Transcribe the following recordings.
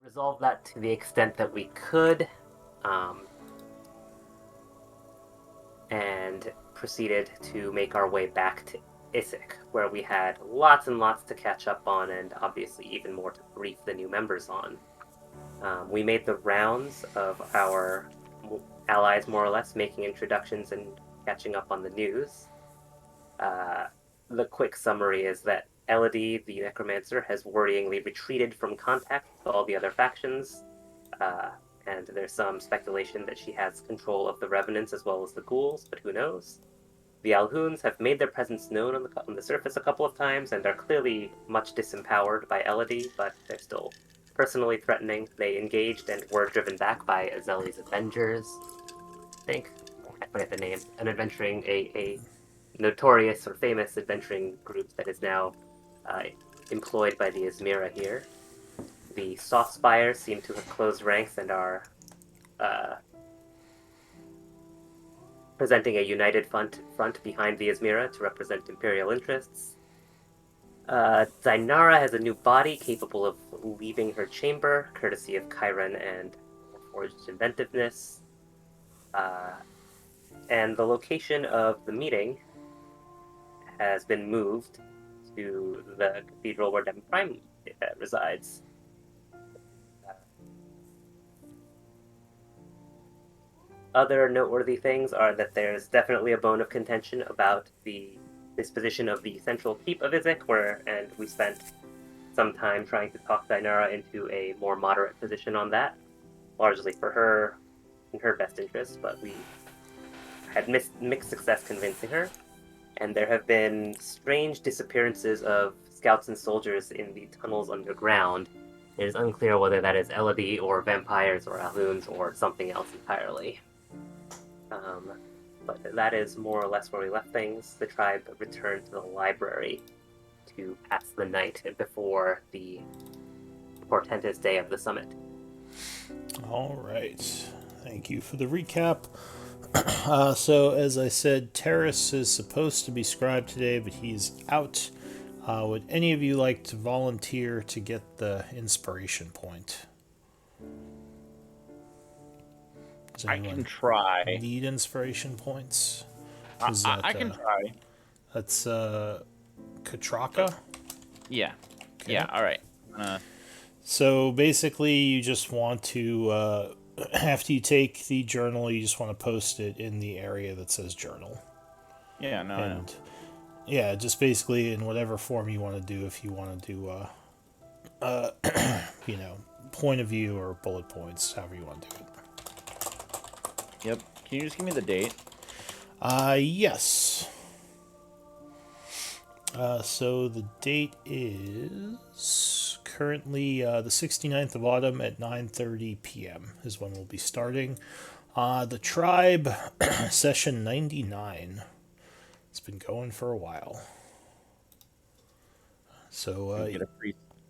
resolve that to the extent that we could, um, and proceeded to make our way back to Isik, where we had lots and lots to catch up on, and obviously even more to brief the new members on. We made the rounds of our allies, more or less, making introductions and catching up on the news. The quick summary is that Elodie, the necromancer, has worryingly retreated from contact with all the other factions, uh, and there's some speculation that she has control of the revenants as well as the ghouls, but who knows? The Alhoons have made their presence known on the surface a couple of times and are clearly much disempowered by Elodie, but they're still personally threatening. They engaged and were driven back by Azeli's Avengers, I think. I forget the name. An adventuring, a notorious or famous adventuring group that is now uh, employed by the Izmira here. The Soft Spires seem to have closed ranks and are presenting a united front behind the Izmira to represent Imperial interests. Zainara has a new body capable of leaving her chamber, courtesy of Chiron and Forged Inventiveness. And the location of the meeting has been moved to the cathedral where Dem Prime resides. Other noteworthy things are that there's definitely a bone of contention about the disposition of the central keep of Izek, and we spent some time trying to talk Dinara into a more moderate position on that, largely for her, in her best interest, but we had mixed success convincing her. And there have been strange disappearances of scouts and soldiers in the tunnels underground. It is unclear whether that is Elodie or vampires or Alhoons or something else entirely. But that is more or less where we left things. The tribe returned to the library to pass the night before the portentous day of the summit. All right. Thank you for the recap. So, as I said, Terrace is supposed to be scribed today, but he's out. Would any of you like to volunteer to get the inspiration point? Does I can try. need inspiration points? I can try. That's Katraka? Yeah. Okay. Yeah, all right. So basically, you just want to, after you take the journal, you just want to post it in the area that says journal. Yeah, no, I know. Yeah, just basically in whatever form you want to do. If you want to do, point of view or bullet points, however you want to do it. Yep. Can you just give me the date? Yes. So the date is currently the 69th of autumn at 9:30 p.m. is when we'll be starting. The tribe session 99. It's been going for a while. So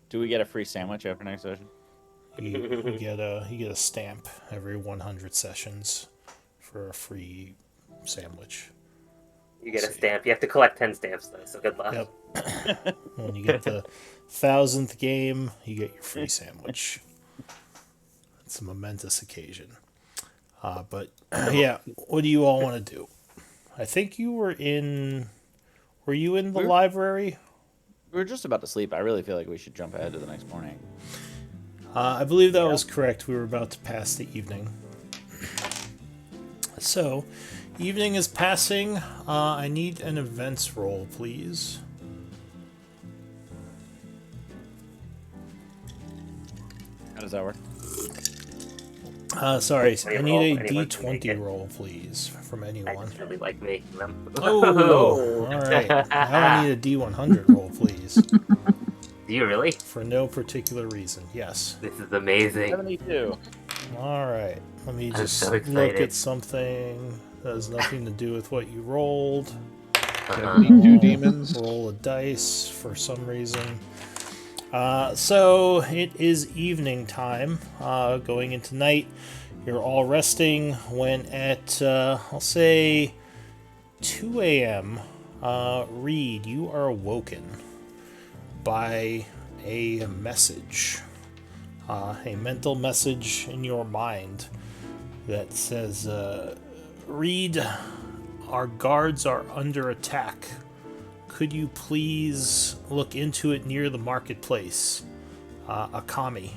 do we get a free sandwich after next session? you get a stamp every 100 sessions for a free sandwich. You get a stamp. You have to collect 10 stamps, though, so good luck. Yep. When you get the 1,000th game, you get your free sandwich. It's a momentous occasion. But, yeah, what do you all want to do? I think you were in... Were you in the library? We were just about to sleep. I really feel like we should jump ahead to the next morning. I believe that was correct. We were about to pass the evening. So, evening is passing. I need an events roll, please. How does that work? Sorry, I need a D20 roll, please, from anyone. I just really like making them. Oh, all right. Now I need a D100 roll, please. Do you really? For no particular reason, yes. This is amazing. 72. All right. Let me just so look at something that has nothing to do with what you rolled. 72 demons. Roll a dice for some reason. So it is evening time, going into night. You're all resting when at, I'll say, 2 a.m., Reed, you are awoken by a message. a mental message in your mind that says, "Read, our guards are under attack. Could you please look into it near the marketplace? Akami."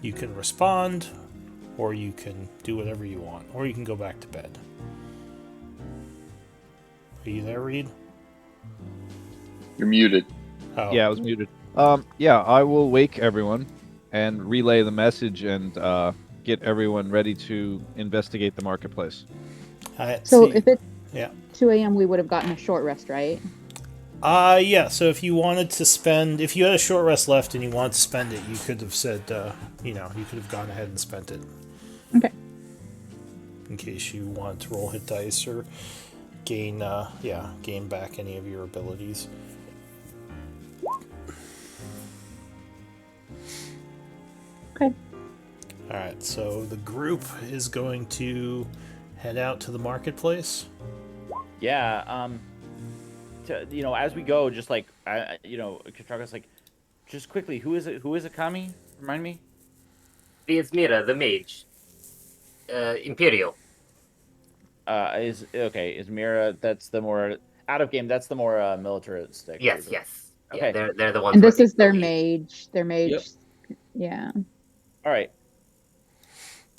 You can respond, or you can do whatever you want, or you can go back to bed. Are you there, Reed? You're muted. Oh, Yeah, I was muted. Yeah, I will wake everyone and relay the message and get everyone ready to investigate the marketplace. So see, if it's yeah. 2 a.m., we would have gotten a short rest, right? Yeah, so if you wanted to spend, if you had a short rest left and you wanted to spend it, you could have said, you could have gone ahead and spent it. Okay. In case you wanted to roll hit dice or gain back any of your abilities. Okay. Alright, so the group is going to head out to the marketplace. Yeah. As we go, just like Katraka's like, just quickly, who is it? Who is Akami? Remind me. It's Mira, the mage. Imperial. Is Mira? That's the more out of game. That's the more militaristic. Yes, version. yes. Okay. Yeah, they're the ones. And who are this is taking their the lead. mage. Their mage. Yep. Yeah. All right.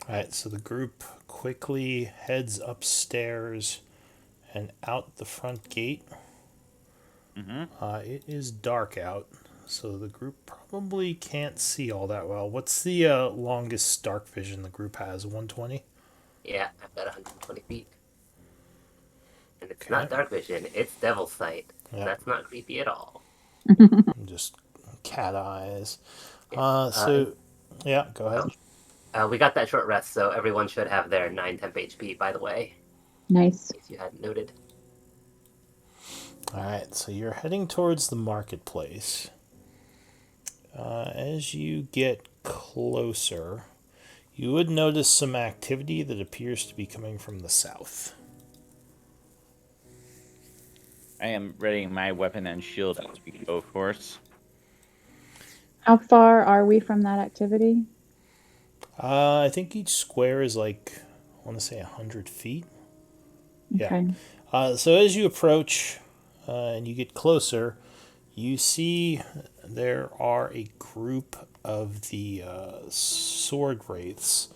Alright, so the group quickly heads upstairs and out the front gate. It is dark out, so the group probably can't see all that well. What's the longest dark vision the group has? 120? Yeah, I've got 120 feet. And it's Okay. not dark vision, it's devil sight. Yeah. That's not creepy at all. Just cat eyes. Yeah. Yeah, go ahead. We got that short rest, so everyone should have their 9 temp HP, by the way, Nice. in case you hadn't noted. Alright, so you're heading towards the marketplace. As you get closer, you would notice some activity that appears to be coming from the south. I am readying my weapon and shield as we go, of course. How far are we from that activity? I think each square is like, I want to say 100 feet. Okay. Yeah. So as you approach and you get closer, you see there are a group of the sword wraiths,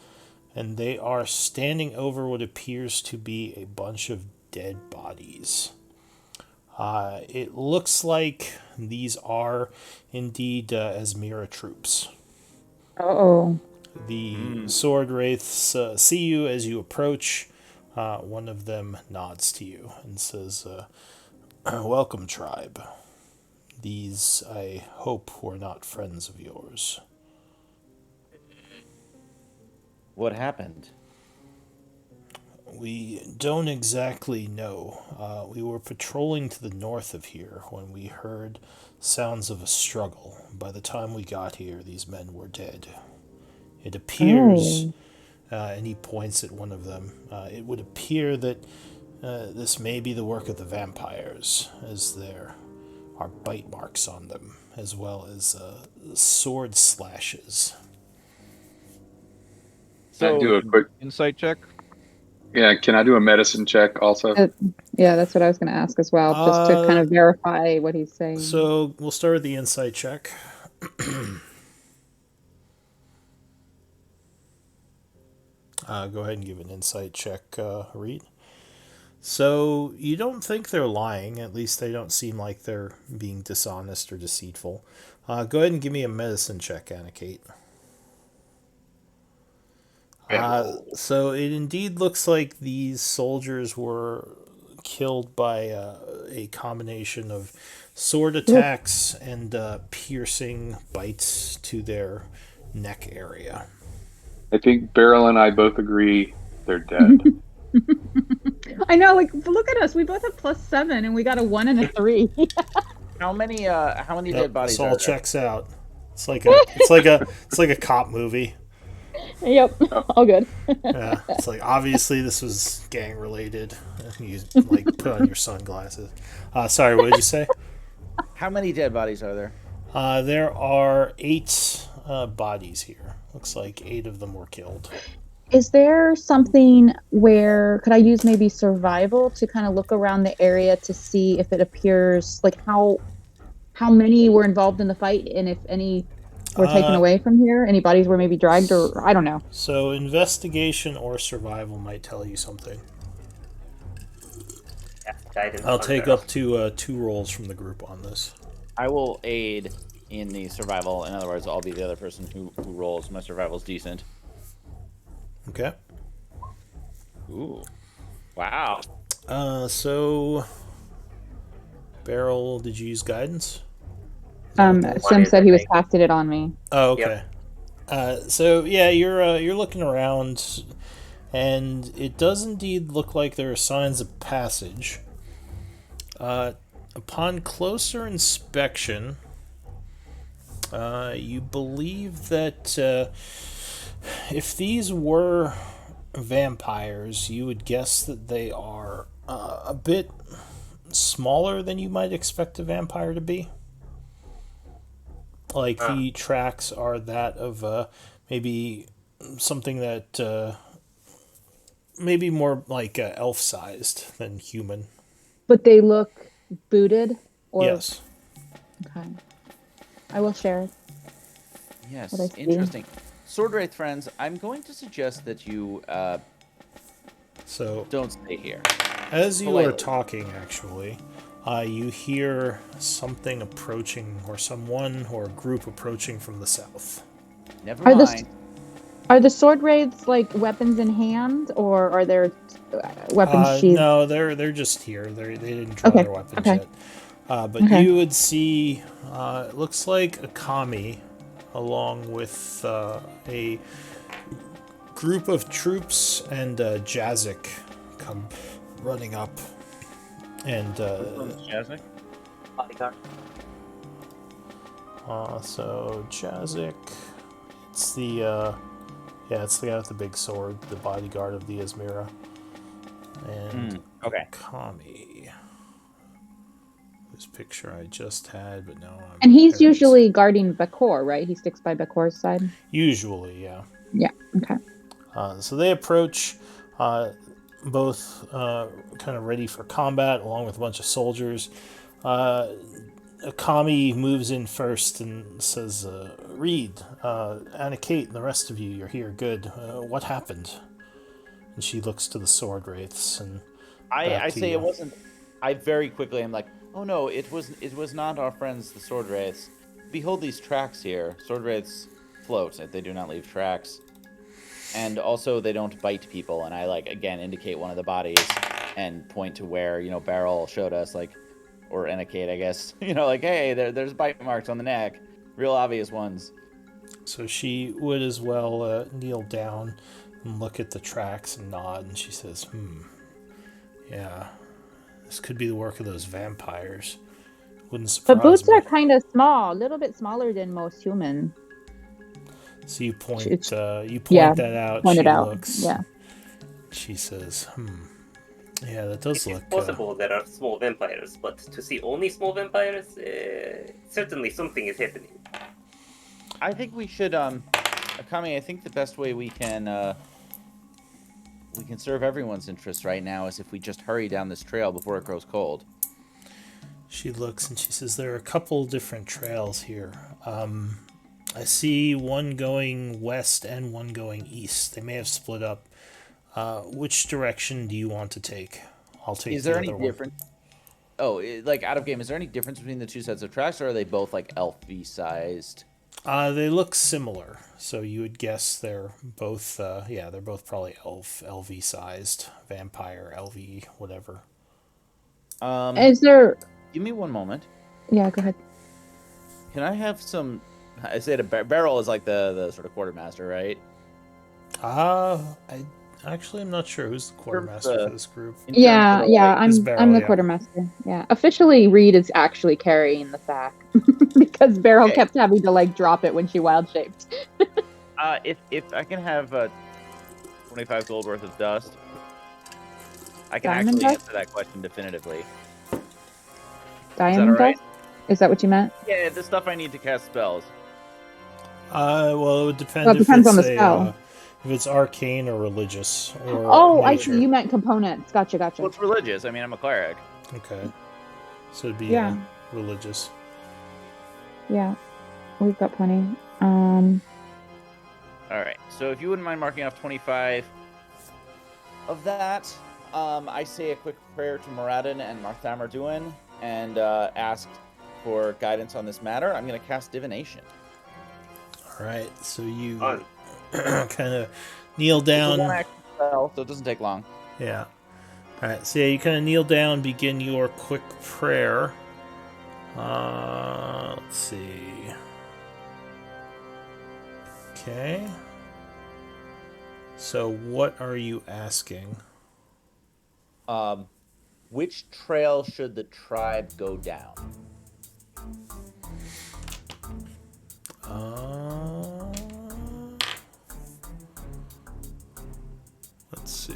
and they are standing over what appears to be a bunch of dead bodies. It looks like these are indeed Asmira troops. Oh. The sword wraiths see you as you approach. One of them nods to you and says, "Welcome, tribe. These, I hope, were not friends of yours." What happened? We don't exactly know. We were patrolling to the north of here when we heard sounds of a struggle. By the time we got here, these men were dead. It appears, and he points at one of them, it would appear that this may be the work of the vampires, as there are bite marks on them, as well as sword slashes. Can I do a quick? Insight check. Yeah, can I do a medicine check also? Yeah, that's what I was going to ask as well, just to kind of verify what he's saying. So we'll start with the insight check. Go ahead and give an insight check, Reed. So you don't think they're lying. At least they don't seem like they're being dishonest or deceitful. Go ahead and give me a medicine check, Anna-Kate. So it indeed looks like these soldiers were killed by a combination of sword attacks and piercing bites to their neck area. I think Beryl and I both agree they're dead. I know, like, look at us. We both have +7, and we got a 1 and a 3. How many dead bodies This all are there? checks out. It's like a cop movie. Yep, all good. Yeah, it's like obviously this was gang related. You like put on your sunglasses. Sorry, what did you say? How many dead bodies are there? There are 8 bodies here. Looks like 8 of them were killed. Is there something where could I use maybe survival to kind of look around the area to see if it appears like how many were involved in the fight and if any were taken Uh, away from here? Any bodies were maybe dragged or I don't know. So investigation or survival might tell you something. Cast guidance I'll on take Beryl. up to 2 rolls from the group on this. I will aid in the survival. In other words, I'll be the other person who rolls. My survival's decent. Okay. Ooh. Wow. So Beryl, did you use guidance? Is that what that is? Sim is said it, he was like- casted it on me. Oh, okay. So yeah, you're looking around, and it does indeed look like there are signs of passage. Upon closer inspection, you believe that if these were vampires, you would guess that they are a bit smaller than you might expect a vampire to be. Like the tracks are that of maybe something that maybe more like elf-sized than human. But they look booted or Yes. okay. I will share it. Yes. What I see. Interesting. Sword Wraith friends, I'm going to suggest that you So don't stay here. as you are Politely. talking, actually, you hear something approaching, or someone or a group approaching from the south. Never Are mind. Are the sword wraiths like weapons in hand or are there weapons sheathed? No, they're just here. They didn't draw Okay, their weapons okay. yet. But Okay. you would see, it looks like a kami, along with a group of troops and Jazik come running up. And Jasmine? Bodyguard. so Jazik, it's the it's the guy with the big sword, the bodyguard of the Izmira. And Okay. Kami, whose picture I just had, but now I'm And he's there it is. usually guarding Bakor, right? He sticks by Bakor's side. Usually, yeah. Yeah. Okay. So they approach, both kind of ready for combat, along with a bunch of soldiers. Kami moves in first and says, Reed, Anna Kate, and the rest of you, you're here, good. What happened? And she looks to the sword wraiths and back I to say you. it wasn't. I very quickly am like, oh no, it was not our friends the sword wraiths. Behold these tracks here. Sword wraiths float; they do not leave tracks, and also they don't bite people. And I like again indicate one of the bodies and point to where Beryl showed us, like, or indicate, I guess, like, hey, there's bite marks on the neck, real obvious ones. So she would as well kneel down and look at the tracks and nod, and she says, yeah, this could be the work of those vampires. Wouldn't surprise The boots me. are kind of small, a little bit smaller than most human. So you point, It's- that out. point She it out, looks. yeah. She says, yeah, that does It's look. possible there are small vampires, but to see only small vampires, certainly something is happening. I think we should, Akami, I think the best way we can serve everyone's interests right now is if we just hurry down this trail before it grows cold. She looks and she says, there are a couple different trails here. I see one going west and one going east. They may have split up. Which direction do you want to take? I'll take Is the there other any one. difference? Oh, like out of game, is there any difference between the two sets of tracks, or are they both like elf-y sized? They look similar, so you would guess they're both. They're both probably LV sized, vampire, LV, whatever. Is there Give me one moment. Yeah, go ahead. Can I have some? I say Beryl is like the sort of quartermaster, right? I'm not sure who's the quartermaster for this group. In terms Yeah, of, yeah, Is I'm Beryl, the yeah. quartermaster. Yeah. Officially Reed is actually carrying the sack because Beryl Okay. kept having to like drop it when she wild shaped. If I can have 25 gold worth of dust, I can Diamond actually dust? answer that question definitively. Diamond all right? dust? Is that what you meant? Yeah, the stuff I need to cast spells. Well, it would depend Well, it if depends it's on the spell. if it's arcane or religious or Oh, I nature. see. You meant components. Gotcha. Well, it's religious. I mean, I'm a cleric. Okay. So it'd be Yeah. religious. Yeah, we've got plenty. All right. So if you wouldn't mind marking off 25 of that, I say a quick prayer to Moradin and Marthamar Duin and ask for guidance on this matter. I'm going to cast divination. All right. So you Fun. kind of kneel It's a down. one-action spell, so it doesn't take long. Yeah. All right. So yeah, you kind of kneel down, begin your quick prayer. Let's see. Okay. So what are you asking? Which trail should the tribe go down? Let's see.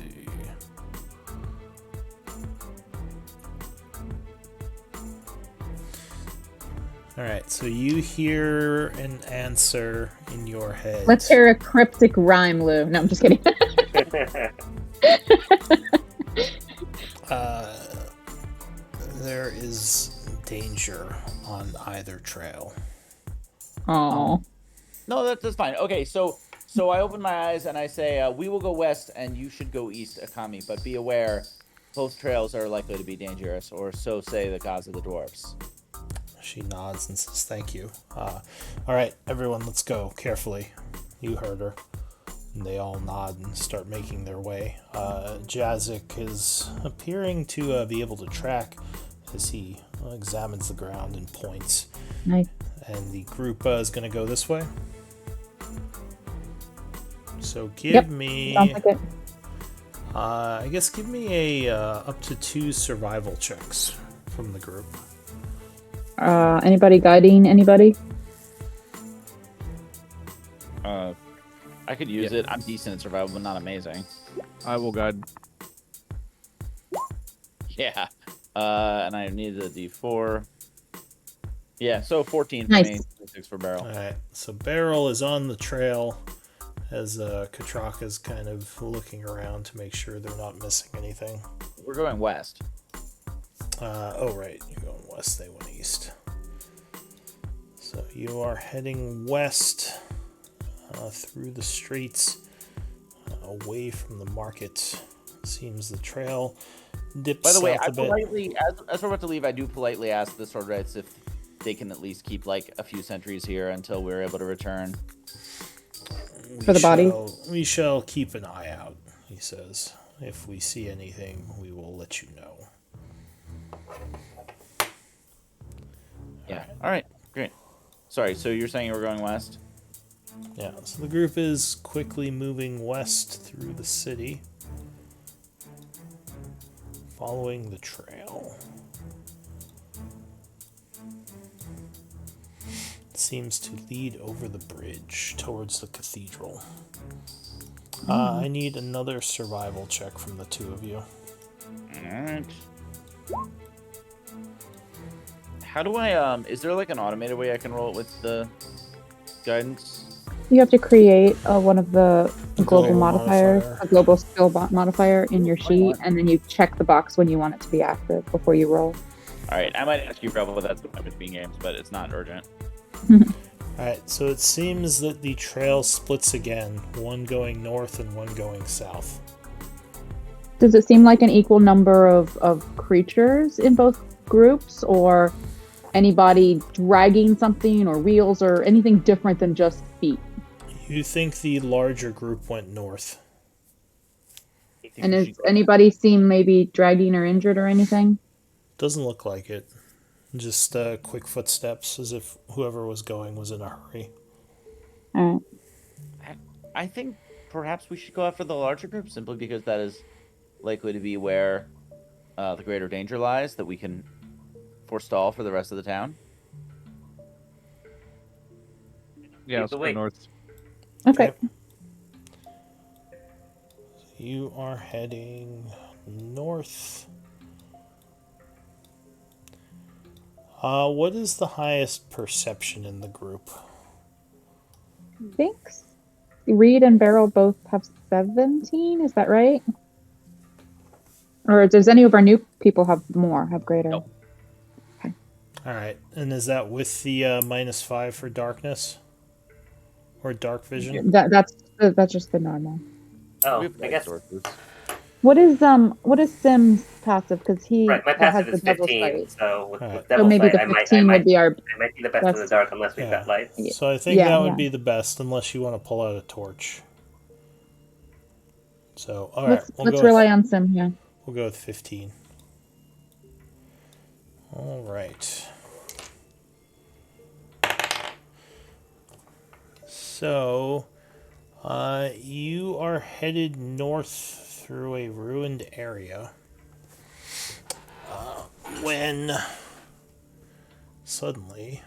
All right, so you hear an answer in your head. Let's hear a cryptic rhyme, Lou. No, I'm just kidding. There is danger on either trail. Oh. No, that's fine. Okay, so I open my eyes and I say, we will go west and you should go east, Akami, but be aware, both trails are likely to be dangerous, or so say the gods of the dwarves. She nods and says, "Thank you. All right, everyone, let's go carefully." You heard her. And they all nod and start making their way. Jazik is appearing to be able to track as he examines the ground and points. Nice. And the group is going to go this way. So give me, Sounds like it. I guess, give me a up to 2 survival checks from the group. Anybody guiding anybody? I could use it. I'm decent at survival, but not amazing. I will guide. Yeah. And I need a D4. Yeah, so 14 for Nice. me, 6 for Barrel. All right, so Beryl is on the trail as Katraka's kind of looking around to make sure they're not missing anything. We're going west. Oh, right, you're going west, they went east. So you are heading west through the streets, away from the market. Seems the trail dips By the way, south I a bit. politely, as we're about to leave, I do politely ask the Sword Rights if they can at least keep like a few sentries here until we're able to return. For the body? We shall keep an eye out, he says. If we see anything, we will let you know. Yeah. All right. Great. Sorry. So you're saying we're going west? Yeah, so the group is quickly moving west through the city, following the trail. It seems to lead over the bridge towards the cathedral. I need another survival check from the 2 of you. All right. How do I is there like an automated way I can roll it with the guidance? You have to create one of the global Global modifiers, modifier. a global skill modifier in your sheet, and then you check the box when you want it to be active before you roll. All right, I might ask you probably that's between games, but it's not urgent. Alright, so it seems that the trail splits again, one going north and one going south. Does it seem like an equal number of creatures in both groups, or anybody dragging something or wheels or anything different than just feet? You think the larger group went north? And does anybody seem maybe dragging or injured or anything? Doesn't look like it. Just quick footsteps, as if whoever was going was in a hurry. All right. I think perhaps we should go after the larger group simply because that is likely to be where the greater danger lies that we can forestall for the rest of the town. Yeah, let's the go way. north. Okay. You are heading north. What is the highest perception in the group? I think Reed and Beryl both have 17. Is that right? Or does any of our new people have more? Have greater? Nope. All right, and is that with the -5 for darkness or dark vision? That's just the normal. Oh, We have I light guess. sources. What is Sim's passive? Because Right, my that passive has the is devil's 15, sight. so with, Alright. with So Devil maybe Sight, the 15 would be our I might be the best in the best. dark unless we've Yeah. got lights. So I think Yeah, that would yeah. be the best, unless you want to pull out a torch. So all right, Let's rely on Sim. Yeah. We'll go with 15. All right. So, you are headed north through a ruined area when suddenly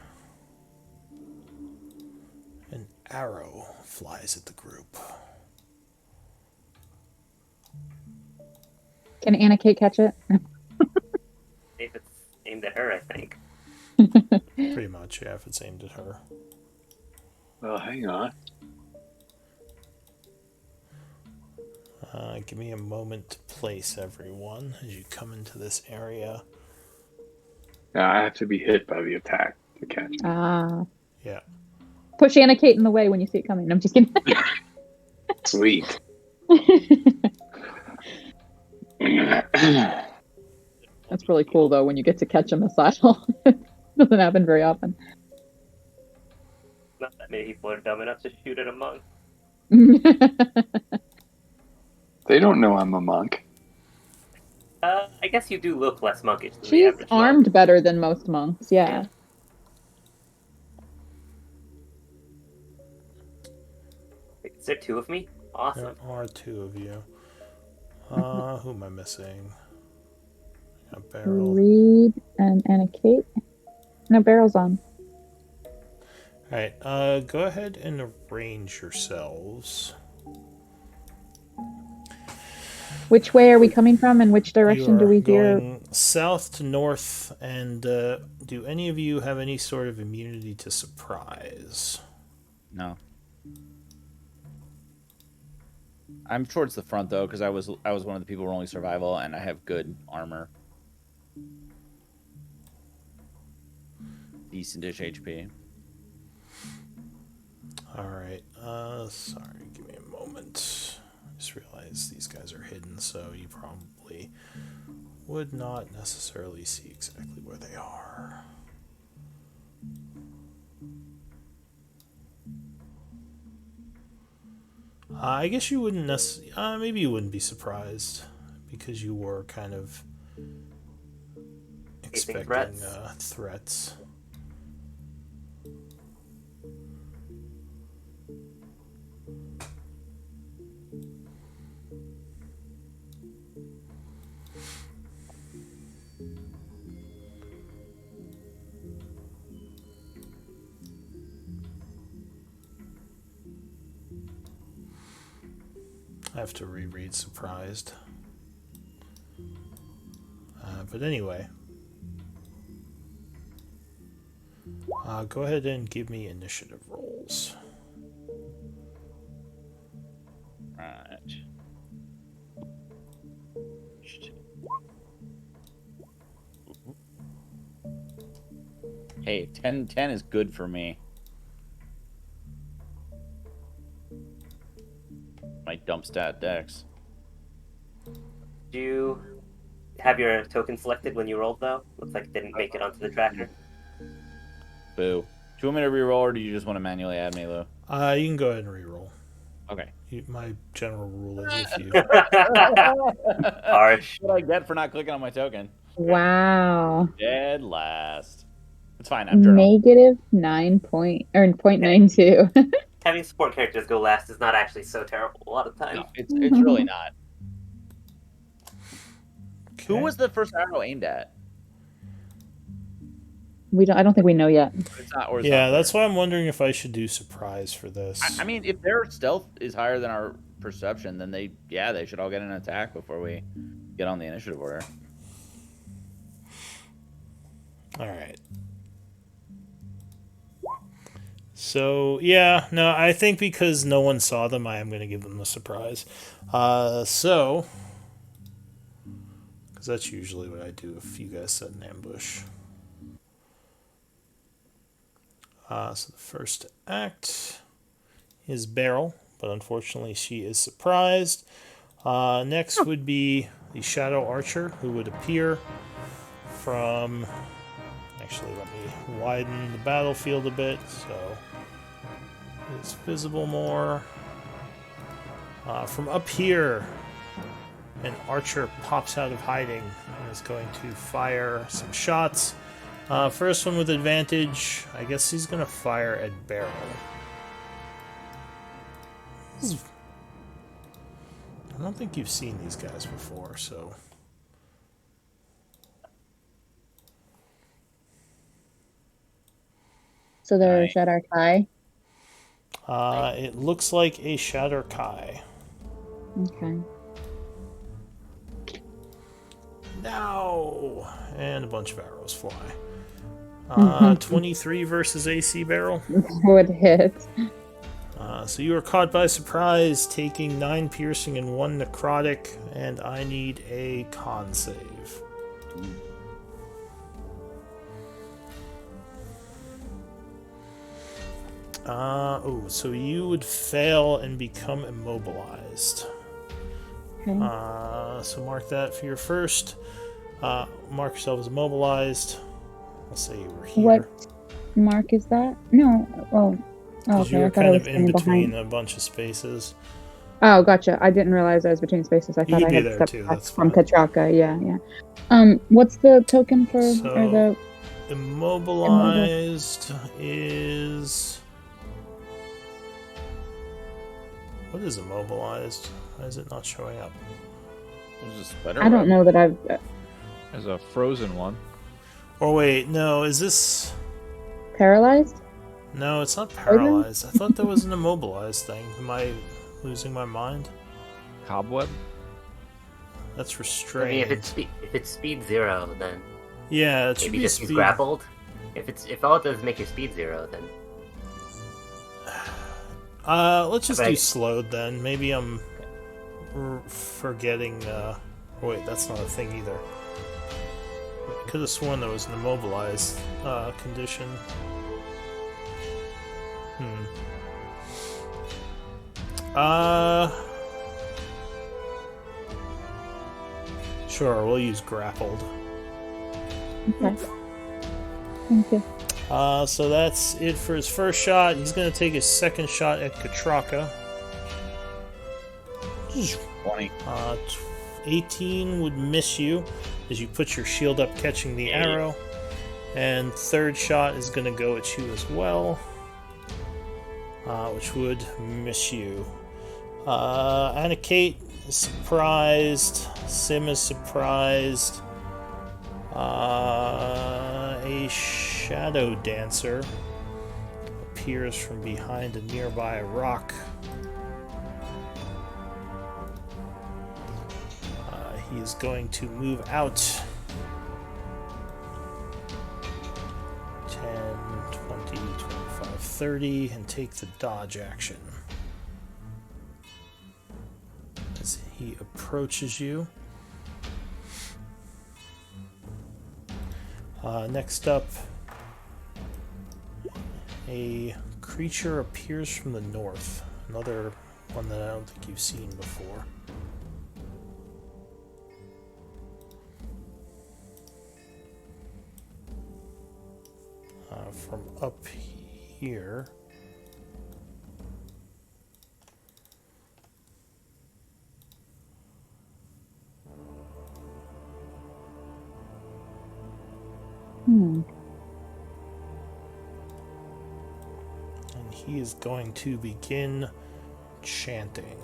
an arrow flies at the group. Can Anna Kate catch it? If it's aimed at her, I think. Pretty much, yeah, if it's aimed at her. Well, hang on. Give me a moment to place everyone as you come into this area. Now I have to be hit by the attack to catch it. Yeah. Push Anna Kate in the way when you see it coming. I'm just kidding. Sweet. That's really cool though when you get to catch a missile. Doesn't happen very often. Not that many people are dumb enough to shoot at a monk. They don't know I'm a monk. I guess you do look less monkish than the She's average armed monk. better than most monks. Yeah. Wait, is there two of me? Awesome. There are two of you. Who am I missing? A Beryl. Reed and Anna Kate. No, Beryl's on. Alright, go ahead and arrange yourselves. Which way are we coming from, and which You direction are do we hear? going south to north, and do any of you have any sort of immunity to surprise? No. I'm towards the front though, because I was one of the people rolling survival, and I have good armor, decentish HP. Alright, sorry, give me a moment. I just realized these guys are hidden, so you probably would not necessarily see exactly where they are. I guess you wouldn't necessarily, maybe you wouldn't be surprised, because you were kind of expecting threats. I have to reread surprised. But anyway, go ahead and give me initiative rolls. Right. Hey, 10 is good for me. My dump stat dex. Do you have your token selected when you rolled, though? Looks like it didn't make it onto the tracker. Boo. Do you want me to reroll, or do you just want to manually add me, Lou? You can go ahead and reroll. Okay. My general rule is if you... Harsh. What I get for not clicking on my token. Wow. Dead last. It's fine. I'm journaling. Negative 0.92. Having support characters go last is not actually so terrible a lot of times. No, it's really not. Okay. Who was the first arrow aimed at? I don't think we know yet. It's not, or it's Yeah, not that's why I'm wondering if I should do surprise for this. I mean, if their stealth is higher than our perception, then they should all get an attack before we get on the initiative order. All right. So, yeah, no, I think because no one saw them, I am going to give them the surprise. Because that's usually what I do if you guys set an ambush. So the first act is Beryl, but unfortunately she is surprised. Next would be the Shadow Archer, who would appear from... Actually, let me widen the battlefield a bit so it's visible more. From up here, an archer pops out of hiding and is going to fire some shots. First one with advantage. I guess he's going to fire at Beryl. I don't think you've seen these guys before, so... So they're Nice. Shadow Kai. It looks like a Shatter Kai. Okay. No! And a bunch of arrows fly. 23 versus AC Beryl. Would hit. So you are caught by surprise, taking 9 piercing and 1 necrotic, and I need a con save. So you would fail and become immobilized. Okay. So mark that for your first. Mark yourself as immobilized. I'll say you were here. What mark is that? No. Oh. Because Okay. you were I thought I kind was of in standing between behind. a bunch of spaces. Oh, gotcha. I didn't realize I was between spaces. I You thought could I be had there stepped too, back that's from fine. Katraka. Yeah. What's the token for or So the immobilized is... What is immobilized? Why is it not showing up? There's a spider I don't web. know that I've There's a frozen one. Or wait, no, is this... paralyzed? No, it's not paralyzed. I thought there was an immobilized thing. Am I losing my mind? Cobweb? That's I restrained. mean, if it's speed 0, then Yeah, it should maybe be just use speed. grappled. If all it does is make your speed 0, then Let's just But I- do slowed then. Maybe I'm forgetting. Wait, that's not a thing either. I could have sworn there was an immobilized condition. Sure, we'll use grappled. Okay. Thank you. So that's it for his first shot. He's going to take his second shot at Katraka. 20. 18 would miss you as you put your shield up catching the arrow. And third shot is going to go at you as well, which would miss you. Anna Kate is surprised. Sim is surprised. A shadow dancer appears from behind a nearby rock. He is going to move out 10, 20, 25, 30 and take the dodge action. As he approaches you. Next up, a creature appears from the north. Another one that I don't think you've seen before. From up here. And he is going to begin chanting.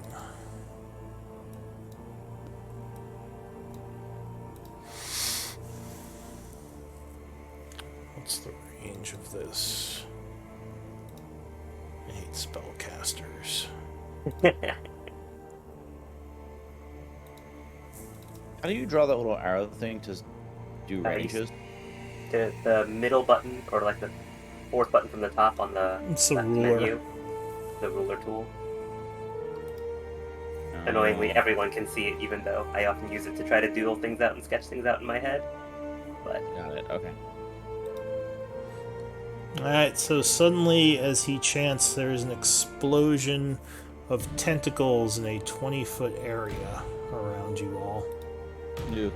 What's the range of this? I hate spellcasters. How do you draw that little arrow thing to do Nice. ranges? the middle button, or like the fourth button from the top on the It's the left ruler. menu, the ruler tool. Annoyingly, everyone can see it, even though I often use it to try to doodle things out and sketch things out in my head. But Got it. Okay. Alright, so suddenly, as he chants, there is an explosion of tentacles in a 20-foot area around you all. Ew.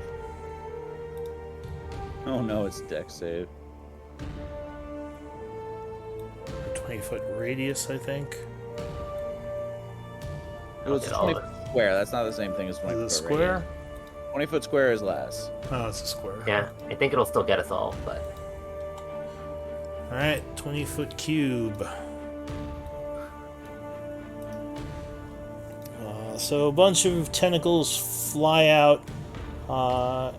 Oh no, it's deck save. A 20-foot radius, I think. It was Look a at all 20-foot square. That's not the same thing as 20 Is it a foot square? 20-foot square is less. Oh, it's a square. yeah, I think it'll still get us all. But Alright, 20-foot cube. So a bunch of tentacles fly out,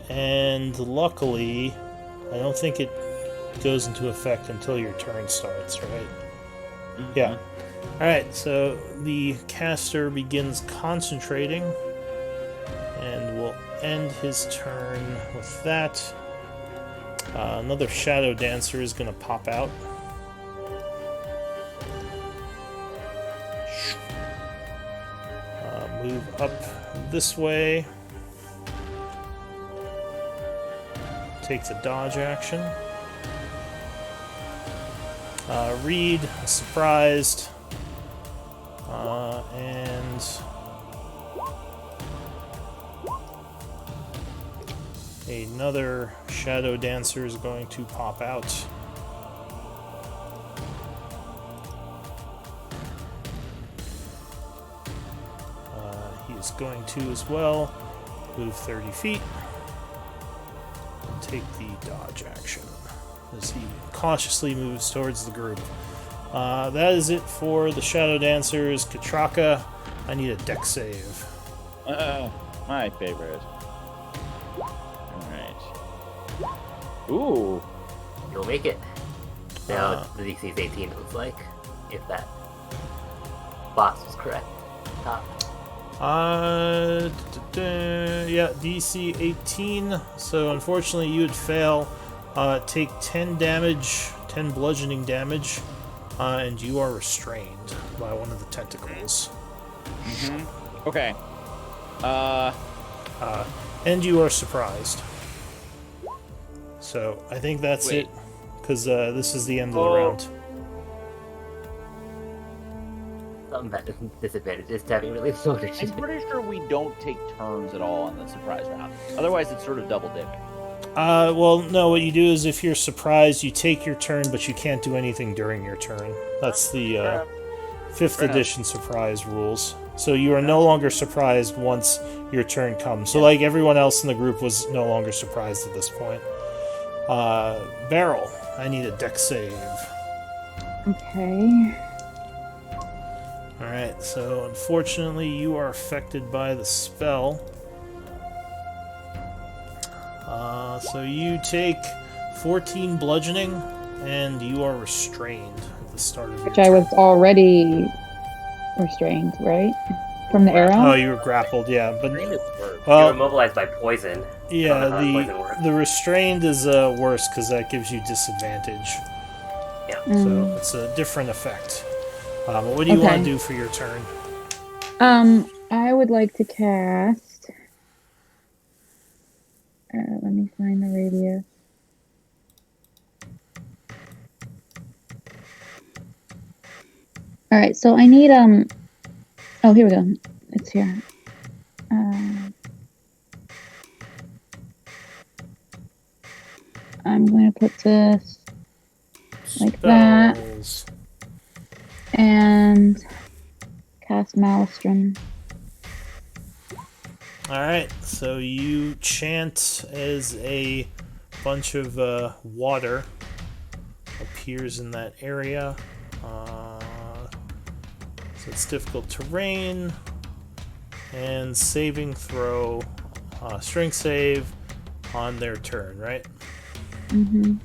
and luckily, I don't think it goes into effect until your turn starts, right? Yeah. Alright, so the caster begins concentrating, and will end his turn with that. Another Shadow Dancer is going to pop out. Move up this way. Take the dodge action. Reed, surprised. And another Shadow Dancer is going to pop out. He is going to as well move 30 feet and take the dodge action as he cautiously moves towards the group. That is it for the Shadow Dancers. Katraka, I need a deck save. My favorite. Alright. Ooh. you'll make it. Now the DC is 18. It looks like, if that box was correct. Top. Yeah, DC 18. So unfortunately, you would fail. Take 10 damage, 10 bludgeoning damage, and you are restrained by one of the tentacles. Okay. And you are surprised. So I think that's Wait. it, because this is the end of the round. Something that disadvantage is to having really loaded. I'm pretty sure we don't take turns at all on the surprise round. Otherwise, it's sort of double dipping. Well, no, what you do is if you're surprised, you take your turn, but you can't do anything during your turn. That's the 5th Fair enough. edition surprise rules. So you are no longer surprised once your turn comes. So, like, everyone else in the group was no longer surprised at this point. Beryl, I need a deck save. Okay. Alright, so unfortunately you are affected by the spell. So you take 14 bludgeoning, and you are restrained at the start of your Which I was already restrained, right? From the arrow? Oh, you were grappled, yeah. But You're well, immobilized by poison. I yeah, don't know how poison works. the restrained is worse because that gives you disadvantage. Yeah. So it's a different effect. But what do you want to do for your turn? I would like to cast. Let me find the radius. All right, so I need Oh, here we go. It's here. I'm going to put this like that Spells. and cast Maelstrom. Alright, so you chant as a bunch of water appears in that area. So it's difficult terrain. And saving throw, strength save on their turn, right? Mm-hmm.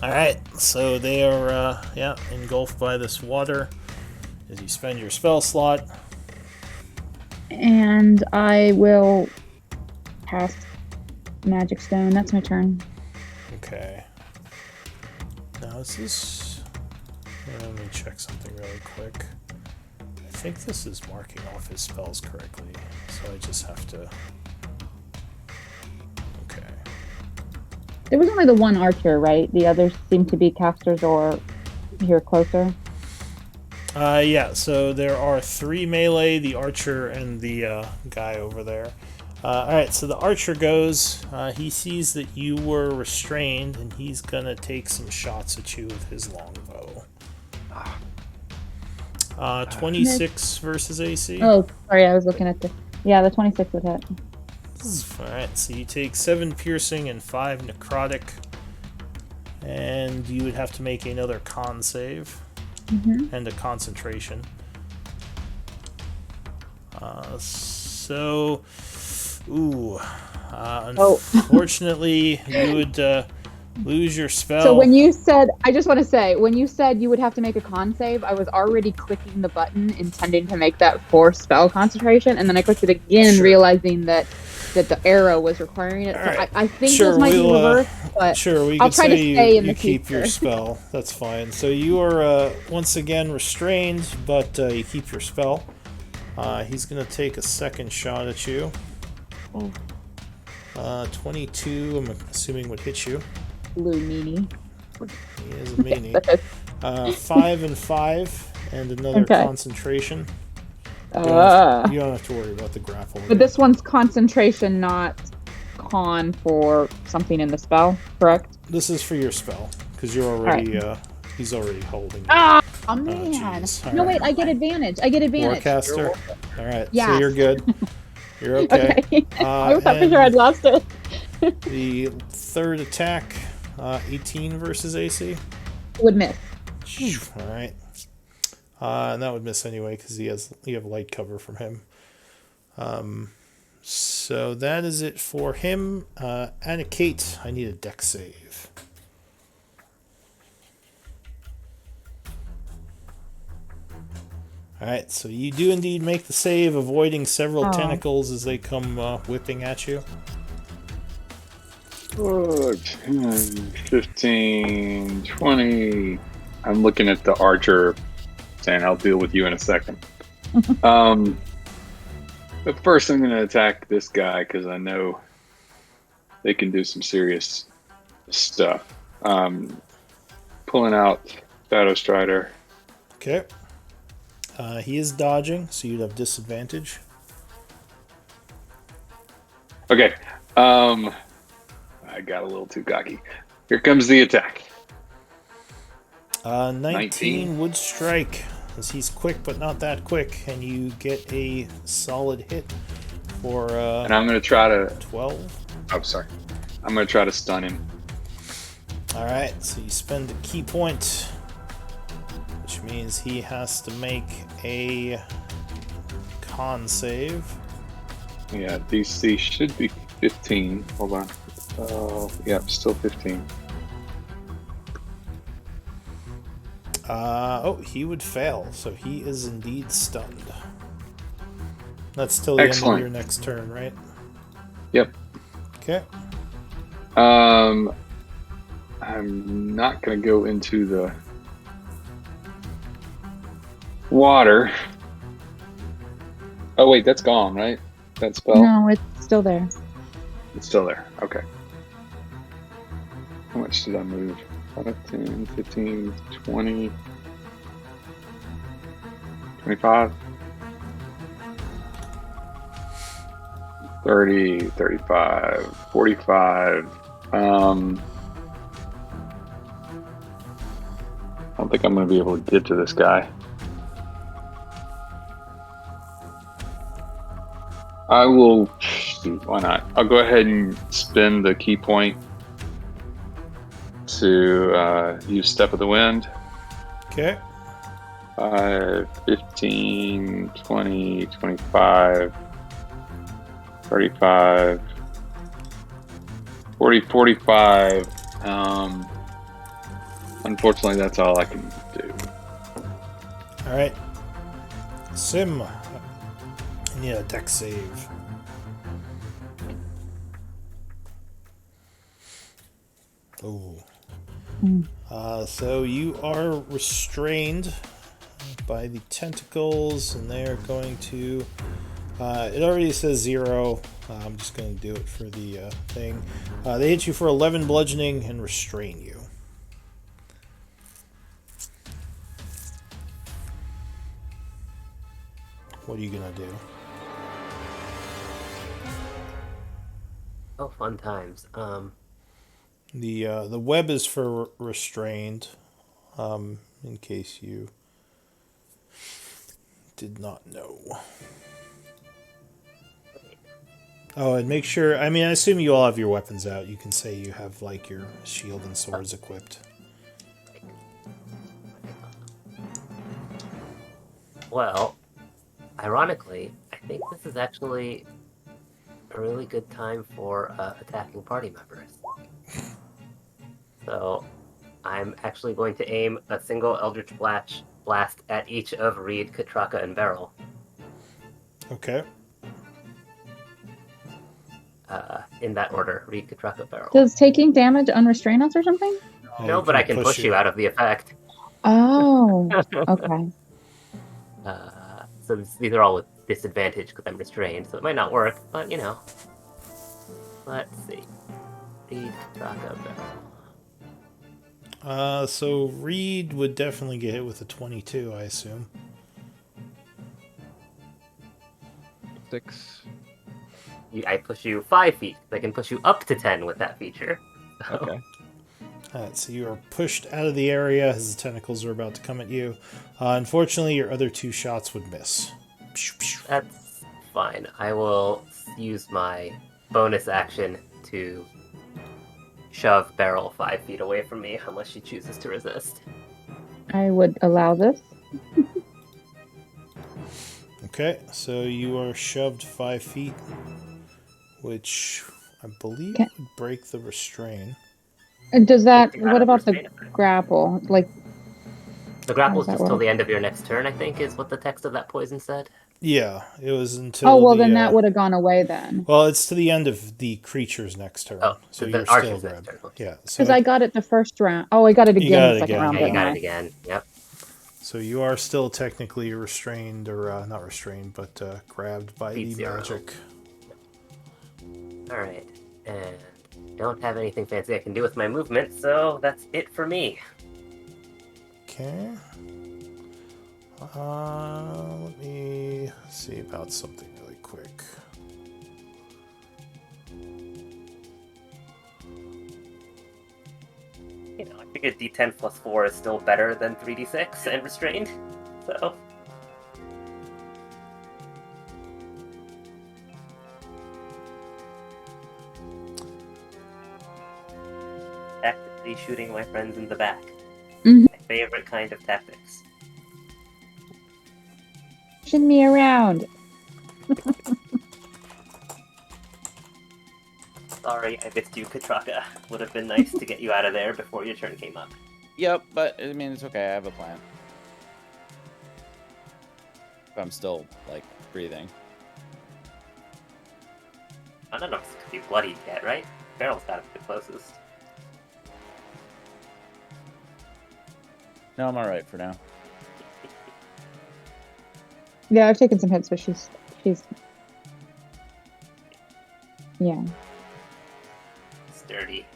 Alright, so they are engulfed by this water as you spend your spell slot. And I will cast Magic Stone. That's my turn. Okay. Now is this... Let me check something really quick. I think this is marking off his spells correctly, so I just have to... Okay. There was only the one archer, right? The others seem to be casters or here closer. Yeah, so there are 3 melee, the archer, and the guy over there. Alright, so the archer goes. He sees that you were restrained, and he's gonna take some shots at you with his longbow. 26 versus AC. Oh, sorry, I was looking at the... Yeah, the 26 would hit. Alright, so you take 7 piercing and 5 necrotic. And you would have to make another con save. And a concentration. Unfortunately, you would lose your spell. So when you said, I just want to say, when you said you would have to make a con save, I was already clicking the button intending to make that for spell concentration, and then I clicked it again, realizing that the arrow was requiring it. So right. I think this might be reversed, but I'll try to stay in the keep future. your spell. That's fine. So you are once again restrained, but you keep your spell. He's going to take a second shot at you. 22, I'm assuming, would hit you. Blue meanie. He is a meanie. 5 and 5, and another concentration. You don't have to worry about the grapple. But this one's concentration, not con for something in the spell, correct? This is for your spell, because you're already, he's already holding you. Oh, man. No, wait, I get advantage. I get advantage. Warcaster. Alright, yes. So you're good. You're okay. I thought for sure I'd lost it. The third attack, 18 versus AC. Would miss. Alright. And that would miss anyway because you have light cover from him. So that is it for him. Anna Kate, I need a dex save. Alright, so you do indeed make the save, avoiding several tentacles as they come whipping at you. 10, 15, 20. I'm looking at the archer saying I'll deal with you in a second. But first I'm going to attack this guy because I know they can do some serious stuff. Pulling out Shadow Strider. Okay. He is dodging, so you'd have disadvantage. Okay. I got a little too cocky. Here comes the attack. 19 would strike, as he's quick but not that quick, and you get a solid hit for and I'm going to try to 12. Oh, sorry. I'm going to try to stun him. Alright, so you spend a key point, which means he has to make a con save. Yeah, DC should be 15. Hold on. Yeah, still 15. He would fail, so he is indeed stunned. That's till the end of your next turn, right? Yep. Okay. I'm not going to go into the water. Oh, wait, that's gone, right? That spell? No, it's still there. It's still there. Okay. How much did I move? 5, 10, 15, 20, 25, 30, 35, 45. I don't think I'm going to be able to get to this guy. I will... Shoot, why not? I'll go ahead and spend the key point to use Step of the Wind. Okay. 15, 20, 25, 35, 40, 45. Unfortunately, that's all I can do. All right. Sim. I need a dex save. Oh. So you are restrained by the tentacles, and they are going to. It already says 0. I'm just going to do it for the thing. They hit you for 11 bludgeoning and restrain you. What are you going to do? Oh, fun times. The web is for restrained. In case you did not know. Oh, and make sure. I mean, I assume you all have your weapons out. You can say you have like your shield and swords equipped. Well, ironically, I think this is actually a really good time for attacking party members. So, I'm actually going to aim a single Eldritch Blast at each of Reed, Katraka, and Beryl. Okay. In that order, Reed, Katraka, Beryl. Does taking damage unrestrain us or something? No, but I can push you out of the effect. Oh, okay. So these are all with disadvantage because I'm restrained, so it might not work, but you know. Let's see. Reed, Katraka, Beryl. So Reed would definitely get hit with a 22, I assume. 6. I push you 5 feet. I can push you up to 10 with that feature. So, Okay. Alright, so you are pushed out of the area as the tentacles are about to come at you. Unfortunately, your other 2 shots would miss. that's fine. I will use my bonus action to shove Beryl 5 feet away from me unless she chooses to resist. I would allow this. Okay, so you are shoved 5 feet, which I believe Okay. would break the restrain. And does that? Take out What of about the restraint effect. grapple? Like, The grapple How is does that just till work? the end of your next turn, I think, is what the text of that poison said. Yeah, it was until oh well, the. then that would have gone away then. Well, it's to the end of the creature's next turn, Oh, so the you're still archer's next grabbed. turn. Yeah, so Because I got it the first round. Oh, I got it You again got the it second again, round. Yeah, you Didn't got I? it again. Yep. so you are still technically restrained, or not restrained, but grabbed by Beat the 0. magic. Alright. And don't have anything fancy I can do with my movement, so that's it for me. Okay. Let me see about something really quick. You know, I figured D10 plus 4 is still better than 3d6 and restrained, so. Tactically shooting my friends in the back. Mhm. My favorite kind of tactics. Pushing me around. Sorry, I missed you, Katraka. Would have been nice to get you out of there before your turn came up. Yep, but I mean, it's okay. I have a plan. I'm still, like, breathing. I don't know if this could be bloodied yet, right? Beryl's got to be the closest. No, I'm alright for now. Yeah, I've taken some hits, but she's yeah. Sturdy.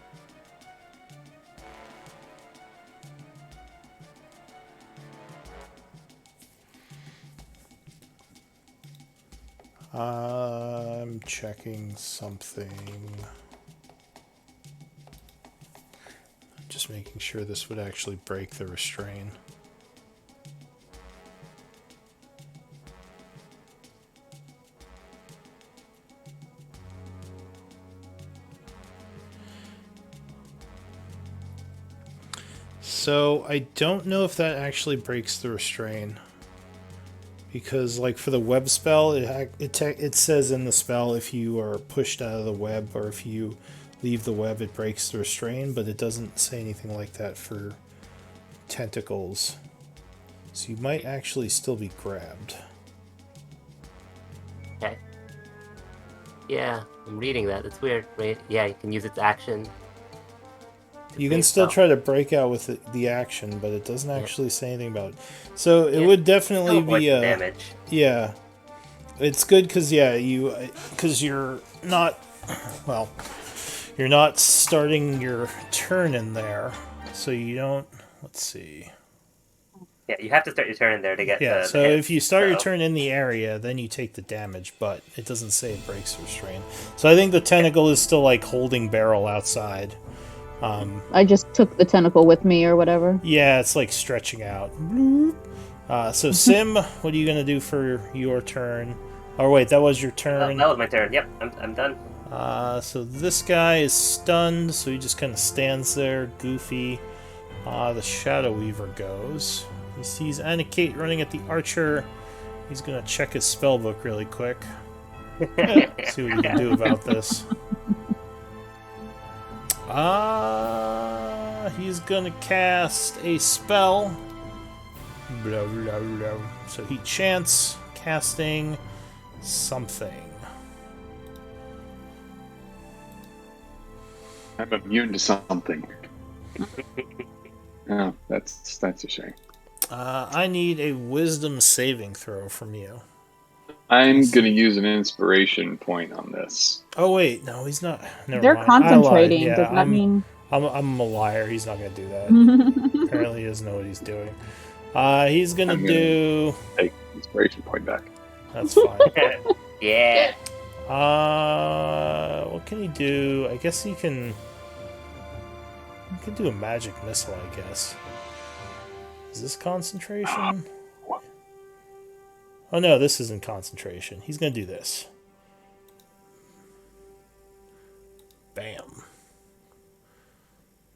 I'm checking something. Just making sure this would actually break the restrain. So I don't know if that actually breaks the restrain. Because, like, for the web spell, it says in the spell if you are pushed out of the web or if you leave the web, it breaks the restrain, but it doesn't say anything like that for tentacles. So you might actually still be grabbed. Okay. Yeah, I'm reading that. It's weird, right? Yeah, you can use its action You can me still spell. try to break out with the action, but it doesn't actually say anything about it. So it would definitely Still worth be the a damage. yeah. It's good because because you're not well, you're not starting your turn in there, so you don't. Let's see. Yeah, you have to start your turn in there to get Yeah, the so hits, if you start your so- turn in the area, then you take the damage, but it doesn't say it breaks or strain. So I think the tentacle is still like holding barrel outside. I just took the tentacle with me or whatever. Yeah, it's like stretching out. So Sim, what are you gonna do for your turn? Or wait, that was your Oh, turn. that was my turn. Yep, I'm done. So this guy is stunned, so he just kind of stands there, goofy. The Shadow Weaver goes. He sees Anakate running at the archer. He's gonna check his spell book really quick. See what he can do about this. He's gonna cast a spell. Blah, blah, blah. So he chants casting something. I'm immune to something. Oh, that's a shame. I need a wisdom saving throw from you. I'm gonna use an inspiration point on this. Oh wait, no, he's not. Never They're mind. I lied. concentrating. Yeah, Does that mean? I'm a liar. He's not gonna do that. Apparently, he doesn't know what he's doing. He's gonna I'm gonna- do. Take inspiration point back. That's fine. Yeah. What can he do? I guess he can. He can do a magic missile, I guess. Is this concentration? Oh no, this isn't concentration. He's gonna do this. Bam.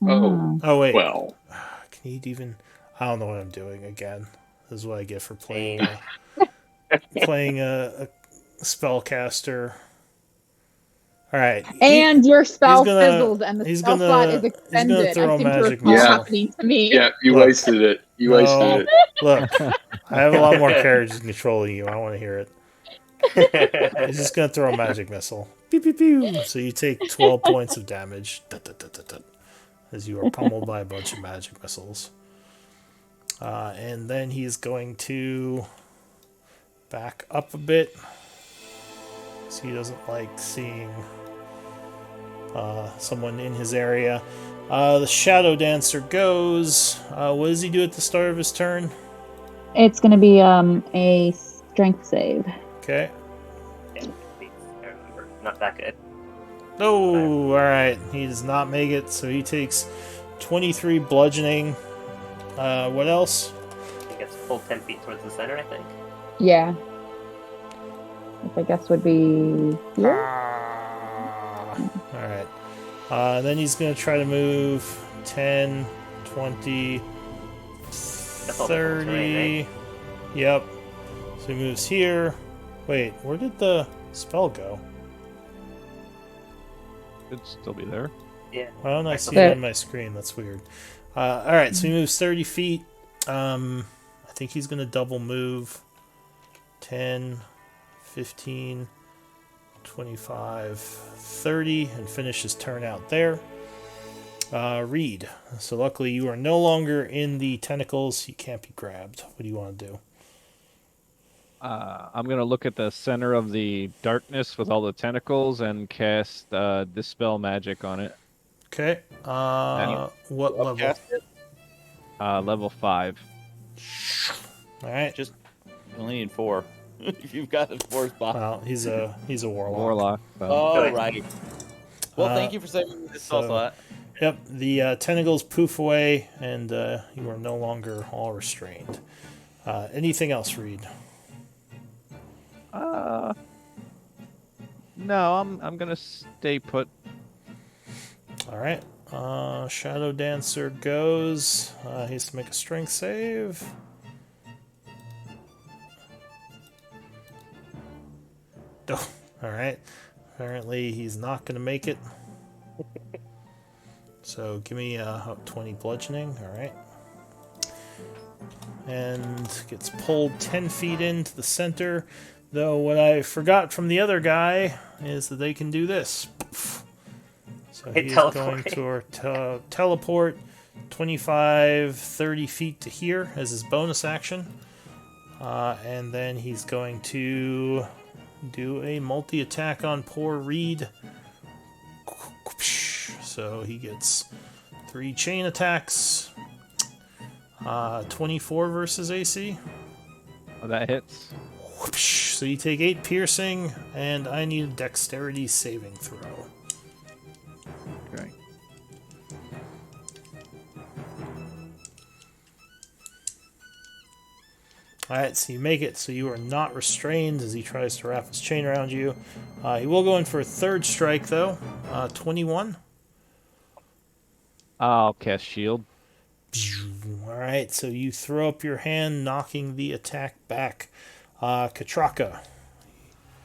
Oh, Oh wait. well. Can he even? I don't know what I'm doing again. This is what I get for playing playing a spellcaster. All right. And your spell gonna- fizzles, and the he's spell gonna- slot is he's gonna extended. throw I seem to magic recall missile. happening to me. Yeah, you Look. wasted it. You No. wasted it. Look, I have a lot more courage in controlling you. I want to hear it. He's just gonna throw a magic missile. Pew pew pew. So you take 12 points of damage. Dut, dut, dut, dut, dut, as you are pummeled by a bunch of magic missiles. And then he's going to back up a bit. So he doesn't like seeing someone in his area. The Shadow Dancer goes. What does he do at the start of his turn? It's going to be a strength save. Okay. Yeah, I remember. Not that good. Oh, alright. He does not make it, so he takes 23 bludgeoning. What else? He gets pulled 10 feet towards the center, I think. Yeah. Which I guess would be here. Alright. Then he's going to try to move 10, 20, That's all the terrain, 30. Yep. So he moves here. Wait, where did the spell go? Should still be there. Yeah. Why don't I see There. it on my screen? That's weird. Alright, so he moves 30 feet. I think he's going to double move. 10, 15, 25, 30, and finish his turn out there. Reed. So luckily you are no longer in the tentacles. You can't be grabbed. What do you want to do? I'm gonna look at the center of the darkness with all the tentacles and cast dispel magic on it. Okay. What level? Cast it. Level 5. Alright. Just you only need 4. If you've got a 4 spot. Well, he's a warlock. Warlock. So. Oh, Good. right. Well, thank you for saving me this spell so- slot. Yep, the tentacles poof away, and you are no longer all restrained. Anything else, Reed? No, I'm gonna stay put. All right. Shadow Dancer goes. He has to make a strength save. Oh, all right. Apparently, he's not going to make it. So give me 20 bludgeoning. All right. And gets pulled 10 feet into the center. Though what I forgot from the other guy is that they can do this. So Hey, he's teleport. going to teleport 25, 30 feet to here as his bonus action. And then he's going to do a multi-attack on poor Reed. So he gets 3 chain attacks. 24 versus AC. Oh, that hits. So you take 8 piercing, and I need a dexterity saving throw. Okay. Alright, so you make it, so you are not restrained as he tries to wrap his chain around you. He will go in for a third strike, though. 21. I'll cast shield. Alright, so you throw up your hand, knocking the attack back. Katraka.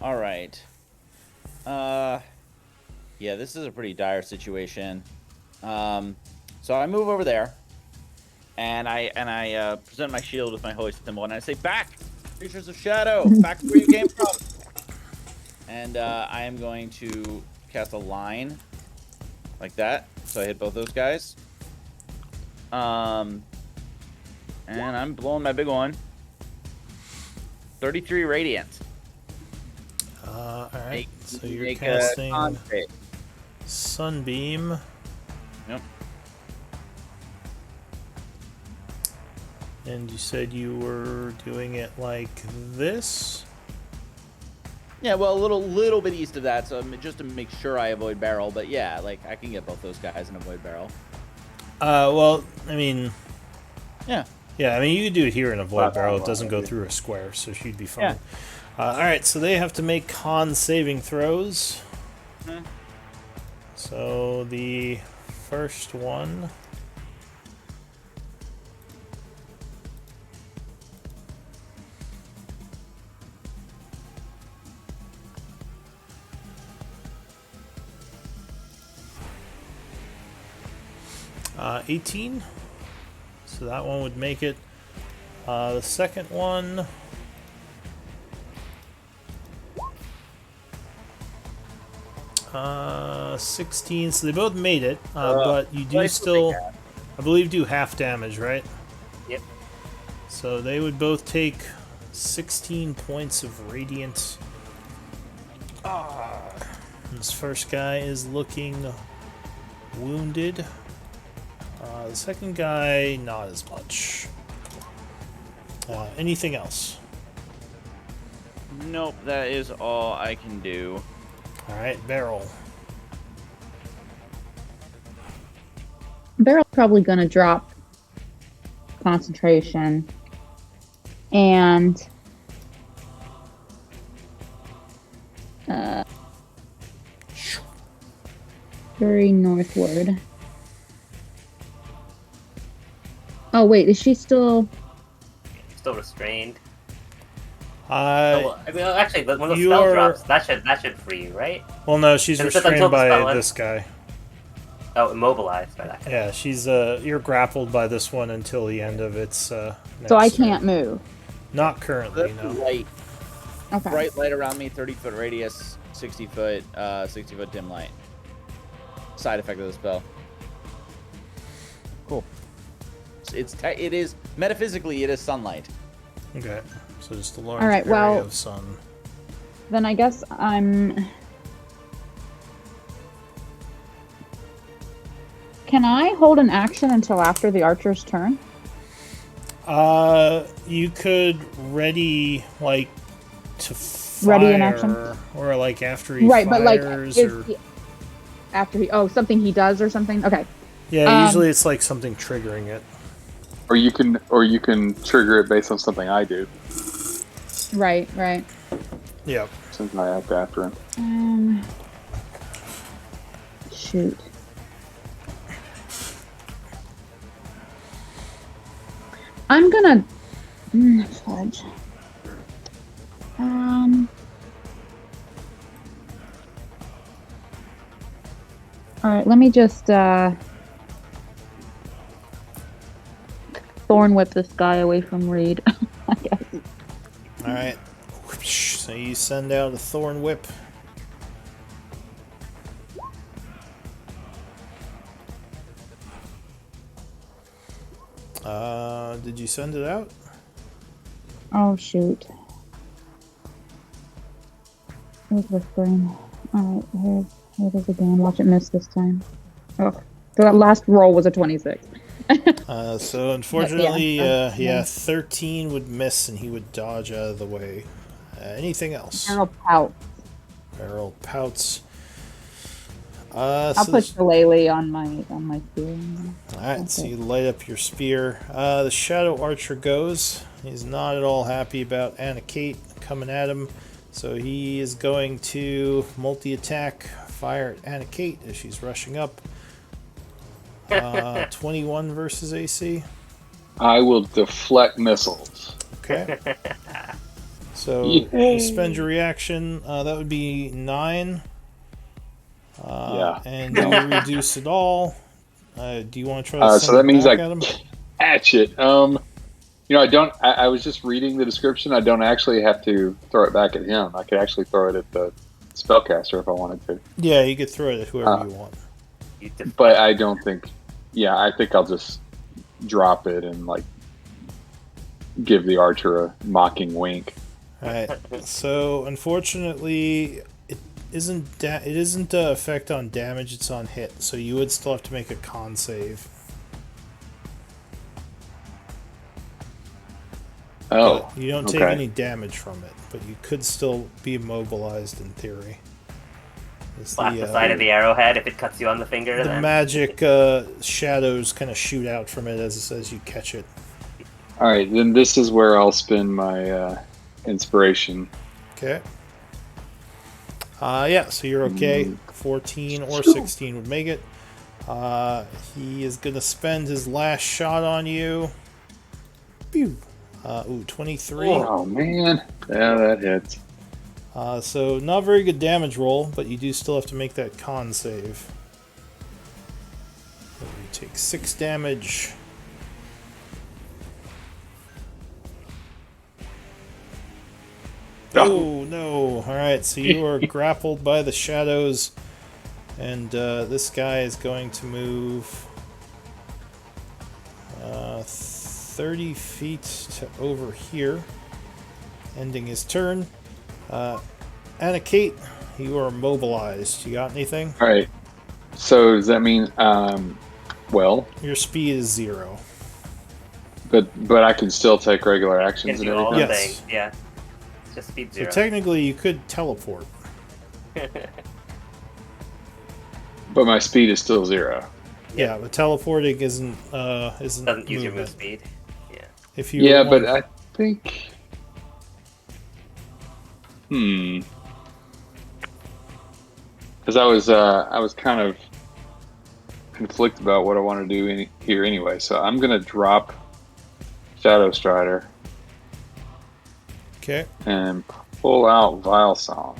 All right. Yeah, this is a pretty dire situation. So I move over there, and I present my shield with my holy symbol, and I say, "Back, creatures of shadow, back to where you came from." And I am going to cast a line like that, so I hit both those guys. And I'm blowing my big one. 33 radiant. Alright, so you're Make casting a con save. Sunbeam. Yep. And you said you were doing it like this? Yeah, well, a little bit east of that, so just to make sure I avoid barrel. But yeah, like I can get both those guys and avoid barrel. Well, I mean, Yeah. yeah, I mean, you could do it here in a void Wow, barrel. It wow, doesn't go yeah. through a square, so she'd be Yeah. fine. Alright, so they have to make con saving throws. Mhm. So the first one. Uh, 18. So that one would make it. The second one. Uh, 16. So they both made it, but you do Nice still, looking at. I believe, do half damage, right? Yep. So they would both take 16 points of radiant. This first guy is looking wounded. The second guy, not as much. Anything else? Nope, that is all I can do. Alright, Barrel. Barrel's probably going to drop concentration. And very northward. Oh wait, is she still? Still restrained. Uh, I mean, actually, when the spell you're- drops, that should free you, right? well, no, she's And it says until restrained the spell by ends. this guy. Oh, immobilized by that guy. Yeah, she's you're grappled by this one until the end of its. So I next turn. can't move. Not currently, That's no. light, Okay. bright light around me, 30-foot radius, 60-foot dim light. Side effect of the spell. Cool. It is metaphysically it is sunlight. Okay, so just a large All right, area well- of sun. Then I guess I'm. Can I hold an action until after the archer's turn? You could ready like to fire, Ready in action? or like after he Right, but like, fires, is or he, after he? Oh, something he does or something. Okay. yeah, usually it's like something triggering it. Or you can trigger it based on something I do, Right. Right. Yeah. since I act after him. Shoot. I'm gonna fudge. All right, let me just thorn whip this guy away from Reed. I guess. All right. So you send out a thorn whip. Did you send it out? Oh shoot. Who's whispering? Alright, here it is again. Watch it miss this time. Oh. The last roll was a 26. So unfortunately, yeah. 13 would miss and he would dodge out of the way. Anything else? Arrow pout. Barrel pouts. I'll So put Shillelagh on my spear. Alright, so you light up your spear. The Shadow Archer goes. He's not at all happy about Anna Kate coming at him. So he is going to multi-attack, fire at Anna Kate as she's rushing up. 21 versus AC. I will deflect missiles. Okay. So Yay. you spend your reaction. That would be 9. Yeah. And you reduce it all. Do you want to try to send So that it means back I at him? hatchet. I don't. I was just reading the description. I don't actually have to throw it back at him. I could actually throw it at the spellcaster if I wanted to. Yeah, you could throw it at whoever you want. But I don't think. Yeah, I think I'll just drop it and like give the archer a mocking wink. Alright. So unfortunately, it isn't a effect on damage. It's on hit. So you would still have to make a con save. Oh, But you don't take okay. any damage from it, but you could still be immobilized in theory. It's Slap the side of the arrowhead if it cuts you on the finger. the Then magic shadows kind of shoot out from it as you catch it. All right, then this is where I'll spend my inspiration. Okay. Yeah, so you're okay. 14 or 16 would make it. He is going to spend his last shot on you. Pew! 23. Oh man, yeah, that hits. So not very good damage roll, but you do still have to make that con save. So you take 6 damage. Oh no! Alright, so you are grappled by the shadows, and this guy is going to move 30 feet to over here, ending his turn. Anna Kate, you are mobilized. You got anything? All right. So does that mean, well, Your speed is 0. but I can still take regular can actions and do all everything. the Yes. things. Yeah. Just speed So 0. technically, you could teleport. But my speed is still 0. Yeah, but teleporting isn't Doesn't use your move movement. speed. Yeah. If you Yeah, want- but I think. Because I was kind of conflicted about what I want to do here anyway. So I'm gonna drop Shadow Strider Okay. and pull out Vile Song.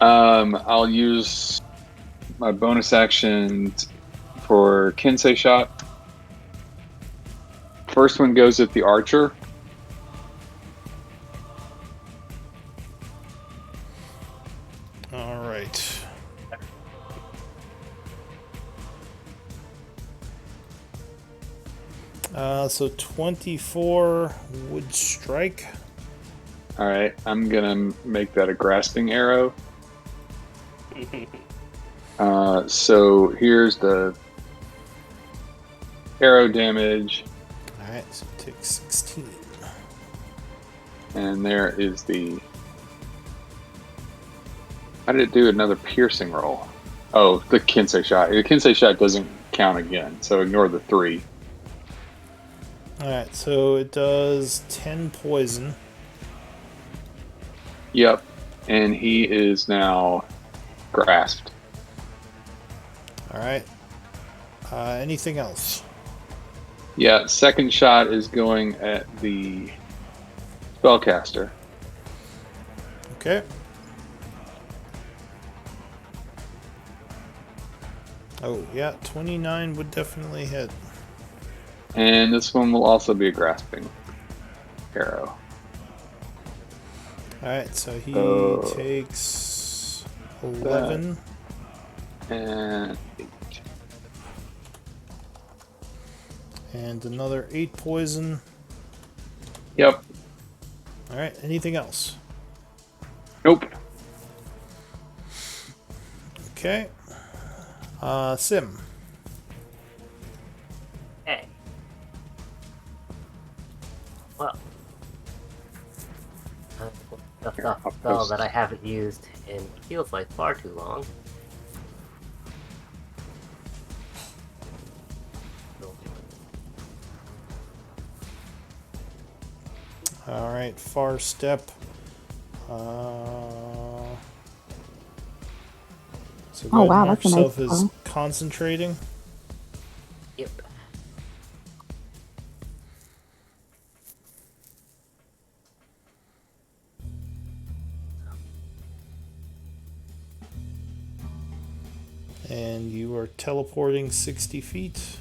I'll use my bonus action for Kensei Shot. First one goes at the archer. All right. So 24 would strike. All right, I'm gonna make that a grasping arrow. So here's the arrow damage, All right, so take 16. and there is the. How did it do another piercing roll? Oh, the Kensei shot. The Kensei shot doesn't count again, so ignore the 3. All right, so it does 10 poison. Yep, and he is now grasped. All right. Anything else? Yeah, second shot is going at the spellcaster. Okay. Oh, yeah, 29 would definitely hit. And this one will also be a grasping arrow. Alright, so he takes 11. And 8. And another 8 poison. Yep. Alright, anything else? Nope. Okay. Sim. Hey. Well, Here, I'll spell post. that I haven't used in what feels like far too long. Alright, far step. So go Oh ahead and wow, mark that's a nice yourself as spell. concentrating. Yep. And you are teleporting 60 feet.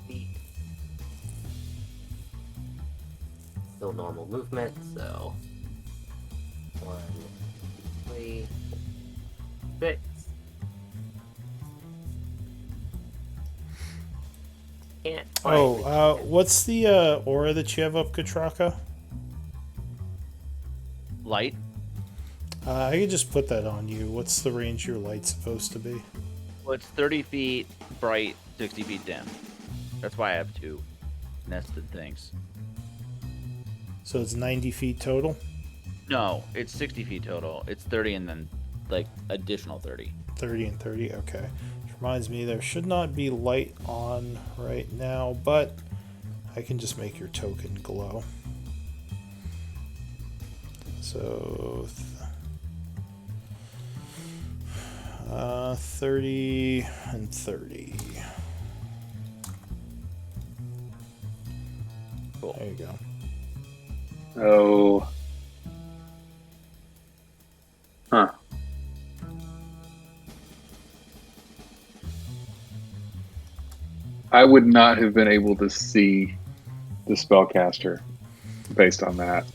Feet. Still normal movement, so 1, 2, 3, 6. Can't find the What's the aura that you have up, Katraka? Light. I could just put that on you. What's the range your light's supposed to be? Well, it's 30 feet bright, 60 feet dim. That's why I have 2 nested things. So it's 90 feet total? No, it's 60 feet total. It's 30 and then like additional 30. 30 and 30, okay. Which reminds me, there should not be light on right now, but I can just make your token glow. So 30 and 30. Cool. There you go. Oh. Huh. I would not have been able to see the spellcaster based on that.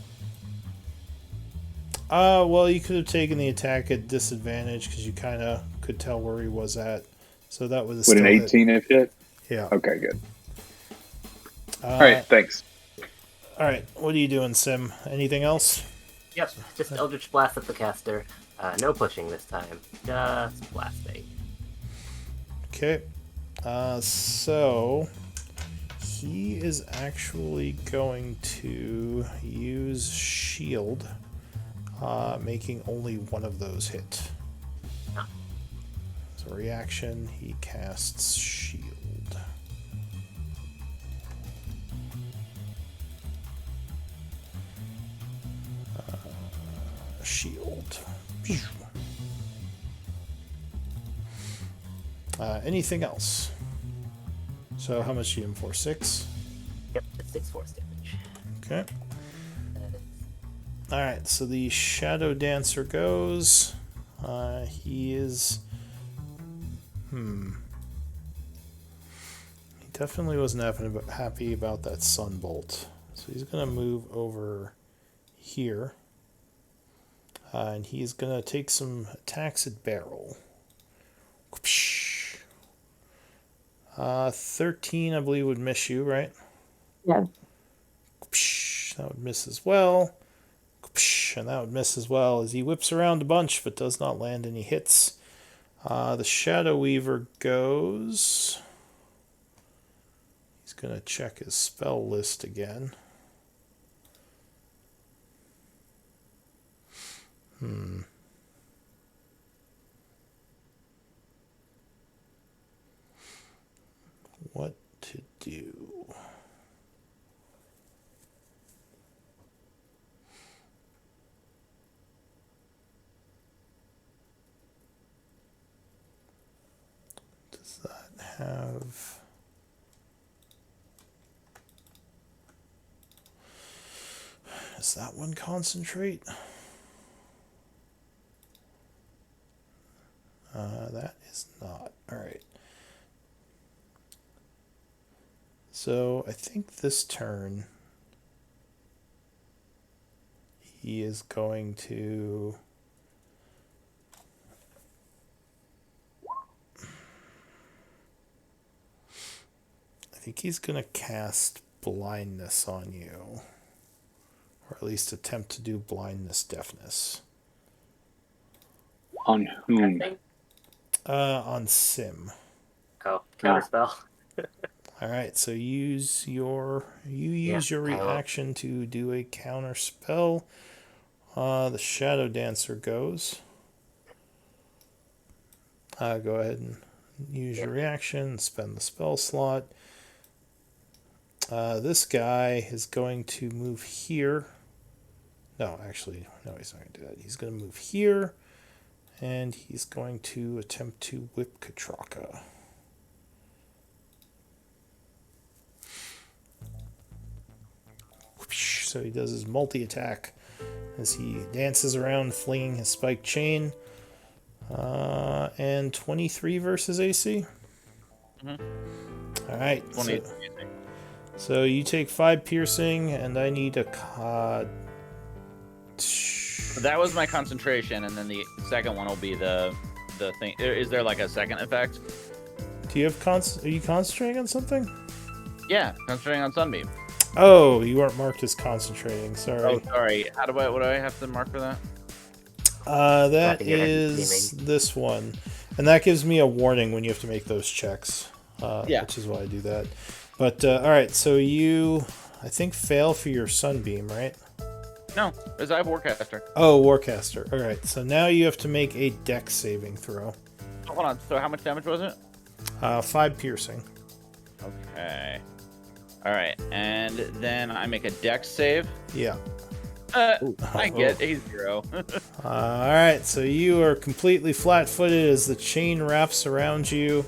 Well, you could have taken the attack at disadvantage because you kind of could tell where he was at. So that would have Would an still hit. 18 have hit? Yeah. Okay, good. All right, thanks. All right, what are you doing, Sim? Anything else? Yep, just Eldritch Blast at the caster. No pushing this time. Just blasting. Okay. So he is actually going to use shield, making only one of those hit. Oh. So reaction, he casts shield. Shield. Anything else? So how much do you hit him for? 6? Yep, it's 6 force damage. Okay. That is Alright, so the Shadow Dancer goes. He is... He definitely wasn't happy about that Sunbolt. So he's going to move over here. And he's going to take some attacks at barrel. 13, I believe, would miss you, right? Yes. That would miss as well. And that would miss as well as he whips around a bunch but does not land any hits. The Shadow Weaver goes. He's going to check his spell list again. What to do? Does that have... Does that one concentrate? That is not. Alright. So I think this turn he is going to. I think he's going to cast blindness on you. Or at least attempt to do blindness deafness. On whom? Casting? On Sim. Oh, counterspell. Alright, so use your your I will. reaction to do a counter spell. The Shadow Dancer goes. Go ahead and use your reaction, spend the spell slot. This guy is going to move here. No, actually, no, he's not going to do that. He's going to move here, and he's going to attempt to whip Katraka. So he does his multi-attack as he dances around, flinging his spiked chain. And 23 versus AC. All right. So you take 5 piercing, and I need a. That was my concentration, and then the second one will be the thing. Is there like a second effect? Do you have are you concentrating on something? Yeah, concentrating on Sunbeam. Oh, you aren't marked as concentrating. Sorry. Oh, sorry. What do I have to mark for that? That is this one, and that gives me a warning when you have to make those checks. Yeah. Which is why I do that. But all right, so you, I think, fail for your Sunbeam, right? No, because I have Warcaster. Oh, Warcaster. All right, so now you have to make a Dex saving throw. Hold on. So how much damage was it? 5 piercing. Okay. All right, and then I make a Dex save. Yeah. I get a 0. All right, so you are completely flat-footed as the chain wraps around you,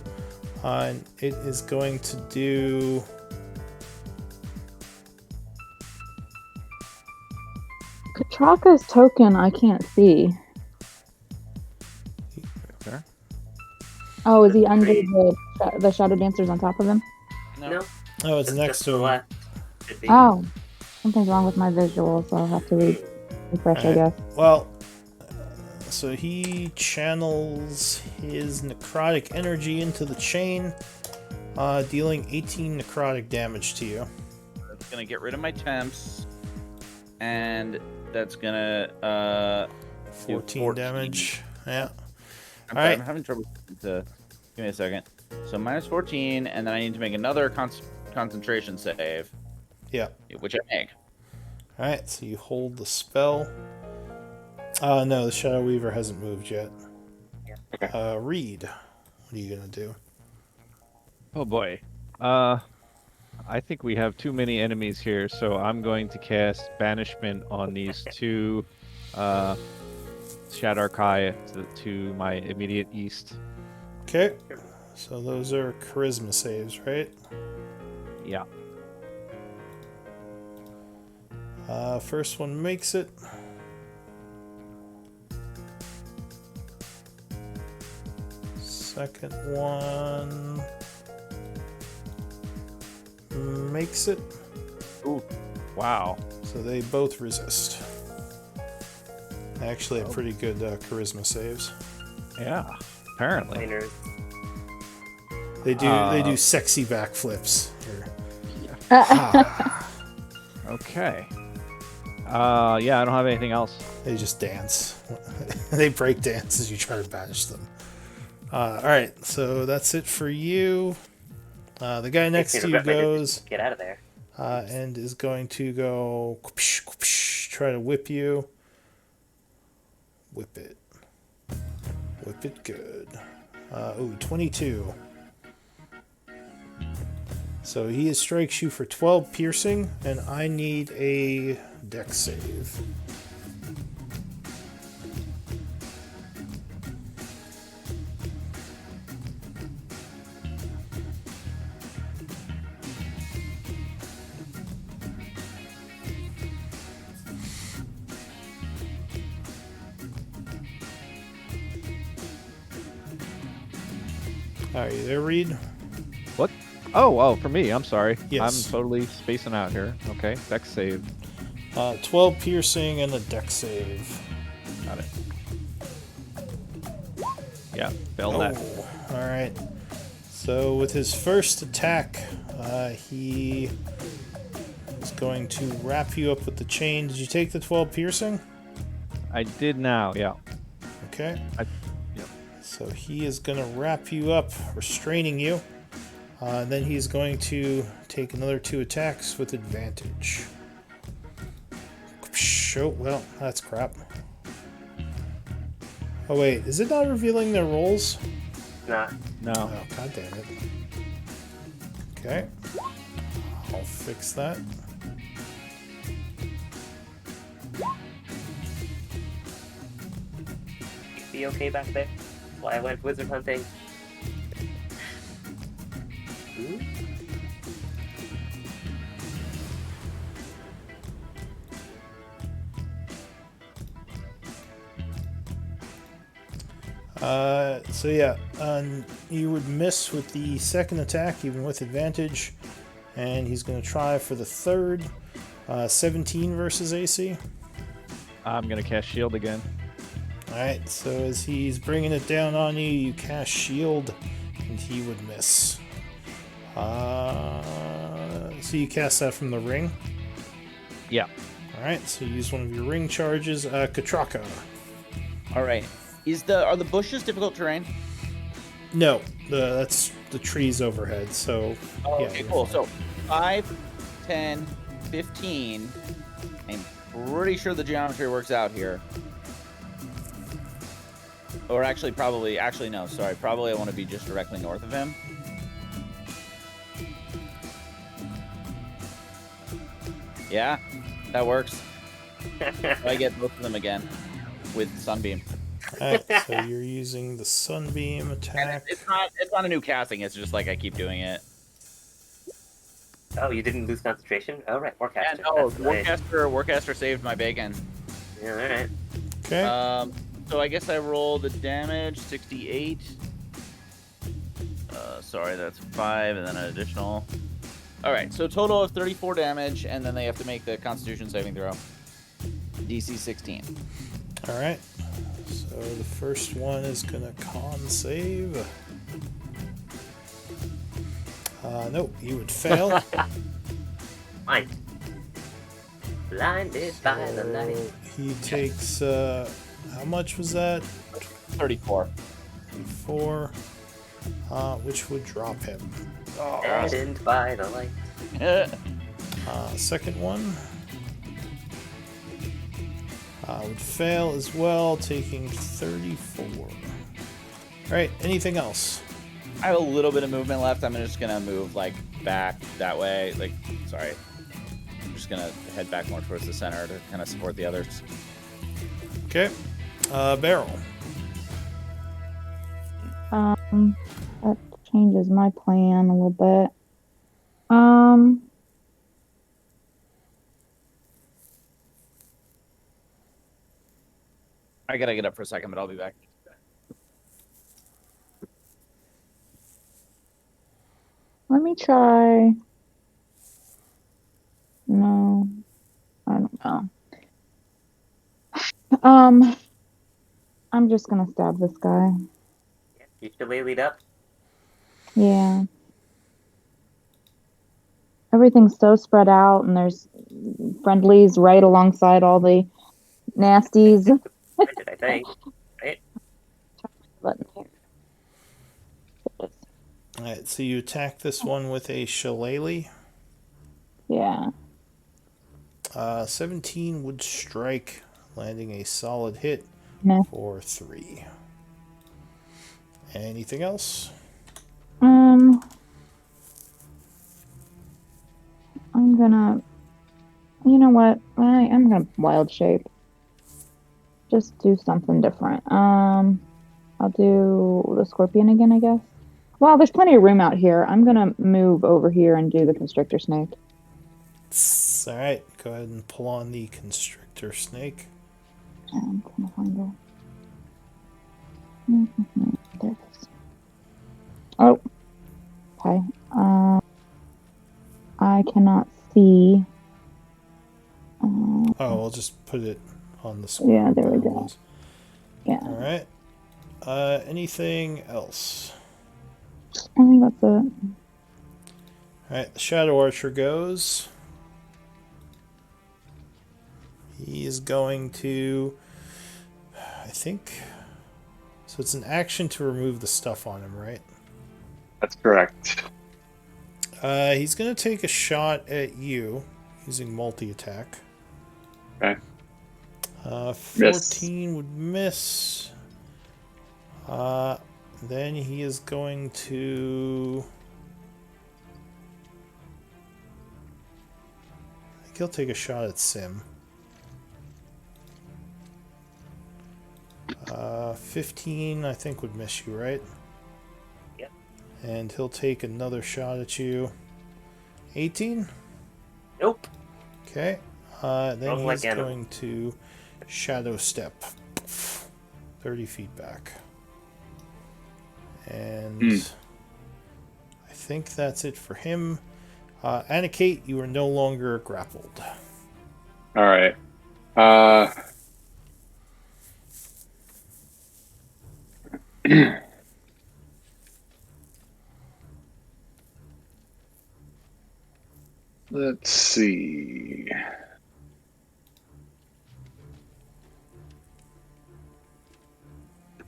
and it is going to do. Katraka's token I can't see. Okay. Oh, is he under the Shadow Dancers on top of him? No. Oh, it's next just to him. left. Should be. Oh, something's wrong with my visual, so I'll have to refresh, I guess. Well, so he channels his necrotic energy into the chain, dealing 18 necrotic damage to you. That's gonna get rid of my temps, and that's gonna 14 damage. Yeah. I'm All right. having trouble. Give me a second. So minus 14, and then I need to make another concentration save. Yeah. Which I make. All right, so you hold the spell. No, the Shadow Weaver hasn't moved yet. Yeah. Reed, what are you gonna do? Oh boy. I think we have too many enemies here, so I'm going to cast Banishment on these two Shadarkai to my immediate east. Okay. So those are charisma saves, right? Yeah. First one makes it. Second one makes it. Ooh. Wow. So they both resist. They actually have pretty good charisma saves. Yeah. Apparently. Miners. They do sexy backflips here. Okay. Yeah, I don't have anything else. They just dance. They break dance as you try to banish them. All right, so that's it for you. The guy next to you goes Get out of there. and is going to go try to whip you. Whip it. Whip it good. 22. So he strikes you for 12 piercing, and I need a dex save. Are you there, Reed? What? Oh, for me. I'm sorry. Yes. I'm totally spacing out here. Okay, dex save. 12 piercing and a dex save. Got it. Yeah, failed Oh, that. all right. So with his first attack, he is going to wrap you up with the chain. Did you take the 12 piercing? I did now. Yeah. Okay. Yep. So he is going to wrap you up, restraining you. Then he's going to take another 2 attacks with advantage. Oh, well, that's crap. Oh, wait. Is it not revealing their rolls? Nah. No. Oh, god damn it. Okay. I'll fix that. Be okay back there? While I went wizard hunting. Ooh. So yeah, you would miss with the second attack, even with advantage. And he's going to try for the third. 17 versus AC. I'm gonna cast shield again. Alright, so as he's bringing it down on you, you cast shield, and he would miss. So you cast that from the ring. Yeah. Alright, so use one of your ring charges. Katraka. All right. Are the bushes difficult terrain? No, that's the trees overhead, so... Oh, yeah, okay, you're cool. fine. So 5, 10, 15. I'm pretty sure the geometry works out here. Or actually, no, sorry. Probably I want to be just directly north of him. Yeah, that works. I get both of them again with Sunbeam. Alright, so you're using the Sunbeam And attack. it's not a new casting. It's just like I keep doing it. Oh, you didn't lose concentration? Oh, right, Warcaster. And oh, That's nice. Warcaster saved my bacon. Yeah, alright. Okay. So I guess I roll the damage, 68. Sorry, that's 5, and then an additional. All right, so total of 34 damage, and then they have to make the Constitution saving throw. DC 16. Alright. So the first one is gonna con save. Nope, you would fail. Fine. Blinded by the light. He takes, how much was that? 34. 4, which would drop him. Deadened by the light. Second one would fail as well, taking 34. Alright, anything else? I have a little bit of movement left. I'm just gonna move like back that way. Sorry. I'm just gonna head back more towards the center to kind of support the others. Okay. Barrel. That changes my plan a little bit. I gotta get up for a second, but I'll be back. Let me try. No, I don't know. I'm just gonna stab this guy. Yeah, you should lay lead up. Yeah. Everything's so spread out, and there's friendlies right alongside all the nasties. Did I think? Right? Button here. Alright, so you attack this one with a shillelagh. Yeah. 17 would strike, landing a solid hit No. for 3. Anything else? I'm gonna. You know what? I'm gonna wild shape. Just do something different. I'll do the scorpion again, I guess. Well, there's plenty of room out here. I'm gonna move over here and do the constrictor snake. Alright, go ahead and pull on the constrictor snake. I'm gonna find her. There it is. Oh. Okay. I cannot see. Oh, we'll just put it on the screen. Yeah, there we go. Yeah, All right. Anything else? I think that's it. All right. The Shadow Archer goes. He is going to. I think. So it's an action to remove the stuff on him, right? That's correct. He's going to take a shot at you using multi-attack. Okay. 14 would miss. Then he is going to. I think he'll take a shot at Sim. 15, I think, would miss you, right? Yep. And he'll take another shot at you. 18? Nope. Okay. Then Wrong like he's animal. going to Shadow Step 30 feet back. And I think that's it for him. Anna Kate, you are no longer grappled. All right. Let's see.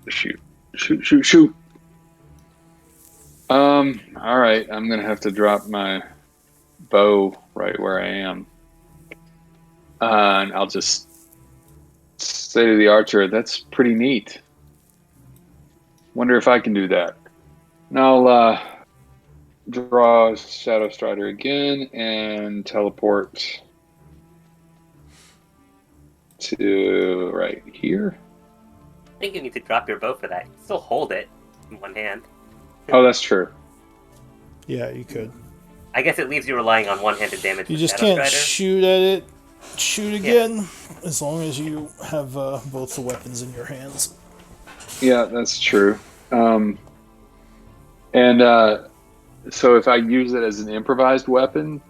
Shoot. Shoot, shoot, shoot. All right. I'm gonna have to drop my bow right where I am. And I'll just say to the archer, that's pretty neat. Wonder if I can do that. And I'll draw Shadow Strider again and teleport to right here. I think you need to drop your bow for that. You can still hold it in one hand. Oh, that's true. Yeah, you could. I guess it leaves you relying on one-handed damage. You with just Shadow can't Strider. shoot at it. Shoot again, as long as you have both the weapons in your hands. Yeah, that's true. And so if I use it as an improvised weapon,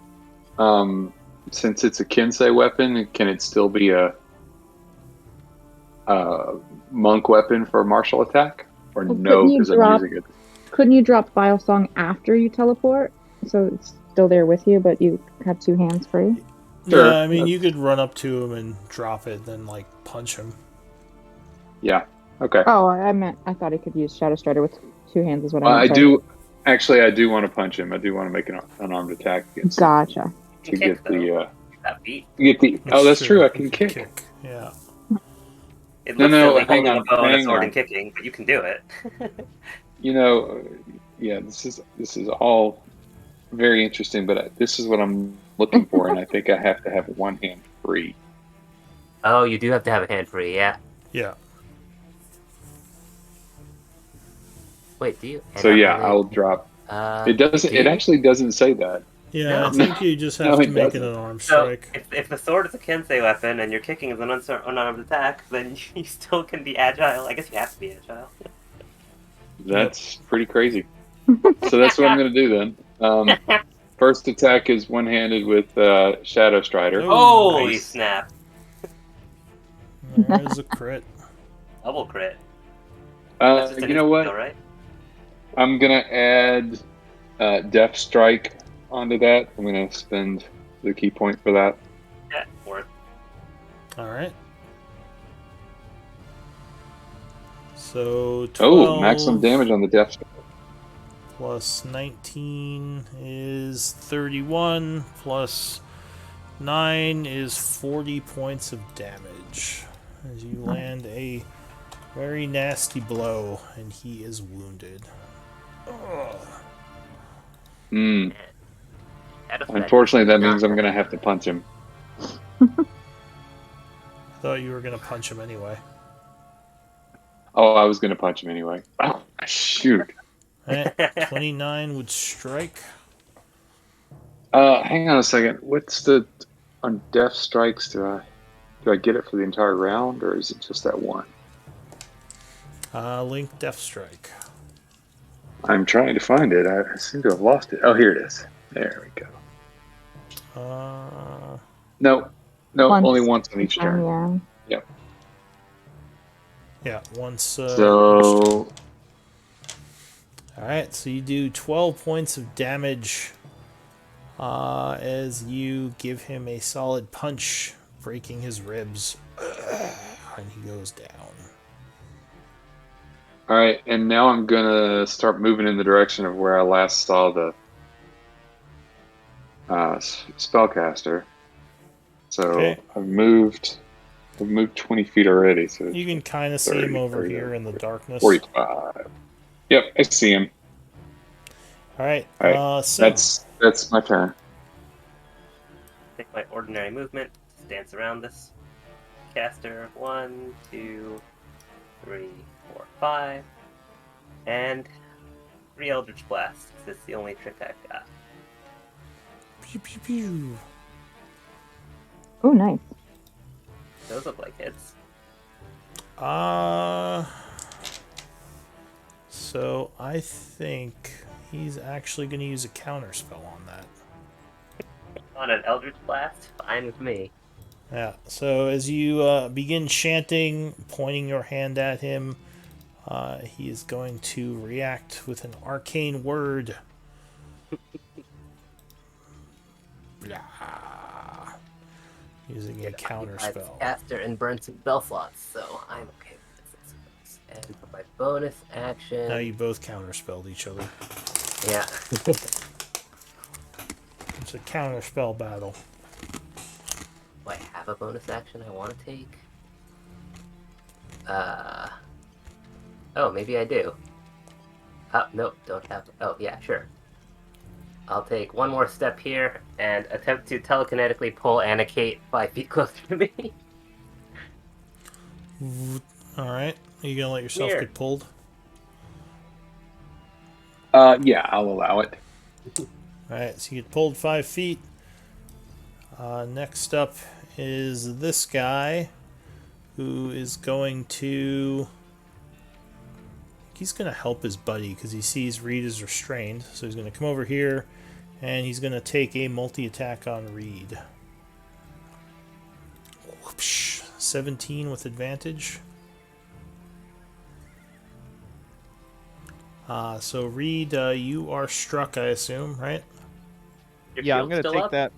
since it's a Kinsei weapon, can it still be a monk weapon for martial attack? Or Well, no, because I'm using it. Couldn't you drop Vile Song after you teleport? So it's still there with you, but you have two hands free? Sure, Yeah, I mean, you could run up to him and drop it, then, like, punch him. Yeah, okay. Oh, I thought I could use Shadow Strider with two hands is what I meant. I Sorry. do. Actually, I do want to punch him. I do want to make an unarmed attack against him Gotcha. You to can kick, get the. that beat. Get the. Oh, that's true. I can You kick. Yeah. It No, looks no, silly hang holding on, a bow and a hang sword on. and kicking, but you can do it. You know, yeah, this is all very interesting, but this is what I'm looking for, and I think I have to have one hand free. Oh, you do have to have a hand free, yeah. Yeah. Wait, do you? So yeah, I'll drop. It doesn't. do It you? actually doesn't say that. Yeah, I No. think you just have No, to it make it doesn't. an arm So, strike. if the sword is a Kensei weapon and your kicking is an unarmed attack, then you still can be agile. I guess you have to be agile. That's pretty crazy. So that's what I'm going to do then. First attack is one-handed with Shadow Strider. Oh, Holy nice. snap. There's a crit. Double crit. That's just an You know what? skill, right? I'm going to add Death Strike onto that. I'm going to spend the key point for that. Yeah, worth. Alright. So 12 Oh, maximum damage on the Death Strike. plus 19 is 31, plus 9 is 40 points of damage. As you land a very nasty blow, and he is wounded. Ugh. Hmm. Shadow Strider Unfortunately, that does means not I'm going to have have to punch him. I thought you were going to punch him anyway. Oh, I was going to punch him anyway. Oh, shoot. Alright, 29 would strike. Hang on a second. What's the on Death Strikes? Do I get it for the entire round, or is it just that one? Link Death Strike. I'm trying to find it. I seem to have lost it. Oh, here it is. There we go. No, Once. only once on each turn. Yeah. Yep. Yeah, once each turn. So Alright, so you do 12 points of damage as you give him a solid punch, breaking his ribs, and he goes down. all right, and now I'm gonna start moving in the direction of where I last saw the spellcaster. Okay, So I've moved 20 feet already. So you can kind of see him 30, over 30, here in the darkness. 45. Yep, I see him. Alright, All right, Sim. that's my turn. Take my ordinary movement, dance around this caster. 1, 2, 3, 4, 5. And 3 Eldritch Blasts, because it's the only trick I've got. Pew, pew, pew. Oh, nice. Those look like hits. So I think he's actually going to use a counter spell on that. On an Eldritch Blast, fine with me. Yeah, so as you begin chanting, pointing your hand at him, he is going to react with an arcane word. Blah. Using a counter spell. Caster and burn some spell slots, so I'm okay with this. And for my bonus action. Now you both counterspelled each other. Yeah. It's a counterspell battle. Do I have a bonus action I want to take? Oh, maybe I do. Nope, don't have. Oh, yeah, sure. I'll take one more step here and attempt to telekinetically pull Anakate 5 feet closer to me. Alright, are you going to let yourself Here. get pulled? Yeah, I'll allow it. Alright, so you get pulled 5 feet. Next up is this guy who is going to. He's going to help his buddy because he sees Reed is restrained. So he's going to come over here and he's going to take a multi attack on Reed. Whoopsh. 17 with advantage. So Reed, you are struck, I assume, right? Your Yeah, I'm shield's gonna still take up? that.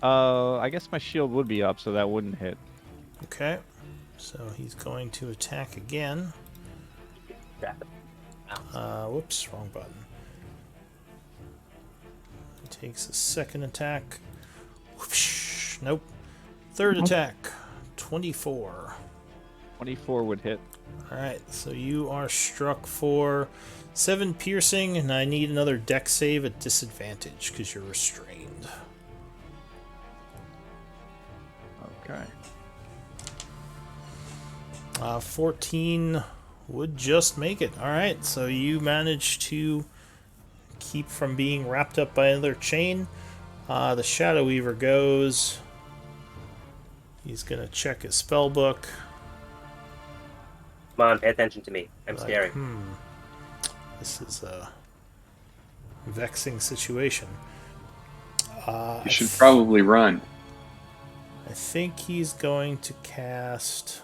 I guess my shield would be up, so that wouldn't hit. Okay. So he's going to attack again. Trap it. Whoops, wrong button. He takes a second attack. Whoosh, nope. Third attack. 24. 24 would hit. Alright, so you are struck for 7 piercing, and I need another dex save at disadvantage because you're restrained. Okay. 14 would just make it. Alright, so you manage to keep from being wrapped up by another chain. The Shadow Weaver goes. He's going to check his spell book. Come on, pay attention to me. I'm Like, scary. This is a vexing situation. You should probably run. I think he's going to cast.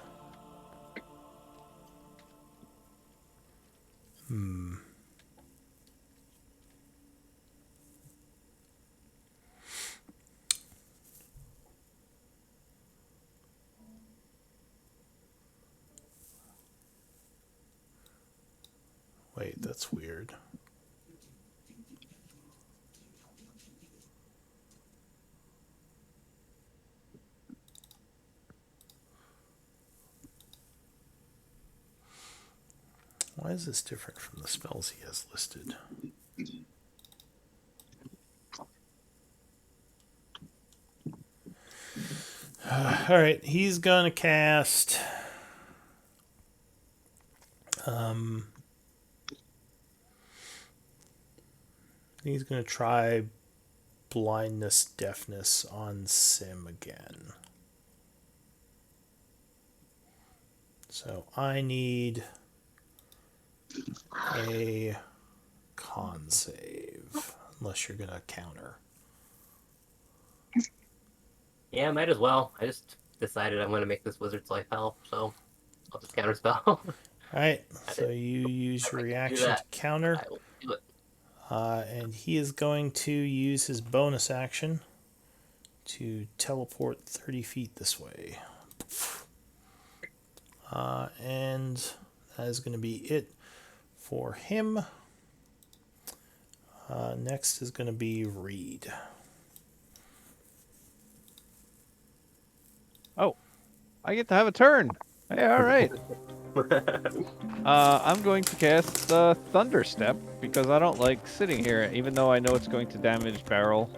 Wait, that's weird. Why is this different from the spells he has listed? Alright, he's gonna cast. He's gonna try blindness, deafness on Sim again. So I need a con save, unless you're gonna counter. Yeah, might as well. I just decided I'm going to make this wizard's life hell, so I'll just counterspell. Alright, I so did. you use If your I can do reaction to that, counter, I will do it. and he is going to use his bonus action to teleport 30 feet this way. And that is going to be it for him. Next is going to be Reed. Oh, I get to have a turn. Hey, all right. I'm going to cast Thunderstep because I don't like sitting here, even though I know it's going to damage Barrel.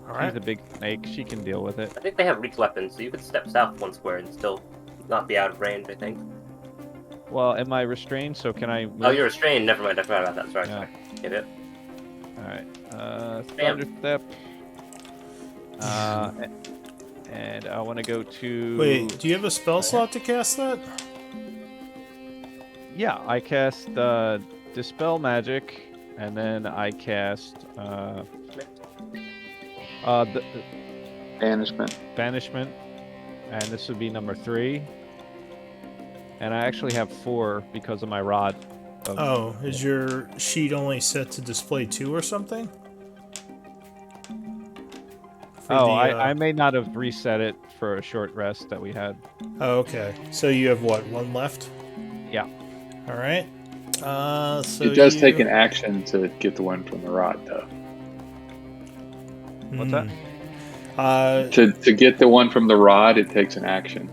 Alright. She's a big snake. She can deal with it. I think they have reach weapons, so you could step south 1 square and still not be out of range, I think. Well, am I restrained? So can I move? Oh, you're restrained. Never mind. I forgot about that. Sorry, Yeah. sorry. Get it? All right. Bam. Thunderstep. And I want to go to. Wait, do you have a spell slot to cast that? Yeah, I cast Dispel Magic, and then I cast the Banishment. Banishment, and this would be number 3. And I actually have 4 because of my rod. Oh, is your sheet only set to display 2 or something? I may not have reset it for a short rest that we had. Oh, okay. So you have what, 1 left? Yeah. All right. So It does take an action to get the one from the rod, though. What's that? To get the one from the rod, it takes an action.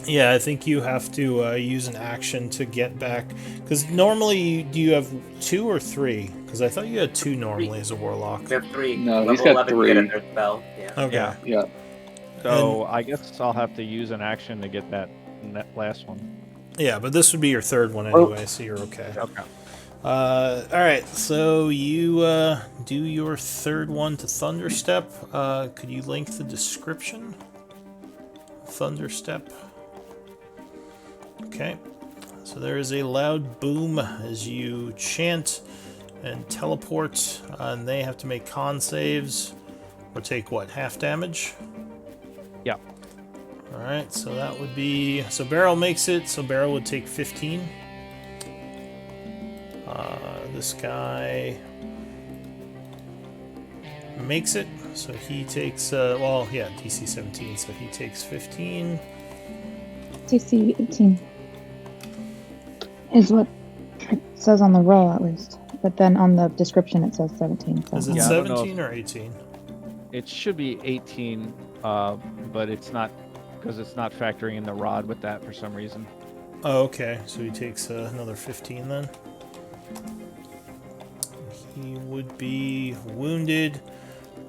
Yeah, I think you have to use an action to get back. Because normally, do you have 2 or 3? Because I thought you had 2 normally as a warlock. We have 3. No, Level he's got 11, you get a 3. third spell. Yeah. Okay. Yeah. Yeah. So I guess I'll have to use an action to get that last one. Yeah, but this would be your third one anyway, so you're okay. Okay. All right, so you do your third one to Thunderstep. Could you link the description? Thunderstep. Okay. So there is a loud boom as you chant and teleport, and they have to make con saves or take what, half damage? Yeah. Alright, so that would be... So Barrel makes it, so Barrel would take 15. This guy makes it, so he takes... well, yeah, DC 17, so he takes 15. DC 18 is what it says on the roll, at least. But then on the description it says 17. So. Is it Yeah, I don't know 17 or 18? It should be 18, but it's not, because it's not factoring in the rod with that for some reason. Oh, okay, so he takes another 15 then. He would be wounded.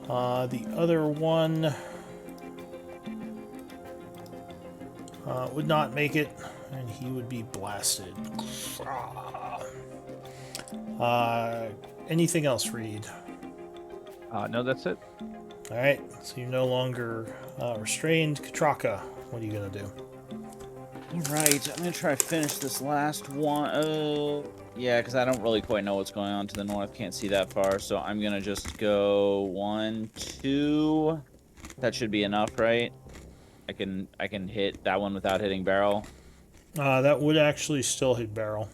The other one would not make it, and he would be blasted. Anything else, Reed? No, that's it. Alright, so you're no longer restrained. Katraka, what are you going to do? Alright, I'm gonna try to finish this last one. Yeah, because I don't really quite know what's going on to the north. Can't see that far, so I'm gonna just go 1, 2. That should be enough, right? I can hit that one without hitting Barrel. That would actually still hit Barrel.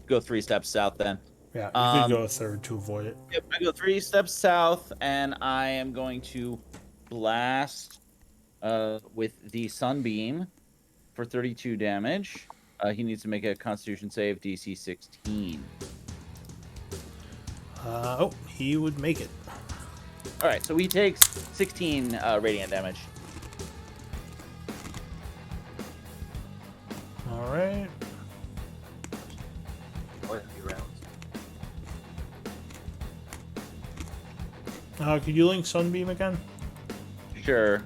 Go 3 steps south then. Yeah, you could go a third to avoid it. Yep, I go 3 steps south, and I am going to blast with the Sunbeam for 32 damage. He needs to make a Constitution save, DC 16. Oh, he would make it. All right, so he takes 16 radiant damage. All right. Only a few rounds. Could you link Sunbeam again? Sure.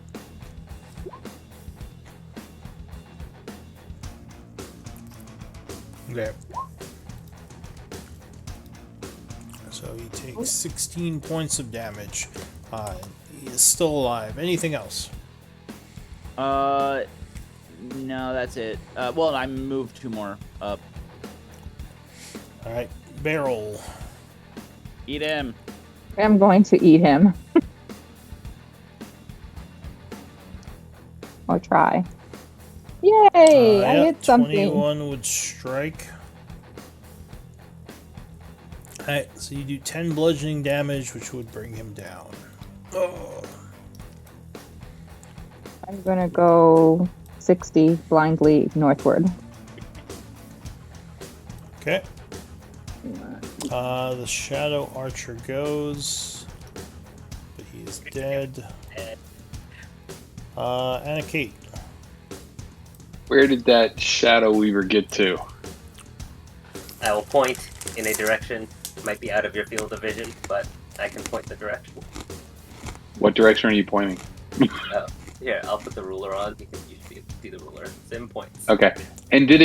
Okay. So he takes 16 points of damage. He is still alive. Anything else? No, that's it. Well, I moved 2 more up. All right. Barrel. Eat him. I'm going to eat him. Or try. Yay! I Yeah, hit something. 21 would strike. Alright, so you do 10 bludgeoning damage, which would bring him down. Oh. I'm gonna go 60 blindly northward. Okay. The Shadow Archer goes, but he is dead. Anna Kate. Where did that Shadow Weaver get to? I will point in a direction. Might be out of your field of vision, but I can point the direction. What direction are you pointing? Here, I'll put the ruler on. You should be able to see the ruler. Sim points. Okay. And did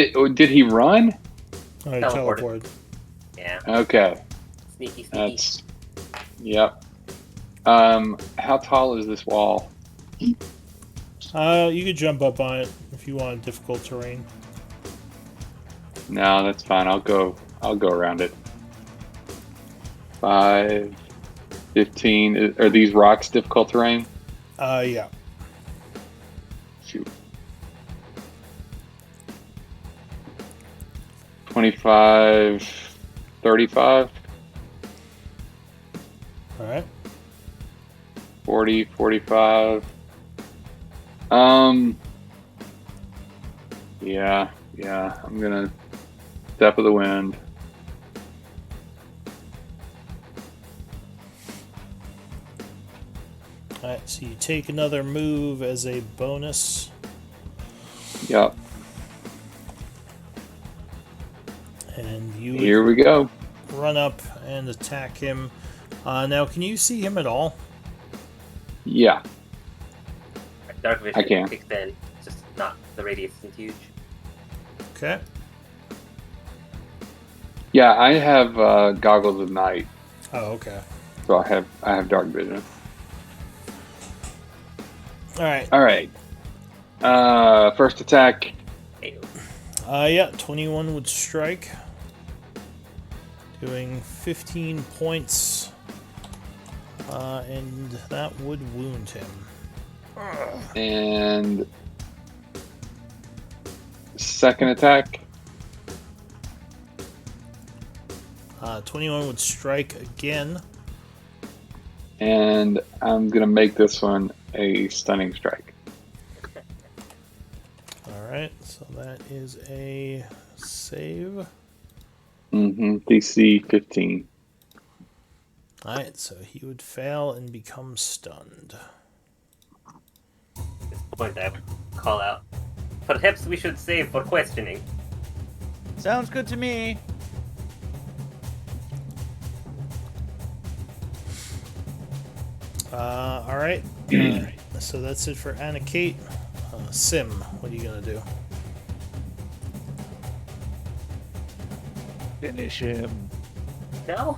he run? Alright, Teleported. teleport. Yeah. Okay. Sneaky. That's yep. How tall is this wall? You could jump up on it if you want difficult terrain. No, that's fine. I'll go around it. 5, 15. Are these rocks difficult terrain? Yeah. Shoot. 25, 35, Alright. 40, 45. Yeah. I'm gonna step of the wind. Alright, so you take another move as a bonus. Yep. And you Here we go. run up and attack him. Now, can you see him at all? Yeah. Dark vision I can. kicks in. It's just not the radius isn't huge. Okay. Yeah, I have goggles of night, Oh, okay. so I have dark vision. Alright. All right. First attack. Hey, Yeah, 21 would strike. Doing 15 points. And that would wound him. And second attack. 21 would strike again. And I'm going to make this one a stunning strike. Alright, so that is a save. DC 15. Alright, so he would fail and become stunned. at this point I would call out. Perhaps we should save for questioning. Sounds good to me. Alright. So that's it for Anna Kate. Sim, what are you gonna do? Finish him. No?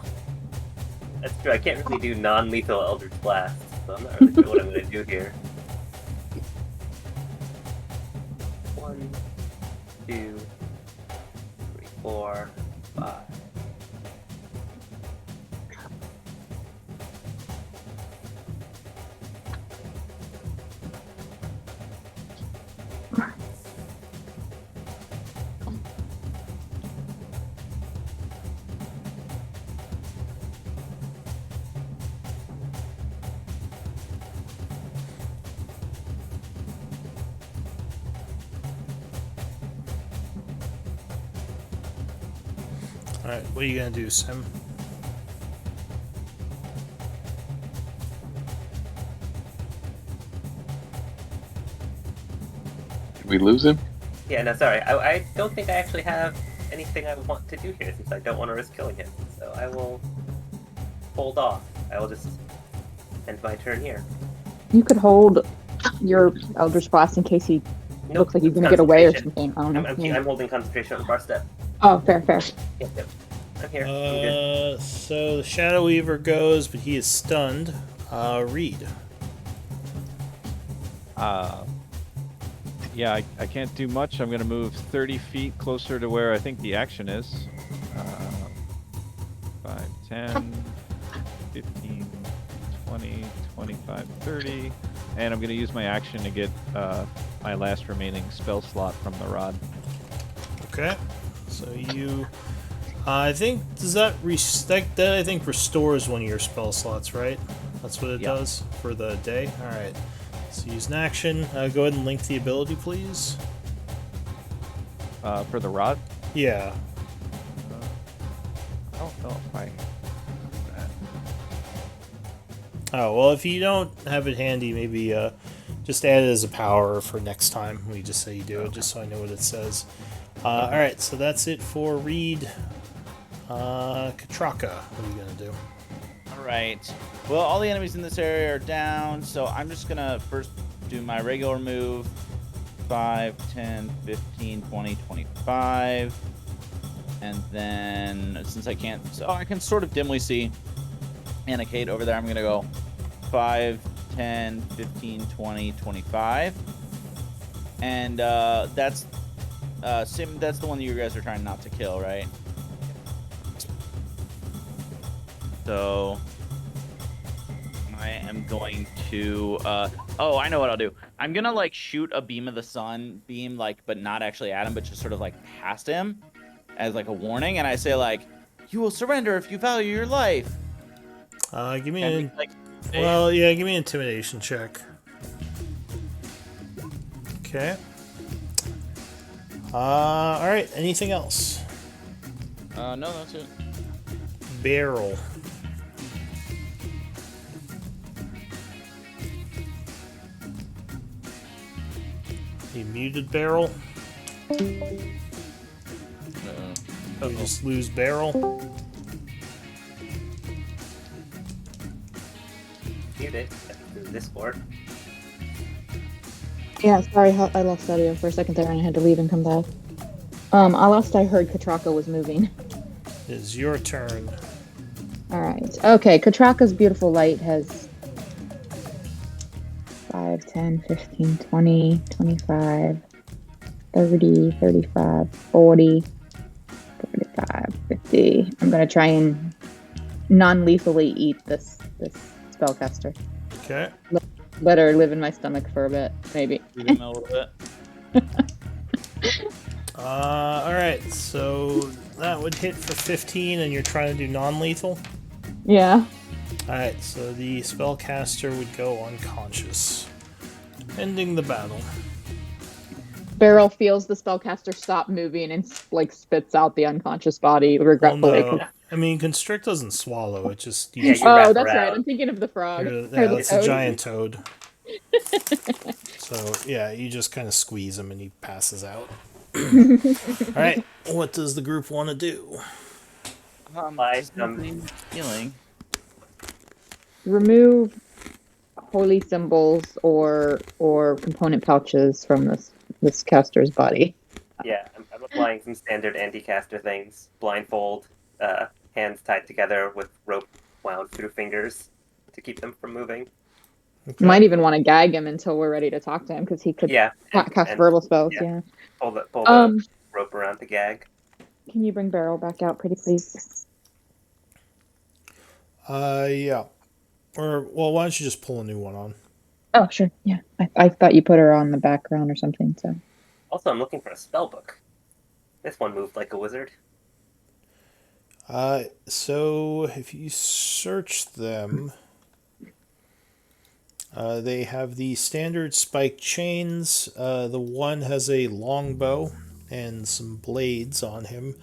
That's true. I can't really do non-lethal Eldritch Blast, so I'm not really sure what I'm going to do here. 1, 2, 3, 4, 5. Alright, what are you gonna do, Sim? Did we lose him? Yeah, no, sorry. I don't think I actually have anything I want to do here since I don't want to risk killing him. So I will hold off. I will just end my turn here. You could hold your Eldritch Blast in case he looks like he's gonna get away or something. I don't know. I'm holding concentration on bar step. Oh, fair. Yep. I'm here. I'm good. So the Shadow Weaver goes, but he is stunned. Reed. Yeah, I can't do much. I'm going to move 30 feet closer to where I think the action is. 5, 10, 15, 20, 25, 30. And I'm going to use my action to get my last remaining spell slot from the rod. Okay. So you... I think... Does that... That I think restores one of your spell slots, right? That's what it does for the day? Alright. So use an action. Go ahead and link the ability, please. For the rod? Yeah. I don't know if I... Oh, well, if you don't have it handy, maybe just add it as a power for next time. We just say you do it, just so I know what it says. Alright, so that's it for Reed. Katraka, what are you going to do? Alright. Well, all the enemies in this area are down, so I'm just going to first do my regular move. 5, 10, 15, 20, 25. And then, since I can't... So I can sort of dimly see Anna Kate over there. I'm going to go 5, 10, 15, 20, 25. And that's that's the one that you guys are trying not to kill, right? So I am going to oh, I know what I'll do. I'm gonna like shoot a beam of the sun beam, like, but not actually at him, but just sort of like past him as like a warning, and I say like, you will surrender if you value your life. Give me And an... like, Well, yeah, give me an intimidation check. Okay. Alright, anything else? no, that's it. Barrel. You muted Barrel? You just lose Barrel? Muted through Discord. Yeah, sorry, I lost audio for a second there and I had to leave and come back. Last I heard, Katraka was moving. It is your turn. Alright. Okay, Katraka's beautiful light has 5, 10, 15, 20, 25, 30, 35, 40, 45, 50. I'm gonna try and non-lethally eat this spellcaster. Okay. Let her live in my stomach for a bit, maybe. Leave him a little bit. Alright, so that would hit for 15 and you're trying to do non-lethal? Yeah. Alright, so the spellcaster would go unconscious, ending the battle. Beryl feels the spellcaster stop moving and like spits out the unconscious body regretfully. Well, no. I mean, Constrict doesn't swallow, it just... Yeah, you Oh, wrap that's right. around. I'm thinking of the frog. Yeah, Or the that's a toad. giant toad. So, yeah, you just kind of squeeze him and he passes out. Alright, what does the group want to do? Just healing. Remove holy symbols or component pouches from this caster's body. Yeah, I'm applying some standard anti-caster things. Blindfold, hands tied together with rope wound through fingers to keep them from moving. Okay. Might even want to gag him until we're ready to talk to him because he could cast verbal spells. Yeah. Pull the rope around the gag. Can you bring Beryl back out, pretty please? Yeah. Or, well, why don't you just pull a new one on? Oh, sure. Yeah. I thought you put her on the background or something. So. Also, I'm looking for a spell book. This one moved like a wizard. So if you search them, they have the standard spiked chains. The one has a longbow and some blades on him.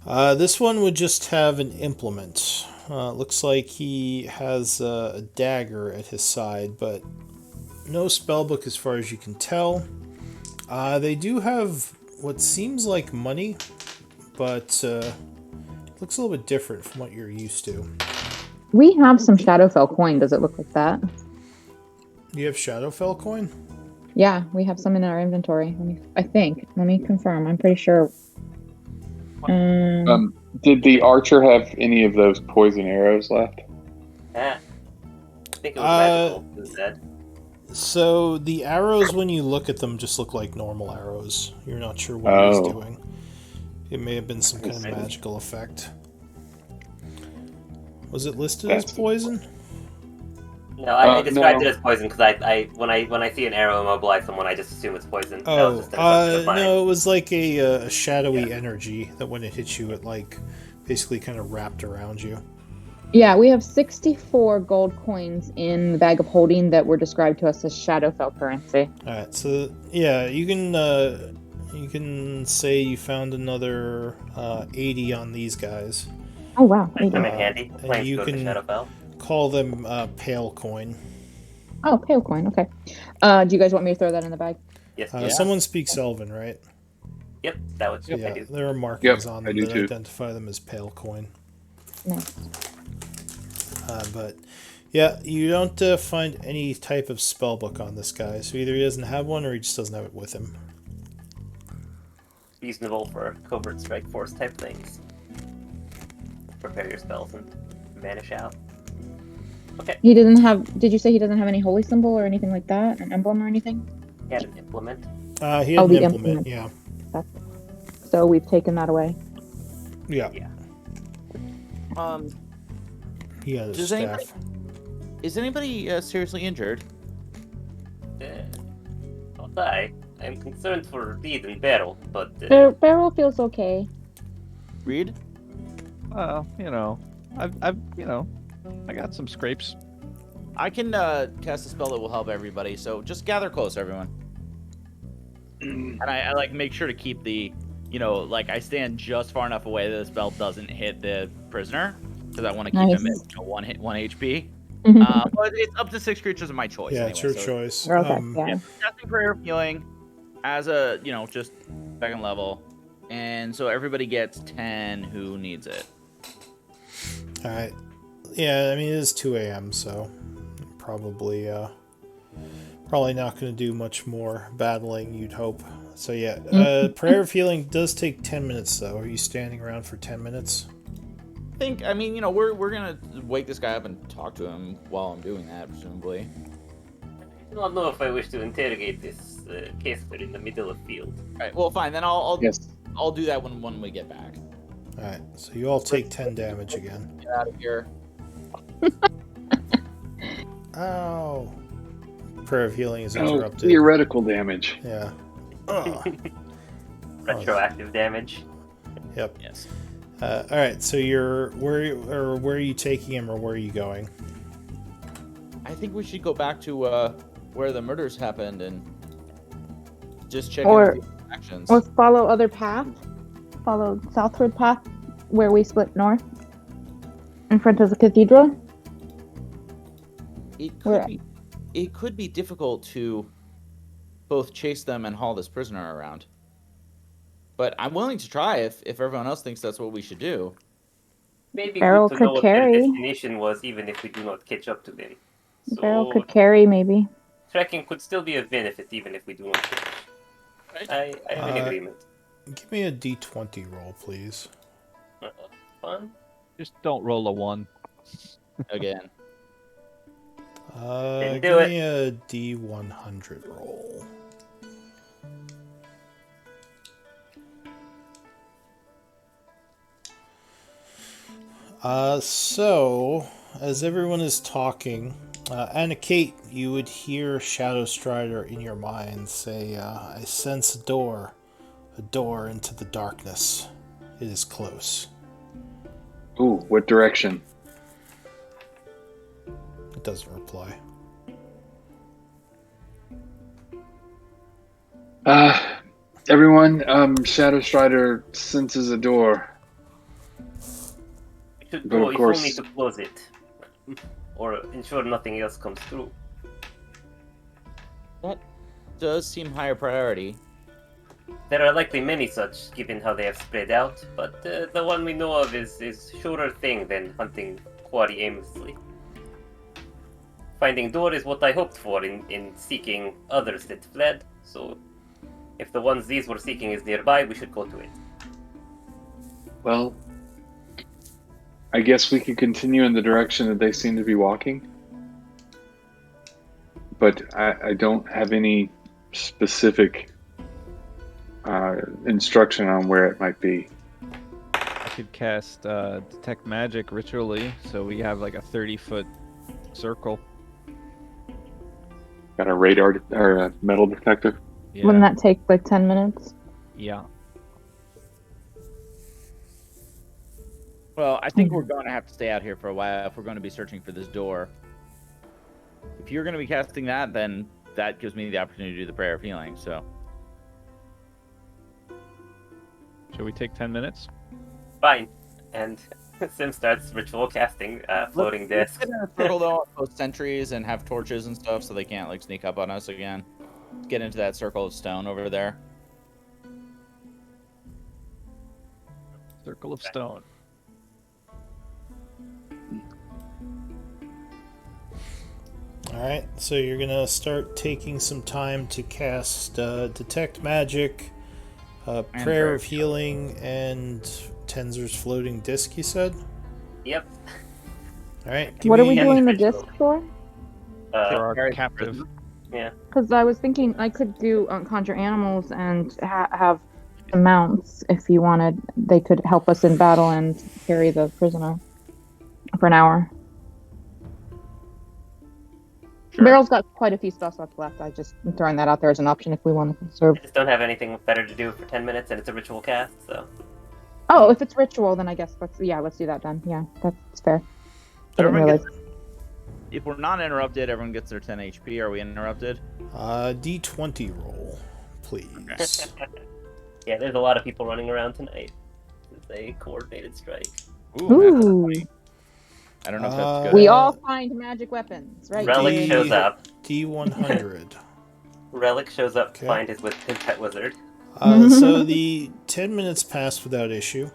This one would just have an implement. Looks like he has a dagger at his side, but no spellbook as far as you can tell. They do have what seems like money, but looks a little bit different from what you're used to. We have some Shadowfell coin. Does it look like that? You have Shadowfell coin? Yeah, we have some in our inventory. I think. Let me confirm. I'm pretty sure. Did the archer have any of those poison arrows left? I think it was magical instead. So the arrows, when you look at them, just look like normal arrows. You're not sure what he's doing. It may have been some kind of magical effect. Was it listed as poison? No, I described No. it as poison because when I see an arrow immobilize someone, I just assume it's poison. That was just an assumption of mine. No, it was like a shadowy energy that when it hit you, it like basically kind of wrapped around you. Yeah, we have 64 gold coins in the bag of holding that were described to us as Shadowfell currency. All right, so yeah, you can say you found another 80 on these guys. Oh wow. Might come in Uh, handy. and Plans to you go to can Shadowfell. call them pale coin. Oh, pale coin. Okay. Do you guys want me to throw that in the bag? Yes, Yeah. Someone speaks Elven, right? Yep, that would So I yeah, do. there are markings Yep, on I them do that too. identify them as pale coin. Nice. But yeah, you don't find any type of spell book on this guy. So either he doesn't have one or he just doesn't have it with him. Reasonable for covert strike force type things. Prepare your spells and vanish out. Okay, He doesn't have. Did you say he doesn't have any holy symbol or anything like that? An emblem or anything? he had an implement. He had Oh, an the implement. implement. Yeah, So we've taken that away. yeah. Yeah. He had a Does staff. anybody- Is anybody seriously injured? Not I. I'm concerned for Reed and Beryl, but Beryl feels okay. Reed? Well, I got some scrapes. I can cast a spell that will help everybody. So just gather close, everyone. And I like make sure to keep the, like I stand just far enough away that the spell doesn't hit the prisoner because I want to keep him Nice. at 1 HP. Mhm. But it's up to 6 creatures of my choice. Yeah, anyway, it's your so choice. Okay. Yeah. Casting prayer of healing as a just second level, and so everybody gets 10 who needs it. All right. Yeah, I mean it is 2 a.m. So probably not going to do much more battling. You'd hope. So yeah, prayer of healing does take 10 minutes though. Are you standing around for 10 minutes? I mean, we're gonna wake this guy up and talk to him while I'm doing that, presumably. I do not know if I wish to interrogate this caster in the middle of field. All right. Well, fine. Then I'll Yes. I'll do that when we get back. All right. So you all take 10 damage again. Get out of here. Ow. Prayer of healing is Oh, interrupted. theoretical damage. Yeah. Ugh. Retroactive damage. Yep. Yes. All right. So where are you taking him, or where are you going? I think we should go back to where the murders happened and just check Or- in with the actions. Or follow other path. Follow southward path where we split north. In front of the cathedral. It it could be difficult to both chase them and haul this prisoner around. But I'm willing to try if everyone else thinks that's what we should do. Maybe Beryl good to could know what their carry. destination was, even if we do not catch up to them. Beryl So could carry maybe. trekking could still be a benefit, even if we do not catch. I am in agreement. Give me a d20 roll, please. Fun. Just don't roll a 1. Again. Didn't do Give it. me a d100 roll. So, as everyone is talking, Anna Kate, you would hear Shadow Strider in your mind say, I sense a door into the darkness. It is close. Ooh, what direction? It doesn't reply. Everyone, Shadow Strider senses a door. We should But go of if course- only to close it. Or ensure nothing else comes through. That does seem higher priority. There are likely many such, given how they have spread out, but the one we know of is surer thing than hunting quarry aimlessly. Finding door is what I hoped for in seeking others that fled, so if the ones these were seeking is nearby, we should go to it. Well, I guess we could continue in the direction that they seem to be walking. But I don't have any specific instruction on where it might be. I could cast Detect Magic ritually, so we have like a 30-foot circle. Got a radar or a metal detector. Yeah. Wouldn't that take like 10 minutes? Yeah. Well, I think we're going to have to stay out here for a while if we're going to be searching for this door. If you're going to be casting that, then that gives me the opportunity to do the prayer of healing. So Should we take 10 minutes? Fine. And Sim starts ritual casting floating let's disc. get in a circle though, post sentries and have torches and stuff so they can't like sneak up on us again. Let's get into that circle of stone over there. Circle of stone. Alright, so you're gonna start taking some time to cast Detect Magic, Prayer of Healing, and Tenzer's Floating Disc, you said? Yep. Alright, What are we me- doing the Ritual. disc for? For our Carry- captive. Yeah. Because I was thinking I could do conjure animals and have some mounts if you wanted. They could help us in battle and carry the prisoner for an hour. Sure. Barrel's got quite a few spell slots left. I just am throwing that out there as an option if we want to conserve. I just don't have anything better to do for 10 minutes, and it's a ritual cast, so. Oh, if it's ritual, then I guess let's do that then. Yeah, that's fair. I didn't Everyone realize. If we're not interrupted, everyone gets their 10 HP. Are we interrupted? D20 roll, please. Yeah, there's a lot of people running around tonight. It's a coordinated strike. Ooh, I don't know if that's good. we all find magic weapons, right? Relic Jade? shows up. D100. Relic shows up to Okay. find his pet wizard. So the 10 minutes passed without issue.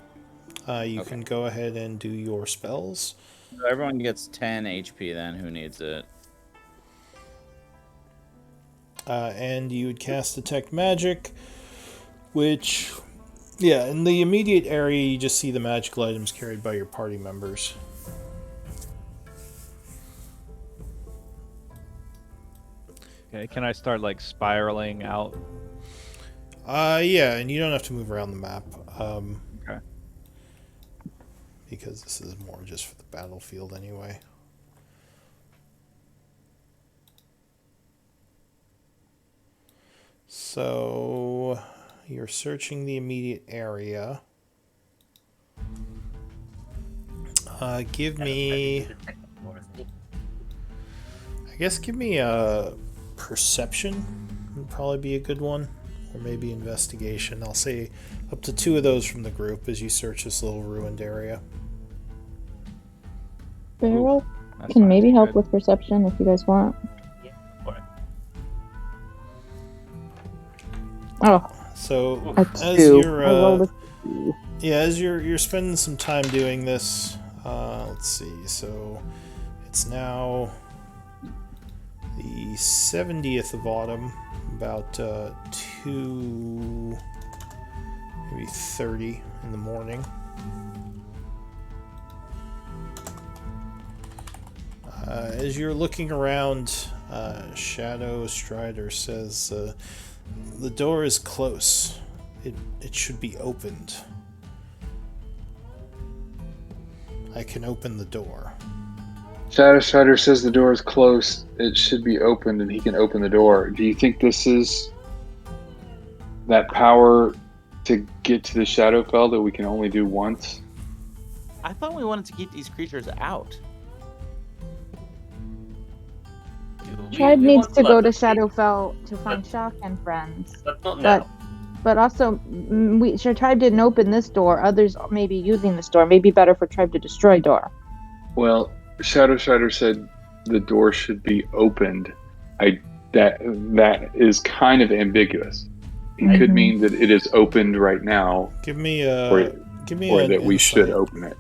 You can go ahead and do your spells. So everyone gets 10 HP then. Who needs it? And you would cast Detect Magic, which, yeah, in the immediate area you just see the magical items carried by your party members. Okay, can I start like spiraling out? Yeah, and you don't have to move around the map. Okay. Because this is more just for the battlefield anyway. So you're searching the immediate area. Give me, I guess, give me a perception would probably be a good one, or maybe investigation. I'll say up to 2 of those from the group as you search this little ruined area. Barrel That's can not maybe too help good. with perception if you guys want. Yeah, for it. Oh, So that's as 2. you're I rolled a yeah, as you're spending some time doing this, let's see. So it's now the 70th of autumn, about 2, maybe 30 in the morning. As you're looking around, Shadow Strider says, the door is close. It should be opened. I can open the door. Shadow Strider says the door is closed. It should be opened, and he can open the door. Do you think this is that power to get to the Shadowfell that we can only do once? I thought we wanted to keep these creatures out. Tribe We needs want to go to let them leave. Shadowfell to find Shock and friends. Let's not know. But also, Tribe didn't open this door. Others may be using this door. Maybe better for Tribe to destroy door. Well, Shadow Strider said the door should be opened. That is kind of ambiguous. It could mean that it is opened right now, Give me or an that we should insight. open it.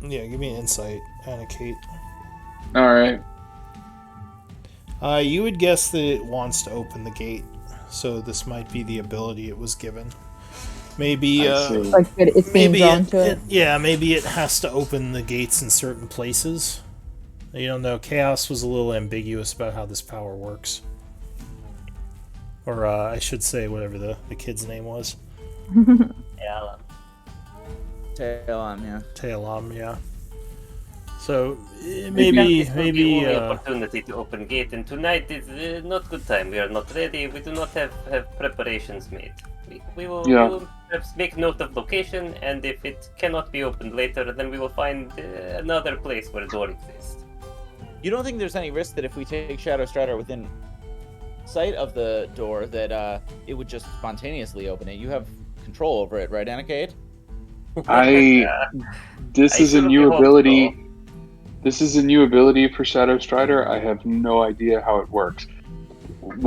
Yeah, give me an insight, Anna Kate. All right. You would guess that it wants to open the gate, so this might be the ability it was given. Maybe, I see. Like it's being maybe drawn to it. yeah, maybe it has to open the gates in certain places. You don't know. Chaos was a little ambiguous about how this power works. Or I should say whatever the kid's name was. Yeah, Tail on, yeah. Taelam, yeah. So Maybe. This will be only opportunity to open gate, and tonight is not good time. We are not ready. We do not have preparations made. We Yeah. will perhaps make note of location, and if it cannot be opened later, then we will find another place where a door exists. You don't think there's any risk that if we take Shadow Strider within sight of the door, that it would just spontaneously open it? You have control over it, right, Anacade? This I is a certainly new hope ability. so. This is a new ability for Shadow Strider. I have no idea how it works.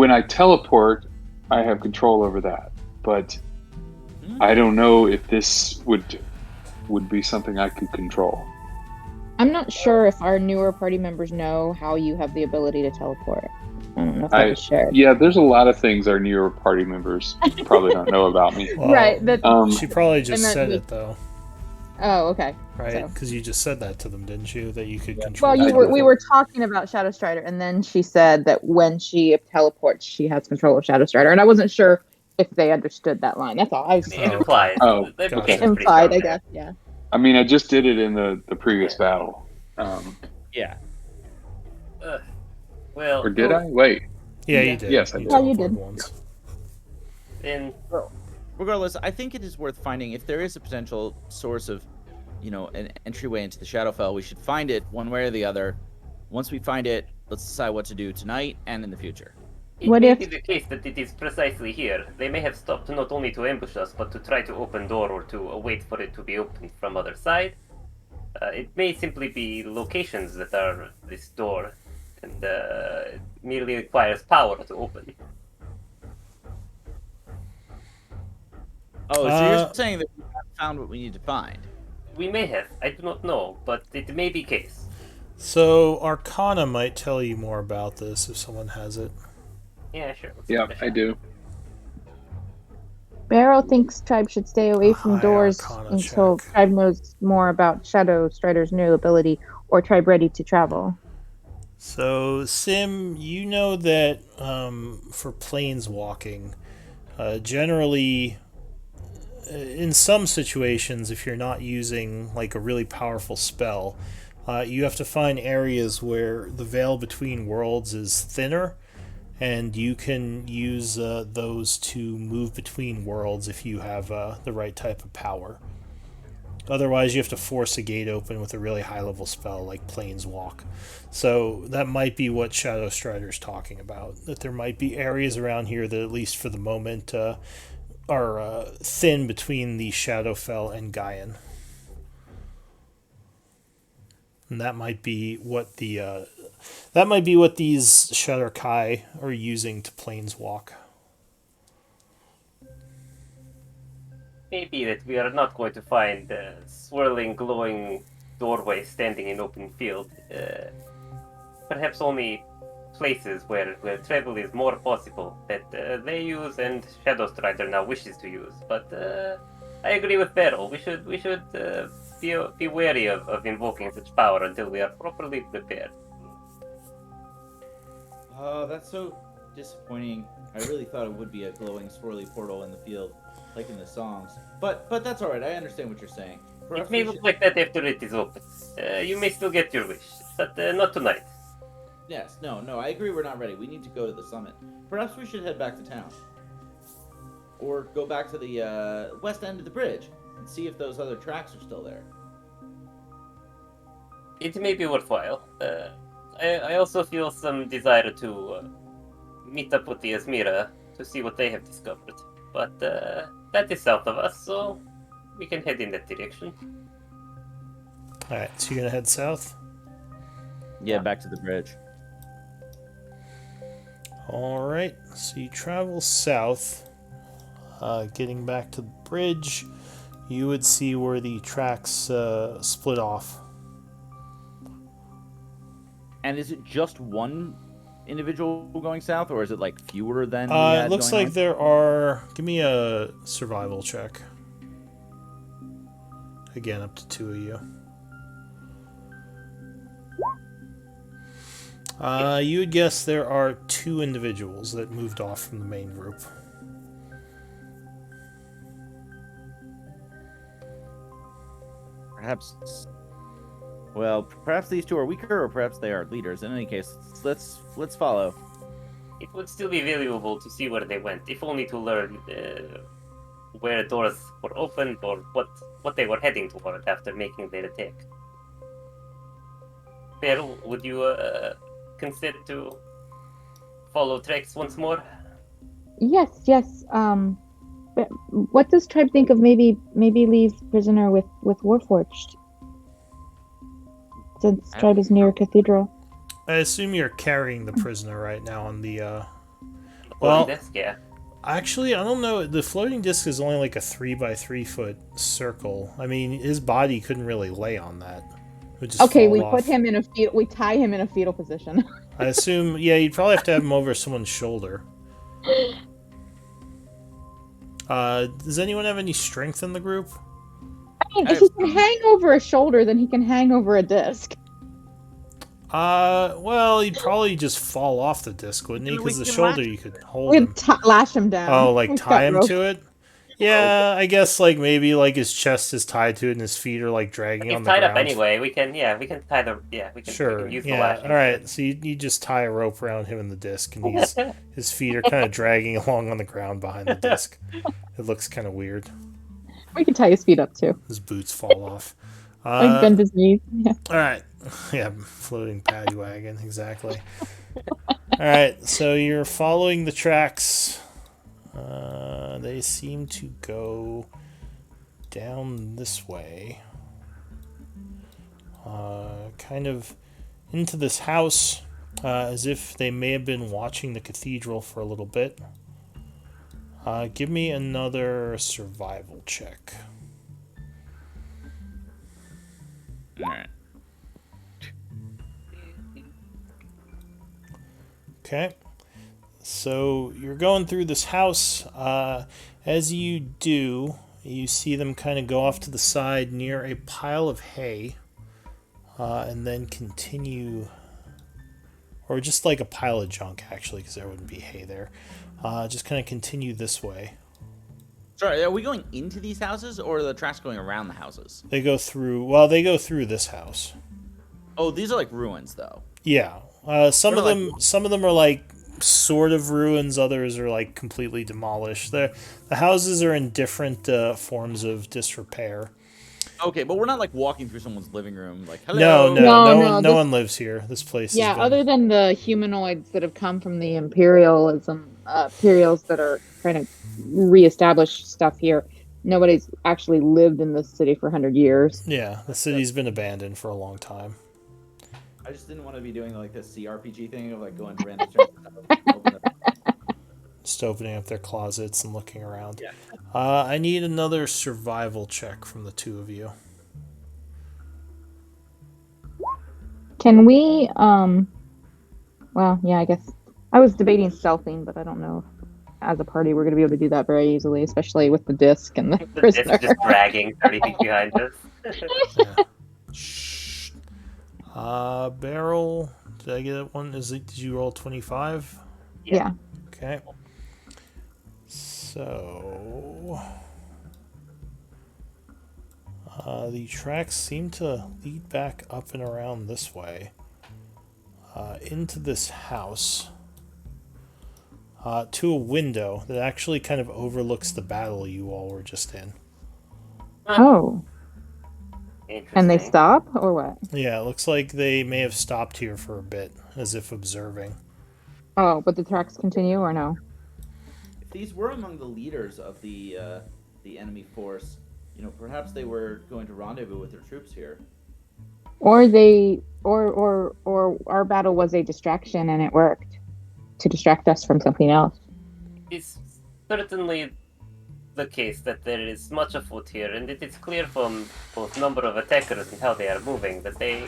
When I teleport, I have control over that, but I don't know if this would be something I could control. I'm not sure if our newer party members know how you have the ability to teleport. I don't know if that was shared. Yeah, there's a lot of things our newer party members probably don't know about me. Well, Right, that- she probably just meant said we- it though, Oh, okay. right? So. Because you just said that to them, didn't you? That you could control. Well, I we did. were talking about Shadow Strider, and then she said that when she teleports, she has control of Shadow Strider, and I wasn't sure if they understood that line. That's all. I was It implies. Oh, The gotcha. implication's pretty implied, strong I there. guess. Yeah. I mean, I just did it in the previous battle. Yeah. Well, Or did I? Wait. Yeah, you did. Yes, I did. Yeah, you teleported did. once. then Regardless, I think it is worth finding if there is a potential source of, an entryway into the Shadowfell. We should find it one way or the other. Once we find it, let's decide what to do tonight and in the future. it What may if- be the case that it is precisely here. They may have stopped not only to ambush us, but to try to open door or to wait for it to be opened from other side. It may simply be locations that are this door, and it merely requires power to open. Oh, so you're saying that we have found what we need to find? We may have, I do not know, but it may be case. So Arcana might tell you more about this if someone has it. Yeah, sure. let's Yeah, give it a I shot. do. Barrow thinks tribe should stay away from High doors Arcana until check. tribe knows more about Shadow Strider's new ability, or tribe ready to travel. So Sim, you know that for planeswalking, generally, in some situations, if you're not using like a really powerful spell, you have to find areas where the veil between worlds is thinner, and you can use those to move between worlds if you have the right type of power. Otherwise, you have to force a gate open with a really high level spell like Planeswalk. So that might be what Shadow Strider's talking about. That there might be areas around here that, at least for the moment, are thin between the Shadowfell and Gaian. And that might be what these Shadowkai are using to planeswalk. Maybe that we are not going to find a swirling, glowing doorway standing in open field. Perhaps only places where travel is more possible that they use and Shadow Strider now wishes to use. But I agree with Beryl. We should be wary of invoking such power until we are properly prepared. Oh, that's so disappointing. I really thought it would be a glowing, swirly portal in the field, like in the songs. But that's all right. I understand what you're saying. It Perhaps may we look should- like that after it is open. You may still get your wish, but not tonight. Yes, no, I agree. We're not ready. We need to go to the summit. Perhaps we should head back to town, or go back to the west end of the bridge and see if those other tracks are still there. It may be worthwhile. I also feel some desire to meet up with the Asmira to see what they have discovered. But that is south of us, so we can head in that direction. Alright, so you're going to head south? Yeah, back to the bridge. Alright, so you travel south, getting back to the bridge. You would see where the tracks split off. And is it just one individual going south, or is it like fewer than? It looks like there are. Give me a survival check. Again, up to 2 of you. You would guess there are 2 individuals that moved off from the main group. Perhaps Well, perhaps these two are weaker, or perhaps they are leaders. In any case, let's follow. It would still be valuable to see where they went, if only to learn where doors were opened or what they were heading toward after making their attack. Pearl, would you consider to follow tracks once more? Yes. But what does Tribe think of maybe leave prisoner with Warforged? Since Tribe is near Cathedral. I assume you're carrying the prisoner right now on the. Well, desk, yeah. Actually, I don't know. The floating disc is only like a 3x3 foot circle. I mean, his body couldn't really lay on that. It would just Okay, fall we off. put him in we tie him in a fetal position. I assume, yeah, you'd probably have to have him over someone's shoulder. Does anyone have any strength in the group? I mean, if he can hang over a shoulder, then he can hang over a disc. Well, he'd probably just fall off the disc, wouldn't he? Because the shoulder you could hold We'd him. lash him down. Oh, like We've tie got him rope. to it? Yeah, I guess like maybe like his chest is tied to it and his feet are like dragging on He's the tied ground. up anyway. We can tie the we Sure. can use the Yeah. lashing. All right. So you just tie a rope around him and the disc, and his feet are kind of dragging along on the ground behind the disc. It looks kind of weird. We can tie his feet up too. His boots fall off. Like bend his knees. Yeah. All right. Yeah, floating paddy wagon, exactly. All right, so you're following the tracks. They seem to go down this way. Kind of into this house, as if they may have been watching the cathedral for a little bit. Give me another survival check. All right. Okay. So you're going through this house. As you do, you see them kind of go off to the side near a pile of hay, and then continue, or just like a pile of junk actually, because there wouldn't be hay there. Just kind of continue this way. Sorry, are we going into these houses, or are the tracks going around the houses? They go through. Well, they go through this house. Oh, these are like ruins, though. Yeah. Some of them are like sort of ruins. Others are like completely demolished. The houses are in different forms of disrepair. Okay, but we're not like walking through someone's living room. Like, hello. No one lives here. This place. Yeah, has been... other than the humanoids that have come from the Imperials that are trying to reestablish stuff here, nobody's actually lived in this city for 100 years. Yeah, the city's been abandoned for a long time. I just didn't want to be doing like this CRPG thing of like going to random strangers. Just opening up their closets and looking around. Yeah. I need another survival check from the two of you. Can we, well, yeah, I guess I was debating stealthing, but I don't know if as a party we're going to be able to do that very easily, especially with the disc and the prisoner. Disc just dragging 30 feet behind us. Yeah. Shh. Barrel. Did I get that one? Did you roll 25? Yeah. Okay. So the tracks seem to lead back up and around this way into this house to a window that actually kind of overlooks the battle you all were just in. Oh. And they stop, or what? Yeah, it looks like they may have stopped here for a bit, as if observing. Oh, but the tracks continue, or no? If these were among the leaders of the enemy force, perhaps they were going to rendezvous with their troops here. Or they, or our battle was a distraction and it worked to distract us from something else. It's certainly the case that there is much afoot here, and it is clear from both number of attackers and how they are moving that they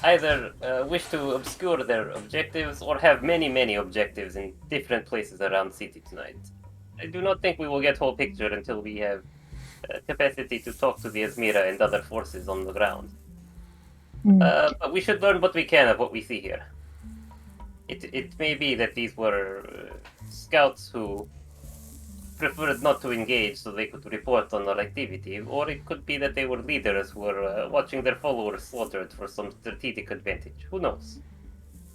either wish to obscure their objectives or have many objectives in different places around the city tonight. I do not think we will get whole picture until we have capacity to talk to the Esmira and other forces on the ground. But we should learn what we can of what we see here. It may be that these were scouts who preferred not to engage so they could report on our activity, or it could be that they were leaders who were watching their followers slaughtered for some strategic advantage. Who knows?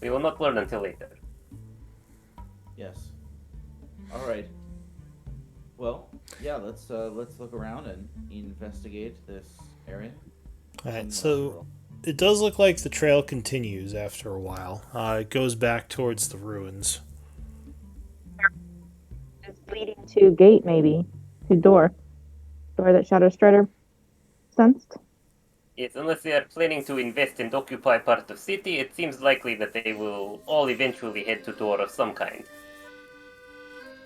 We will not learn until later. Yes. All right. Well, yeah. Let's look around and investigate this area. Alright, so it does look like the trail continues after a while. It goes back towards the ruins. It's leading to gate, maybe. To door. Door that Shadow Strider sensed. Yes, unless they are planning to invest and occupy part of city, it seems likely that they will all eventually head to door of some kind.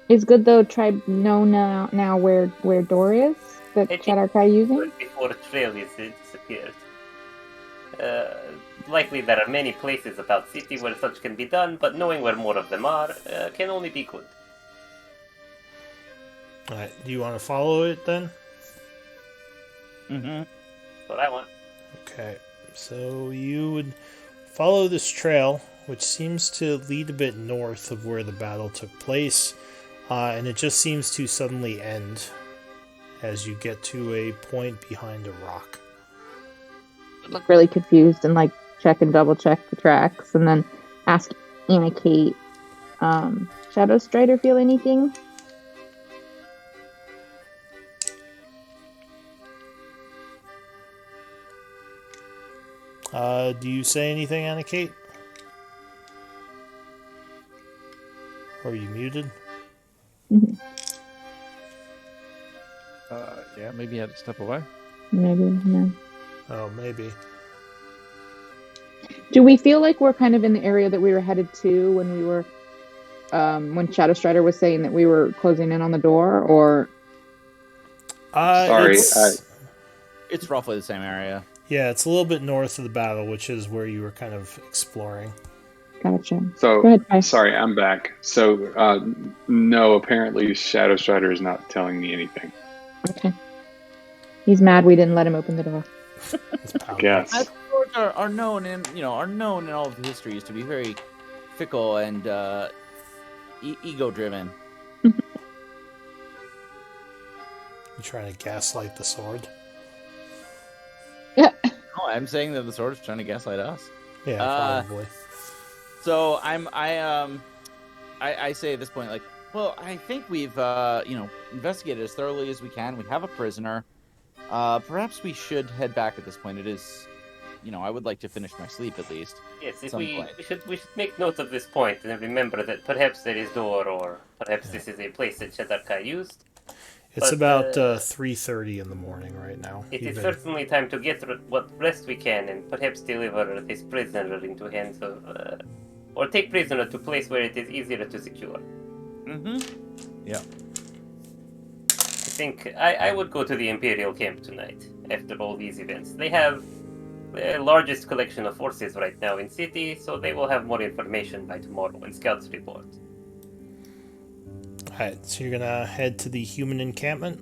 It's good though tribe know now where door is that It Shadow Kai using. before trail is disappeared. Likely there are many places about city where such can be done, but knowing where more of them are can only be good. Alright, do you want to follow it then? Mm-hmm. That's what I want. Okay, so you would follow this trail, which seems to lead a bit north of where the battle took place, and it just seems to suddenly end as you get to a point behind a rock. Look really confused and like check and double check the tracks and then ask Anna Kate, Shadow Strider feel anything? Do you say anything, Anna Kate? Or are you muted? Mhm. Yeah, maybe you had to step away. Maybe, yeah. Oh, maybe. Do we feel like we're kind of in the area that we were headed to when we were, when Shadow Strider was saying that we were closing in on the door, or? Sorry, It's roughly the same area. Yeah, it's a little bit north of the battle, which is where you were kind of exploring. Gotcha. So, Go ahead, Bryce. sorry, I'm back. So, no, apparently Shadow Strider is not telling me anything. Okay. He's mad we didn't let him open the door. It's I guess. Swords are known in known in all of the histories to be very fickle and ego driven. You trying to gaslight the sword? No, I'm saying that the sword is trying to gaslight us. Yeah, probably. So I say at this point, like, well, I think we've investigated as thoroughly as we can. We have a prisoner. Perhaps we should head back at this point. It is, I would like to finish my sleep at least. Yes, if Some we point. should make note of this point and remember that perhaps there is door, or perhaps this is a place that Shadarkai used. It's but, about 3:30 in the morning right now. It is even. certainly time to get what rest we can and perhaps deliver this prisoner into hands of, or take prisoner to place where it is easier to secure. Mm-hmm. Yeah. I think I would go to the Imperial camp tonight after all these events. They have the largest collection of forces right now in city, so they will have more information by tomorrow when scouts report. Alright, so you're gonna head to the human encampment?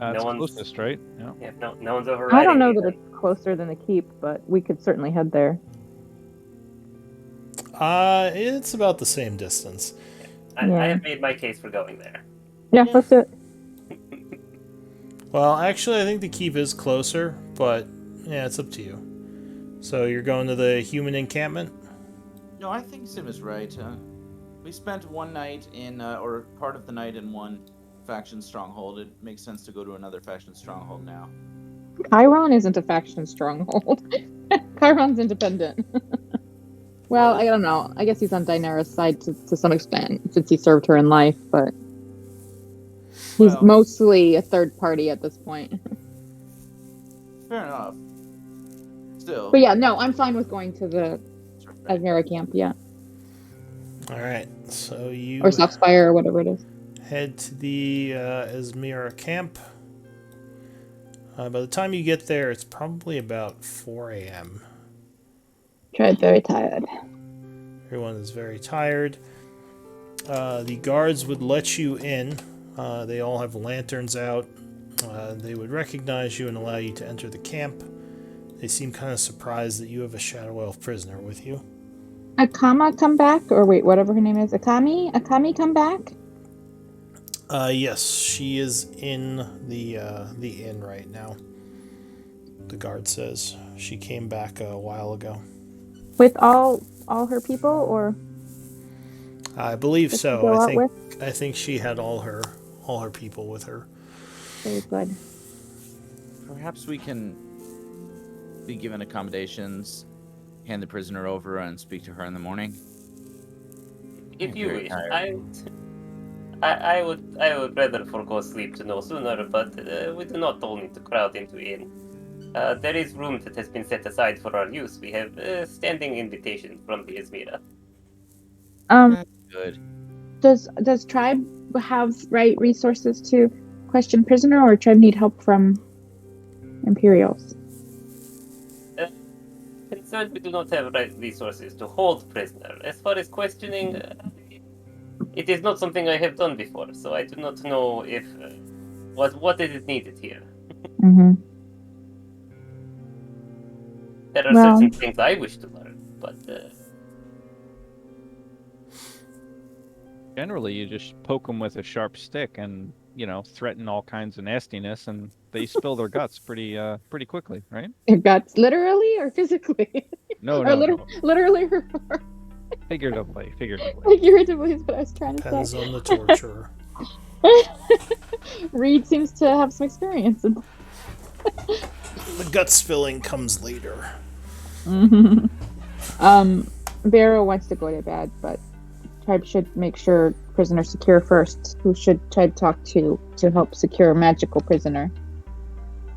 It's one's- closest, right? Yeah. Yeah, no one's overriding. I don't know me, that then. it's closer than the keep, but we could certainly head there. It's about the same distance. I Yeah. have made my case for going there. Yeah, let's do it. Well, actually, I think the keep is closer, but yeah, it's up to you. So you're going to the human encampment? No, I think Sim is right. We spent one night or part of the night in one faction stronghold. It makes sense to go to another faction stronghold now. Chiron isn't a faction stronghold. Chiron's independent. Well, I don't know. I guess he's on Daenerys' side to some extent, since he served her in life, but he's Well- mostly a third party at this point. Fair enough. Still. But yeah, no, I'm fine with going to the Asmira camp, yeah. Alright, so you Or Southspire or whatever it is. head to the Esmira camp. By the time you get there, it's probably about 4 a.m. Tried very tired. Everyone is very tired. The guards would let you in. They all have lanterns out. They would recognize you and allow you to enter the camp. They seem kind of surprised that you have a Shadow Elf prisoner with you. Akama come back? Or wait, whatever her name is. Akami? Akami come back? Yes, she is in the inn right now. The guard says she came back a while ago. With all her people, or I believe did she so. go out with? I think she had all her people with her. Very good. Perhaps we can be given accommodations, hand the prisoner over, and speak to her in the morning. If I'm you very wish, tired. I would rather forego sleep to no sooner, but we do not all need to crowd into inn. There is room that has been set aside for our use. We have standing invitation from the Izmira. Good. Does tribe have right resources to question prisoner, or tribe need help from Imperials? Concerned we do not have right resources to hold prisoner. As far as questioning, it is not something I have done before, so I do not know if what is needed here. Mm-hmm. There are Well, certain things I wish to learn, but Generally, you just poke them with a sharp stick and, threaten all kinds of nastiness, and they spill their guts pretty quickly, right? your guts, literally or physically, No, or no, no. literally or Figuratively. figuratively is what I was trying to Depends say. on the torturer. Reed seems to have some experience. The gut spilling comes later. Barrow wants to go to bed, but tribe should make sure prisoner secure first. Who should tribe talk to help secure magical prisoner?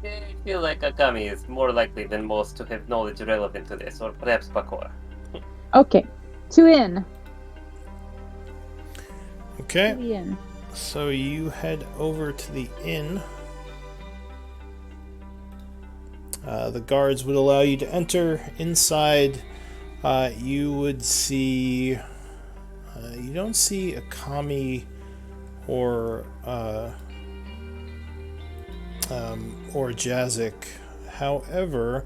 I feel like Akami is more likely than most to have knowledge relevant to this, or perhaps Bakor. Okay, to inn. Okay, To the inn. so you head over to the inn. The guards would allow you to enter. Inside, you would see. You don't see Akami or Jazik. However,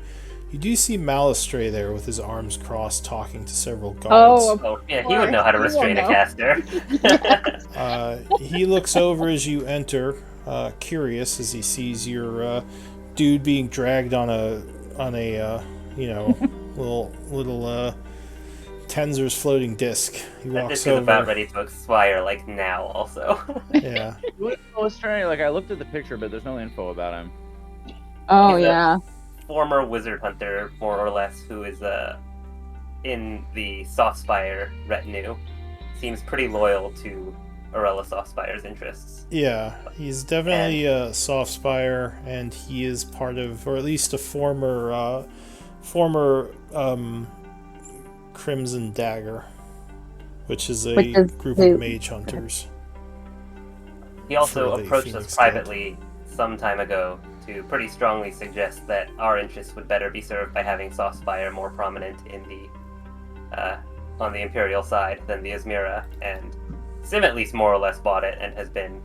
you do see Malistray there with his arms crossed, talking to several guards. Oh, yeah, he would know how to He will restrain a know. caster. He looks over as you enter, curious as he sees your dude being dragged on a little Tenzer's floating disc. He This walks is about over. ready to expire, like now, also. Yeah, I was trying, I looked at the picture, but there's no info about him. Oh He's a- yeah. Former wizard hunter, more or less, who is in the Softspire retinue. Seems pretty loyal to Arella Softspire's interests. yeah, he's definitely a soft spire, and he is part of, or at least a former Crimson Dagger, which is a Which is group the- of mage hunters. He also For the approached Phoenix us Guild. privately some time ago to pretty strongly suggest that our interests would better be served by having Softspire more prominent in the on the Imperial side than the Izmira, and Sim at least more or less bought it and has been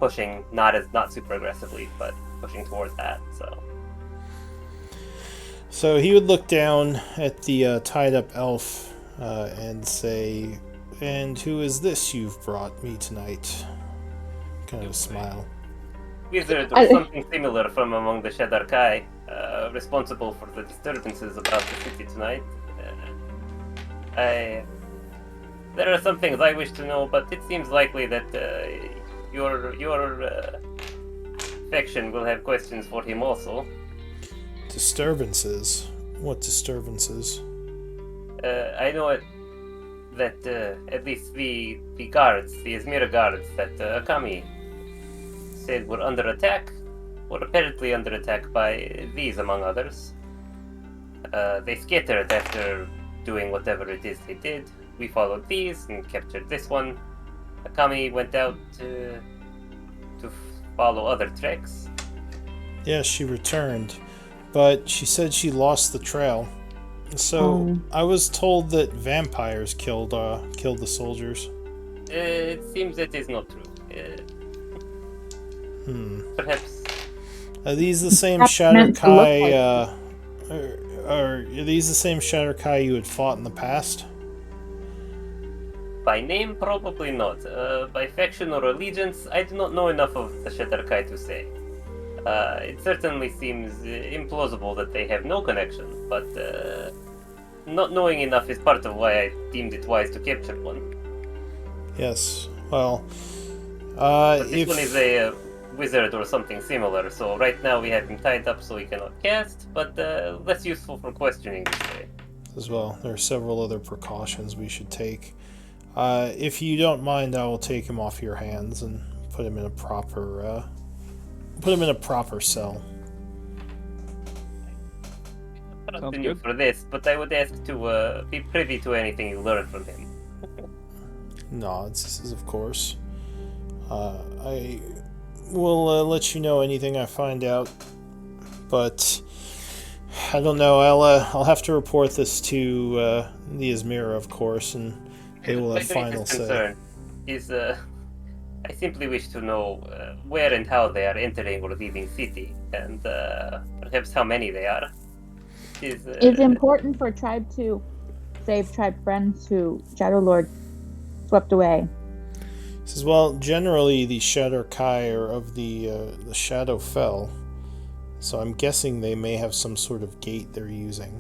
pushing not super aggressively, but pushing towards that. So he would look down at the tied up elf and say, "And who is this you've brought me tonight?" Kind of a smile. Wizard or something similar from among the Shaddar Kai, responsible for the disturbances about the city tonight. There are some things I wish to know, but it seems likely that your faction will have questions for him also. Disturbances? What disturbances? I know that at least the guards, the Izmira guards that Akami said were under attack, were apparently under attack by these, among others. They scattered after doing whatever it is they did. We followed these and captured this one. Akami went out to follow other tracks. Yes, she returned, but she said she lost the trail. So I was told that vampires killed the soldiers. It seems that is not true. Perhaps Are these the same That's Shadow meant to look Kai? are these the same Shadowkai you had fought in the past? By name, probably not. By faction or allegiance, I do not know enough of the Shadowkai to say. It certainly seems implausible that they have no connection, but not knowing enough is part of why I deemed it wise to capture one. Yes. Well, But this if one is a wizard or something similar, so right now we have him tied up so he cannot cast, but less useful for questioning this way. as well, there are several other precautions we should take. If you don't mind, I will take him off your hands and put him in a proper cell. I don't Sounds know you good. for this, but I would ask to be privy to anything you learn from him. Nods, this is of course. I will let you know anything I find out, but I don't know. I'll have to report this to the Izmira, of course, and they will have My final greatest say. concern is I simply wish to know where and how they are entering or leaving city, and perhaps how many they are. It's important for tribe to save tribe friends who Shadowlord swept away. He says, well, generally the Shadowkai are of the Shadowfell, so I'm guessing they may have some sort of gate they're using,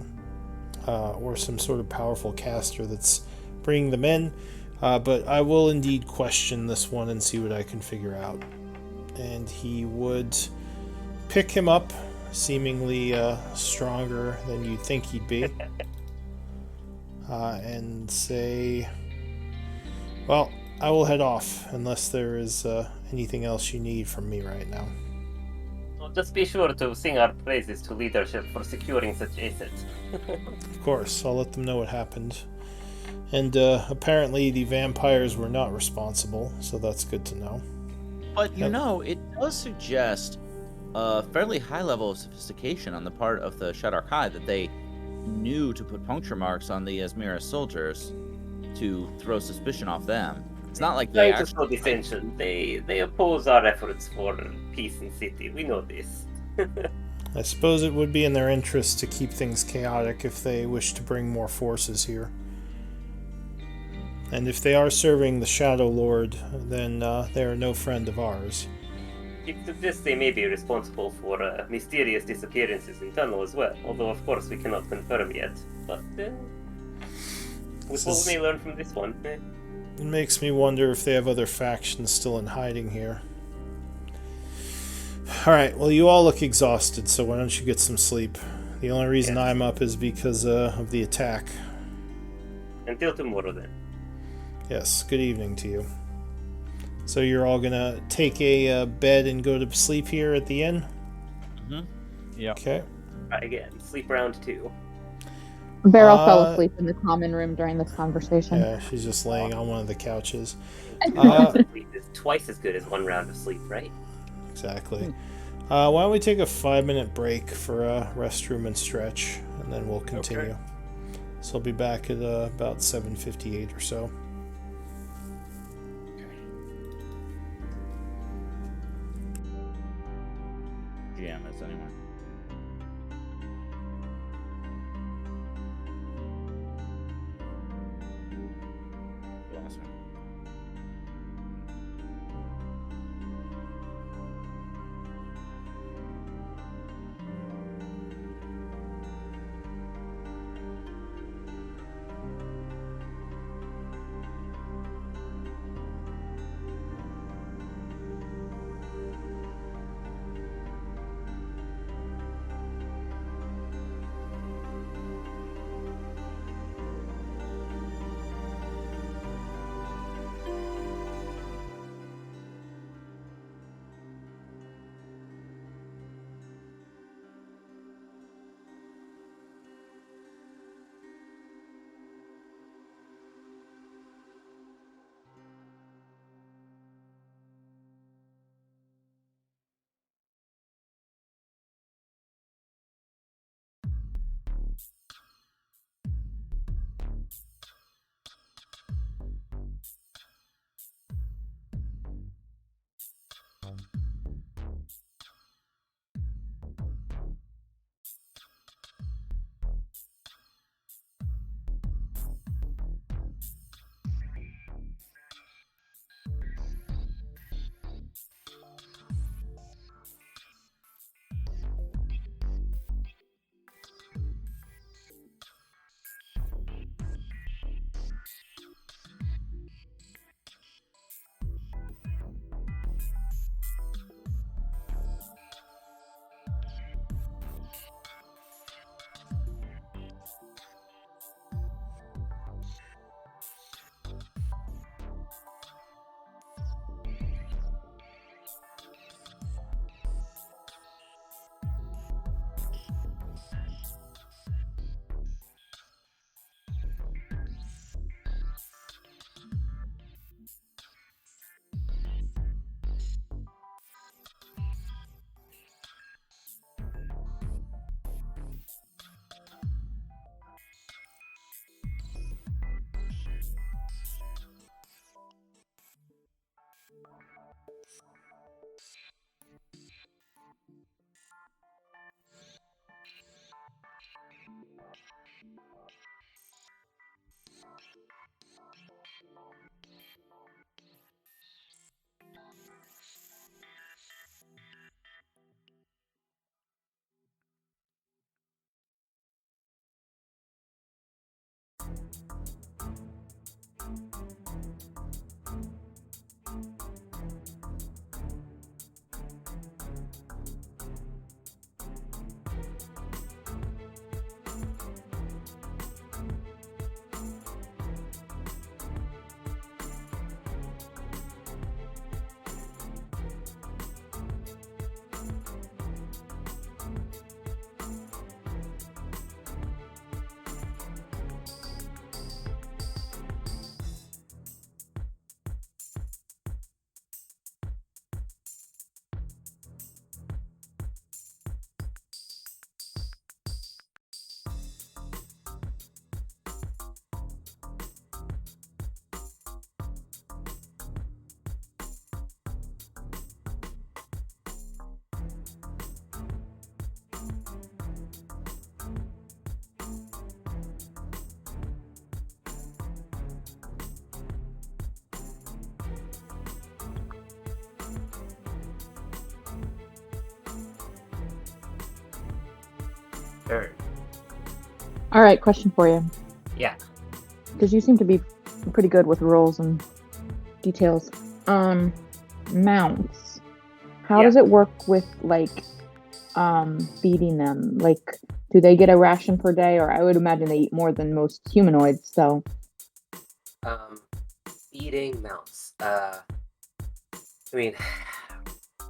or some sort of powerful caster that's bringing them in. But I will indeed question this one and see what I can figure out. And he would pick him up, seemingly stronger than you'd think he'd be, and say, well, I will head off unless there is anything else you need from me right now. Well, just be sure to sing our praises to leadership for securing such assets. Of course, I'll let them know what happened. And apparently the vampires were not responsible, so that's good to know. But you know, it does suggest a fairly high level of sophistication on the part of the Shadowkai that they knew to put puncture marks on the Izmira soldiers to throw suspicion off them. It's not like they Trying to actually show dissension. They oppose our efforts for peace in city. We know this. I suppose it would be in their interest to keep things chaotic if they wish to bring more forces here. And if they are serving the Shadowlord, then they are no friend of ours. It suggests they may be responsible for mysterious disappearances in tunnel as well, although of course we cannot confirm yet. But with what we may learn from this one. It makes me wonder if they have other factions still in hiding here. Alright, well, you all look exhausted, so why don't you get some sleep? The only reason I'm up is because of the attack. Until tomorrow, then. Yes, good evening to you. So you're all gonna take a bed and go to sleep here at the inn? Yeah. Okay. Try again. Sleep round 2. Beryl fell asleep in the common room during this conversation. Yeah, she's just laying on one of the couches. Sleep is twice as good as one round of sleep, right? Exactly. Why don't we take a 5-minute break for a restroom and stretch, and then we'll continue. Okay. So I'll be back at about 7:58 or so. GM is anyone. Lost me. Sure. All right, question for you. Yeah. Because you seem to be pretty good with rules and details. Mounts. How Yeah. does it work with like feeding them? Like, do they get a ration per day? Or I would imagine they eat more than most humanoids. So Feeding mounts. I mean,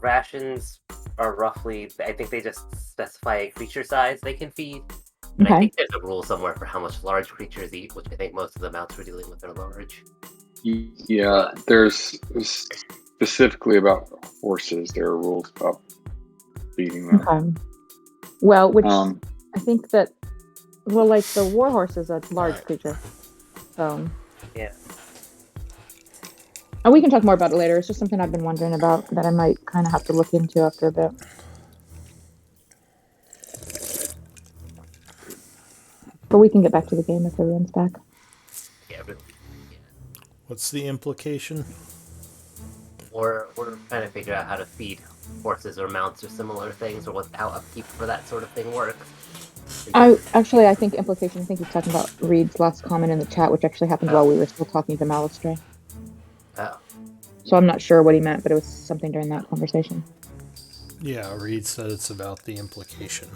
rations are roughly. I think they just specify a creature size they can feed. And I okay. think there's a rule somewhere for how much large creatures eat, which I think most of the mounts we're dealing with are large. Yeah, there's specifically about horses. There are rules about feeding them. Okay. Well, which Um, I think that like the warhorse is a large Right. creature. So Yeah. and we can talk more about it later. It's just something I've been wondering about that I might kind of have to look into after a bit. But we can get back to the game if everyone's back. Yeah, really. What's the implication? We're trying to figure out how to feed horses or mounts or similar things, or how upkeep for that sort of thing works. I think implication. I think he's talking about Reed's last comment in the chat, which actually happened while we were still talking to Malistray. Oh. So I'm not sure what he meant, but it was something during that conversation. Yeah, Reed said it's about the implication.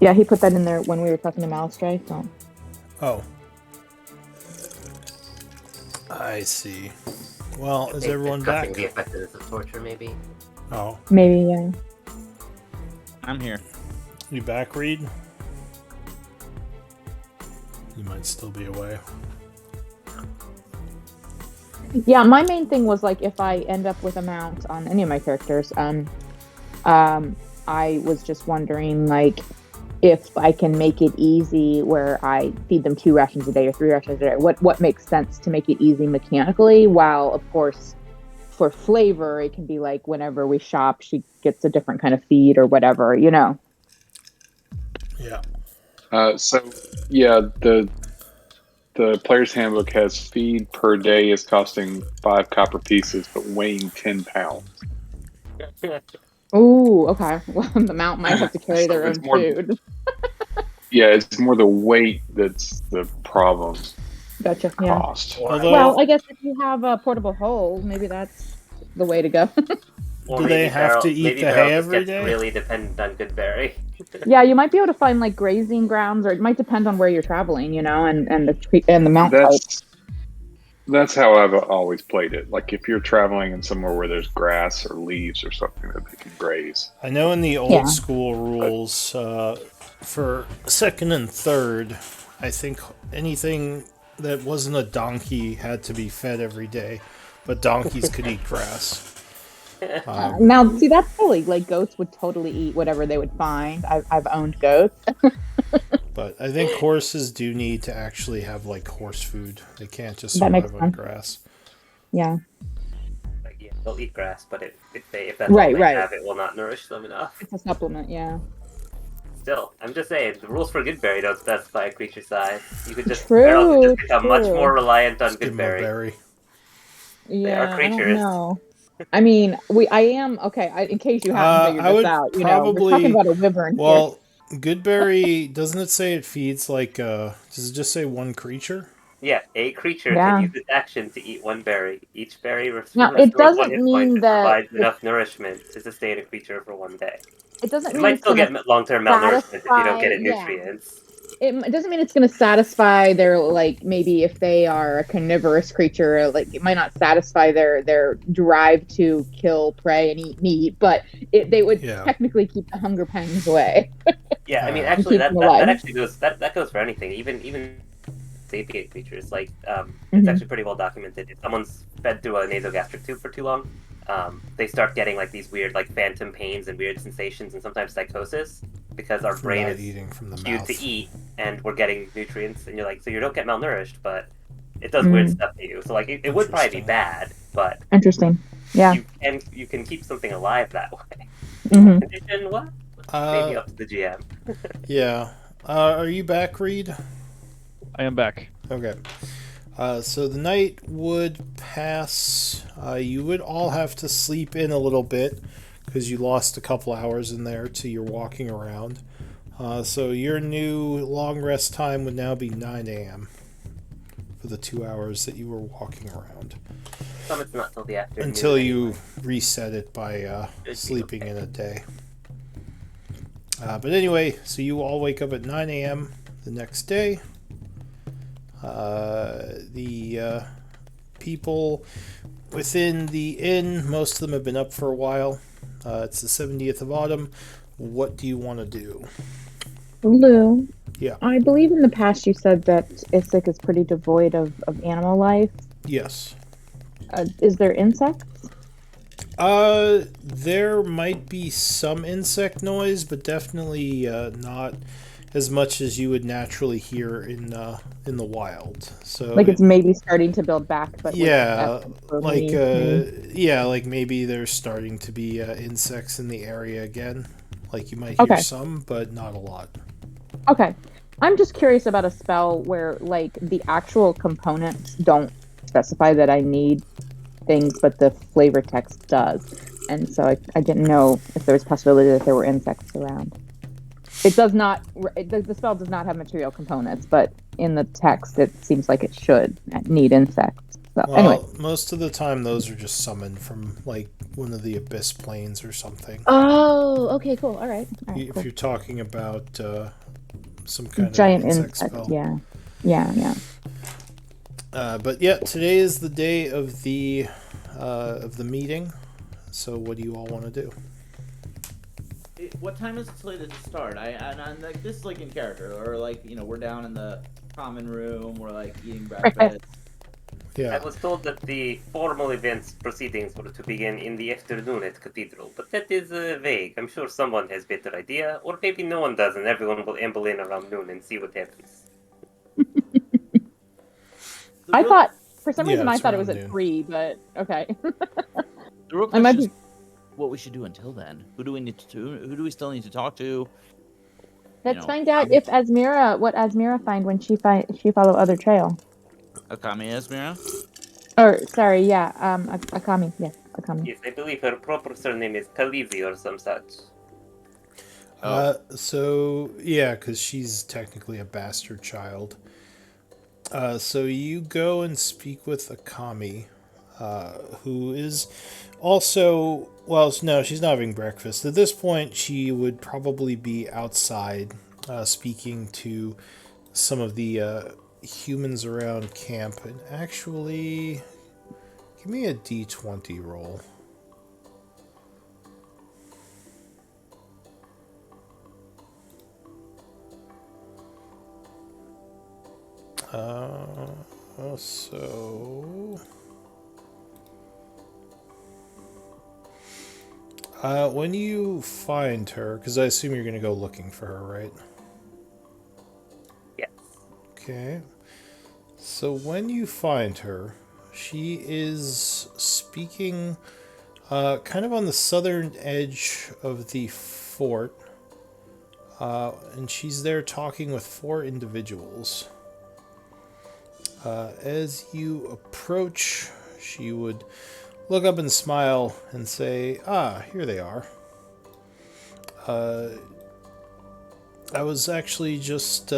Yeah, he put that in there when we were talking to Malistray. So. Oh. I see. Well, is everyone discussing back? the effectiveness of torture, maybe? Oh. Maybe, yeah. I'm here. You back, Reed? You might still be away. Yeah, my main thing was like if I end up with a mount on any of my characters, I was just wondering like if I can make it easy where I feed them 2 rations a day or 3 rations a day. What makes sense to make it easy mechanically, while of course for flavor it can be like whenever we shop she gets a different kind of feed or whatever, you know. Yeah. so yeah, the player's handbook has feed per day is costing 5 copper pieces, but weighing 10 pounds. Oh, okay. Well, the mount might have to carry So their it's own more, food. yeah, it's more the weight that's the problem. Gotcha. Yeah. Cost. Although, Well, I guess if you have a portable hole, maybe that's the way to go. Or do they maybe have to Beryl, eat maybe the Beryl hay just every gets day? really dependent on Goodberry. Yeah, you might be able to find like grazing grounds, or it might depend on where you're traveling, you know, and the mount type. That's how I've always played it. Like if you're traveling in somewhere where there's grass or leaves or something that they can graze. I know in the old Yeah. school rules, for second and third, I think anything that wasn't a donkey had to be fed every day, but donkeys could eat grass. Now, see, that's silly. Like goats would totally eat whatever they would find. I've owned goats. But I think horses do need to actually have like horse food. They can't just That makes survive on sense. grass. Yeah. Like, yeah, they'll eat grass, but if that's all Right, they right. have, it will not nourish them enough. It's a supplement, yeah. Still, I'm just saying, the rules for Goodberry don't specify a creature size. You could just, or else it True, just become much more true. reliant on Just give him a Goodberry. berry. They are Yeah, I don't creatures. know. I mean, I am okay. In case you haven't figured I this would out, we're talking probably. about a wyvern here. Well, Goodberry doesn't it say it feeds like? Does it just say one creature? Yeah, a creature can Yeah. use its action to eat one berry. Each berry Now, it restores one doesn't hit point mean and that provides enough nourishment to sustain a creature for 1 day. it doesn't It mean might it's still gonna get long-term malnourishment if you don't satisfy. get it Yeah, nutrients. it doesn't mean it's gonna satisfy their, like, maybe if they are a carnivorous creature, like it might not satisfy their drive to kill prey and eat meat, but they would Yeah. technically keep the hunger pangs away Yeah, I mean, Uh, and actually, keep that them that, alive. that actually goes that goes for anything, even sapient creatures. Like, it's Hmm. actually pretty well documented. If someone's fed through a nasogastric tube for too long, they start getting like these weird, like phantom pains and weird sensations, and sometimes psychosis, because our from brain not is eating from the cued to mouth. eat, and we're getting nutrients, and you're like, so you don't get malnourished, but it does weird Mm, stuff to you. So like, it would probably be Interesting. bad, but interesting. Yeah. you can keep something alive that way. Hmm. Condition what? Maybe Uh, up to the GM. yeah. Are you back, Reed? I am back. Okay. So the night would pass. You would all have to sleep in a little bit because you lost a couple hours in there to your walking around. So your new long rest time would now be 9 a.m. for the 2 hours that you were walking around. Some it's not till the afternoon. Until you anyway. reset it by Should be sleeping okay. in a day. But anyway, so you all wake up at 9 a.m. the next day. The people within the inn, most of them have been up for a while. It's the 70th of autumn. What do you want to do? Lou, Yeah. I believe in the past you said that Isik is pretty devoid of animal life. Yes. Is there insects? There might be some insect noise, but definitely not as much as you would naturally hear in the wild. So Like it's maybe starting to build back, but with yeah, efforts for like me. yeah, like maybe there's starting to be insects in the area again. Like you might hear Okay. some, but not a lot. Okay. I'm just curious about a spell where like the actual components don't specify that I need things, but the flavor text does. And so I didn't know if there was a possibility that there were insects around. It does not, the spell does not have material components, but in the text it seems like it should need insects. So anyway. Well, most of the time those are just summoned from like one of the abyss planes or something. Oh, okay, cool. All right. All right, If cool. you're talking about some kind of Giant insect insect. spell. Yeah. Yeah, yeah. But yeah, today is the day of the meeting. So what do you all want to do? What time is it slated to start? I'm like, this is like in character, or like, we're down in the common room, we're like eating breakfast. I Yeah. was told that the formal events proceedings were to begin in the afternoon at Cathedral, but that is vague. I'm sure someone has better idea, or maybe no one does, and everyone will amble in around noon and see what happens. I thought for some Yeah, reason I it's thought it was around at noon. 3, but okay. The real I might question is be. what we should do until then. Who do we need to do? Who do we still need to talk to? Let's find out if what Asmira find when she follow other trail. Akami Esmira? Or sorry, yeah, Akami, yes, Akami. Yes, I believe her proper surname is Khaleesi or some such. So yeah, because she's technically a bastard child. So you go and speak with Akami, who is also no, she's not having breakfast at this point. She would probably be outside, speaking to some of the humans around camp. And actually, give me a D20 roll. So when you find her, because I assume you're going to go looking for her, right? Yes. Okay. So when you find her, She is speaking kind of on the southern edge of the fort. And she's there talking with 4 individuals. As you approach, she would look up and smile and say, "Ah, here they are. I was actually just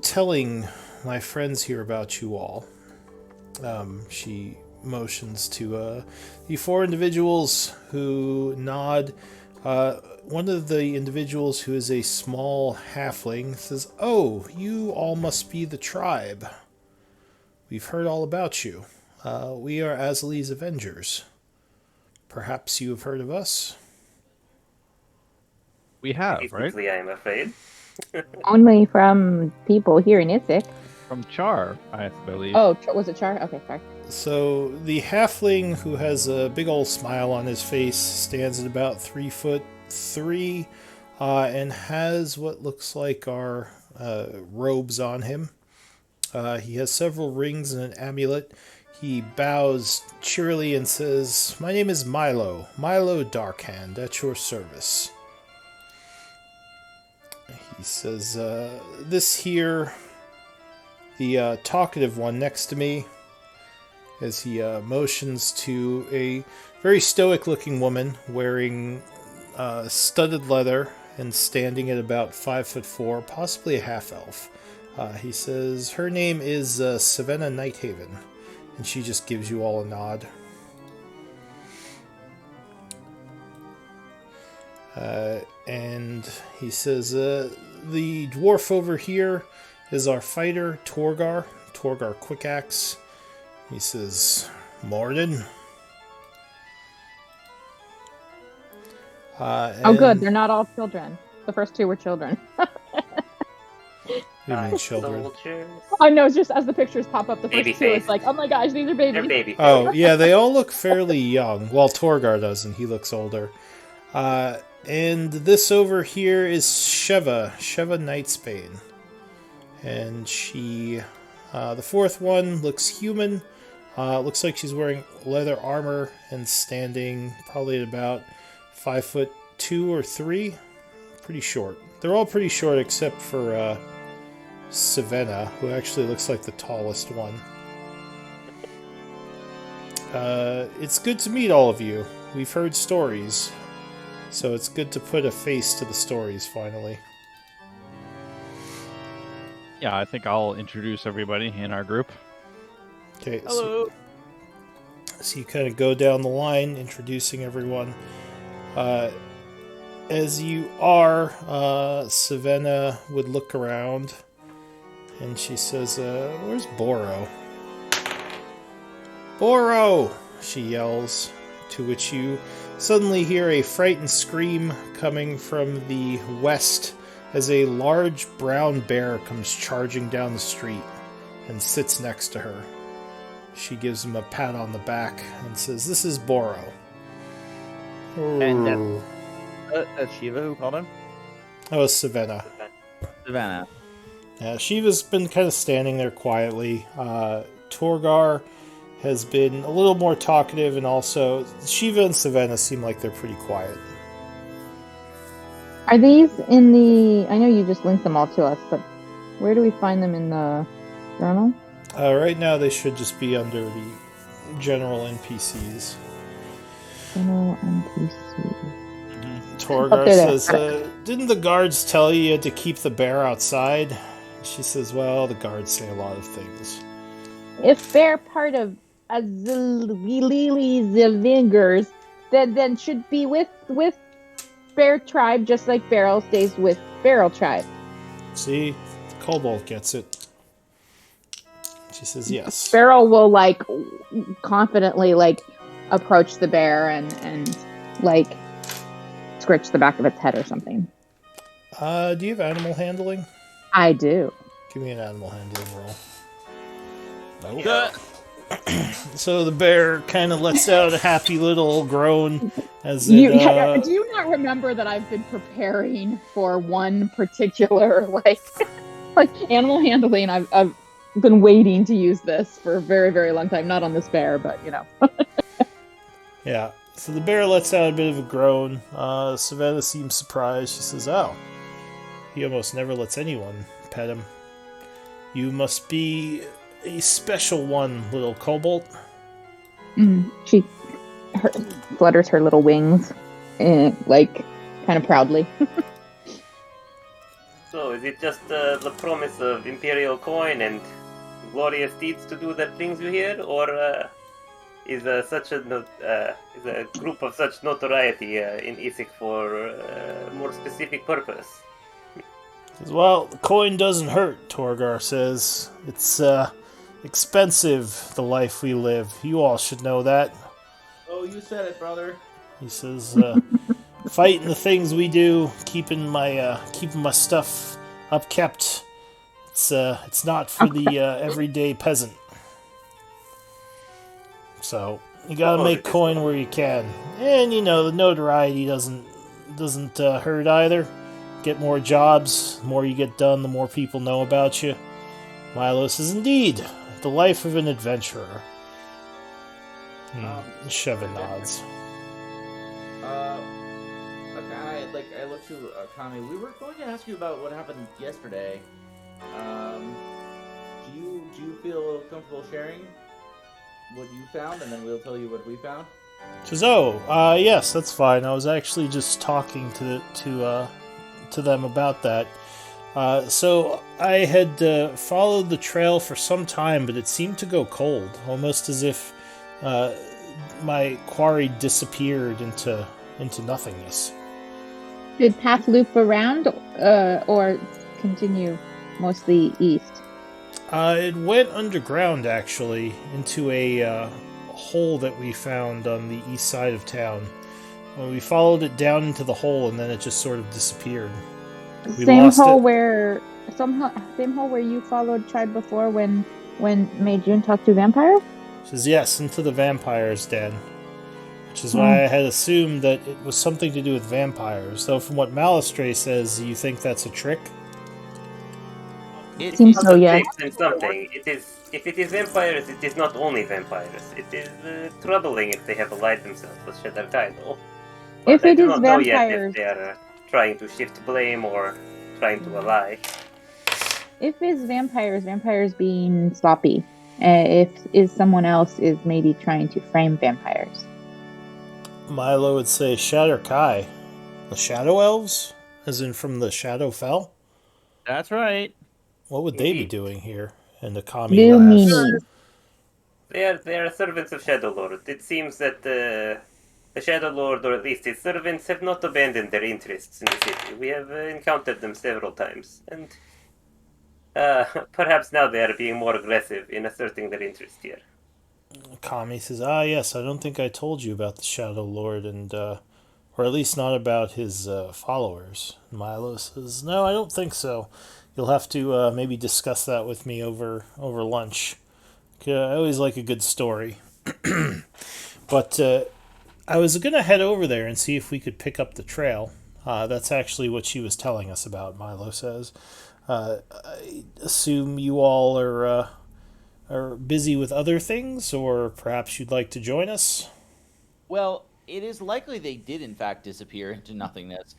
telling my friends here about you all." She motions to the 4 individuals who nod. One of the individuals, who is a small halfling, says, "Oh, you all must be the tribe. We've heard all about you. We are Azali's Avengers. Perhaps you have heard of us?" We have, right? Basically, I'm afraid. Only from people here in Ithic. From Char, I believe. Oh, was it Char? Okay, sorry. So the halfling, who has a big old smile on his face, stands at about 3'3", and has what looks like our robes on him. He has several rings and an amulet. He bows cheerily and says, "My name is Milo Darkhand, at your service." He says, "This here, the talkative one next to me," as he motions to a very stoic-looking woman wearing studded leather and standing at about 5'4", possibly a half-elf. He says, "Her name is Savannah Nighthaven," and she just gives you all a nod. And he says, "The dwarf over here is our fighter, Torgar Quickaxe." He says, "Morden." Oh, good. They're not all children. The first 2 were children. You mean children? Soldiers. I know, it's just as the pictures pop up, the first Baby 2, it's face. like, oh my gosh, these are They're babies. baby. Oh, yeah, they all look fairly young. Well, Torgar doesn't. He looks older. And this over here is Sheva Nightsbane. And she, the 4th one, looks human. Looks like she's wearing leather armor and standing probably at about 5'2" or 3". Pretty short. They're all pretty short except for Savannah, who actually looks like the tallest one. It's good to meet all of you. We've heard stories, so it's good to put a face to the stories finally. Yeah, I think I'll introduce everybody in our group. Okay, Hello. so you kind of go down the line, introducing everyone. As you are, Savannah would look around, and she says, "Where's Boro?" "Boro!" she yells, to which you suddenly hear a frightened scream coming from the west as a large brown bear comes charging down the street and sits next to her. She gives him a pat on the back and says, "This is Boro." And Ooh. that's Shiva who called him? That was Savannah. Savannah. Yeah, Shiva's been kind of standing there quietly. Torgar has been a little more talkative, and also Shiva and Savannah seem like they're pretty quiet. Are these in the... I know you just linked them all to us, but where do we find them in the journal? Right now they should just be under the general NPCs. Journal NPC. Torgar there. says, "Didn't the guards tell you to keep the bear outside?" She says, "Well, the guards say a lot of things." If they're part of Azilili Zivingers, then should be with Bear Tribe, just like Beryl stays with Beryl Tribe. See, the kobold gets it. She says, "Yes." Beryl will confidently approach the bear and scratch the back of its head or something. Do you have animal handling? I do. Give me an animal handling roll. Nope. Yeah. So the bear kind of lets out a happy little groan as it... Do you not remember that I've been preparing for one particular animal handling? I've been waiting to use this for a very, very long time. Not on this bear, but Yeah. So the bear lets out a bit of a groan. Savannah seems surprised. She says, "Oh, he almost never lets anyone pet him. You must be a special one, little kobold." She flutters her little wings, like kind of proudly. So, is it just the promise of imperial coin and glorious deeds to do that brings you here, or is is a group of such notoriety in Isik for more specific purpose? Says, "Well, the coin doesn't hurt," Torgar says. "It's expensive, the life we live. You all should know that." Oh, you said it, brother. He says, "Fighting the things we do, keeping my stuff upkept. It's not for the everyday peasant. So you gotta make coin where you can, and the notoriety doesn't hurt either. Get more jobs, the more you get done, the more people know about you." Milo says, "Indeed, the life of an adventurer." Sheva nods. I looked to Kami. We were going to ask you about what happened yesterday. Do you feel comfortable sharing what you found, and then we'll tell you what we found? Says, "Oh, yes, that's fine. I was actually just talking to them about that. So I had followed the trail for some time, but it seemed to go cold, almost as if my quarry disappeared into nothingness." Did path loop around, or continue mostly east? It went underground, actually, into a hole that we found on the east side of town. We followed it down into the hole, and then it just sort of disappeared. We Same lost hole it. where you followed tried before when Mei Jun talked to vampires? Says, "Yes, into the vampire's den." Which is why I had assumed that it was something to do with vampires. Though from what Malistray says, you think that's a trick? It Seems is so, yeah. something. If it is vampires, it is not only vampires. It is troubling if they have allied themselves with Shadowlord, though. But If I it do is not know yet vampires, if they are trying to shift blame or trying to ally. if it's vampires being sloppy. If is someone else is maybe trying to frame vampires. Milo would say Shatter Kai. The Shadow Elves? As in from the Shadowfell? That's right. What would they be Indeed. doing here? And the Kami Do laughs. meanies. They are servants of Shadowlord. It seems that the Shadowlord, or at least his servants, have not abandoned their interests in the city. We have encountered them several times, and perhaps now they are being more aggressive in asserting their interest here. Kami says, yes, I don't think I told you about the Shadow Lord, and, or at least not about his followers." Milo says, "No, I don't think so. You'll have to maybe discuss that with me over lunch. I always like a good story." But I was going to head over there and see if we could pick up the trail. That's actually what she was telling us about, Milo says. I assume you all are busy with other things, or perhaps you'd like to join us? Well, it is likely they did, in fact, disappear into nothingness.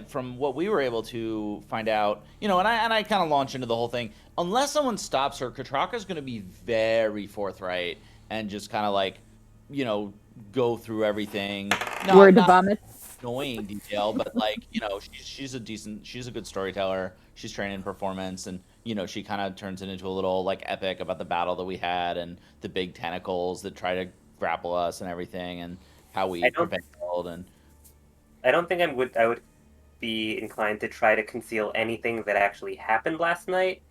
From what we were able to find out, and I kind of launched into the whole thing. Unless someone stops her, Katraka's going to be very forthright and just kind of go through everything. Word to vomit. Annoying detail, but she's a good storyteller. She's trained in performance, and she kind of turns it into a little epic about the battle that we had and the big tentacles that try to grapple us and everything, and how we prevailed. And I don't think I would be inclined to try to conceal anything that actually happened last night,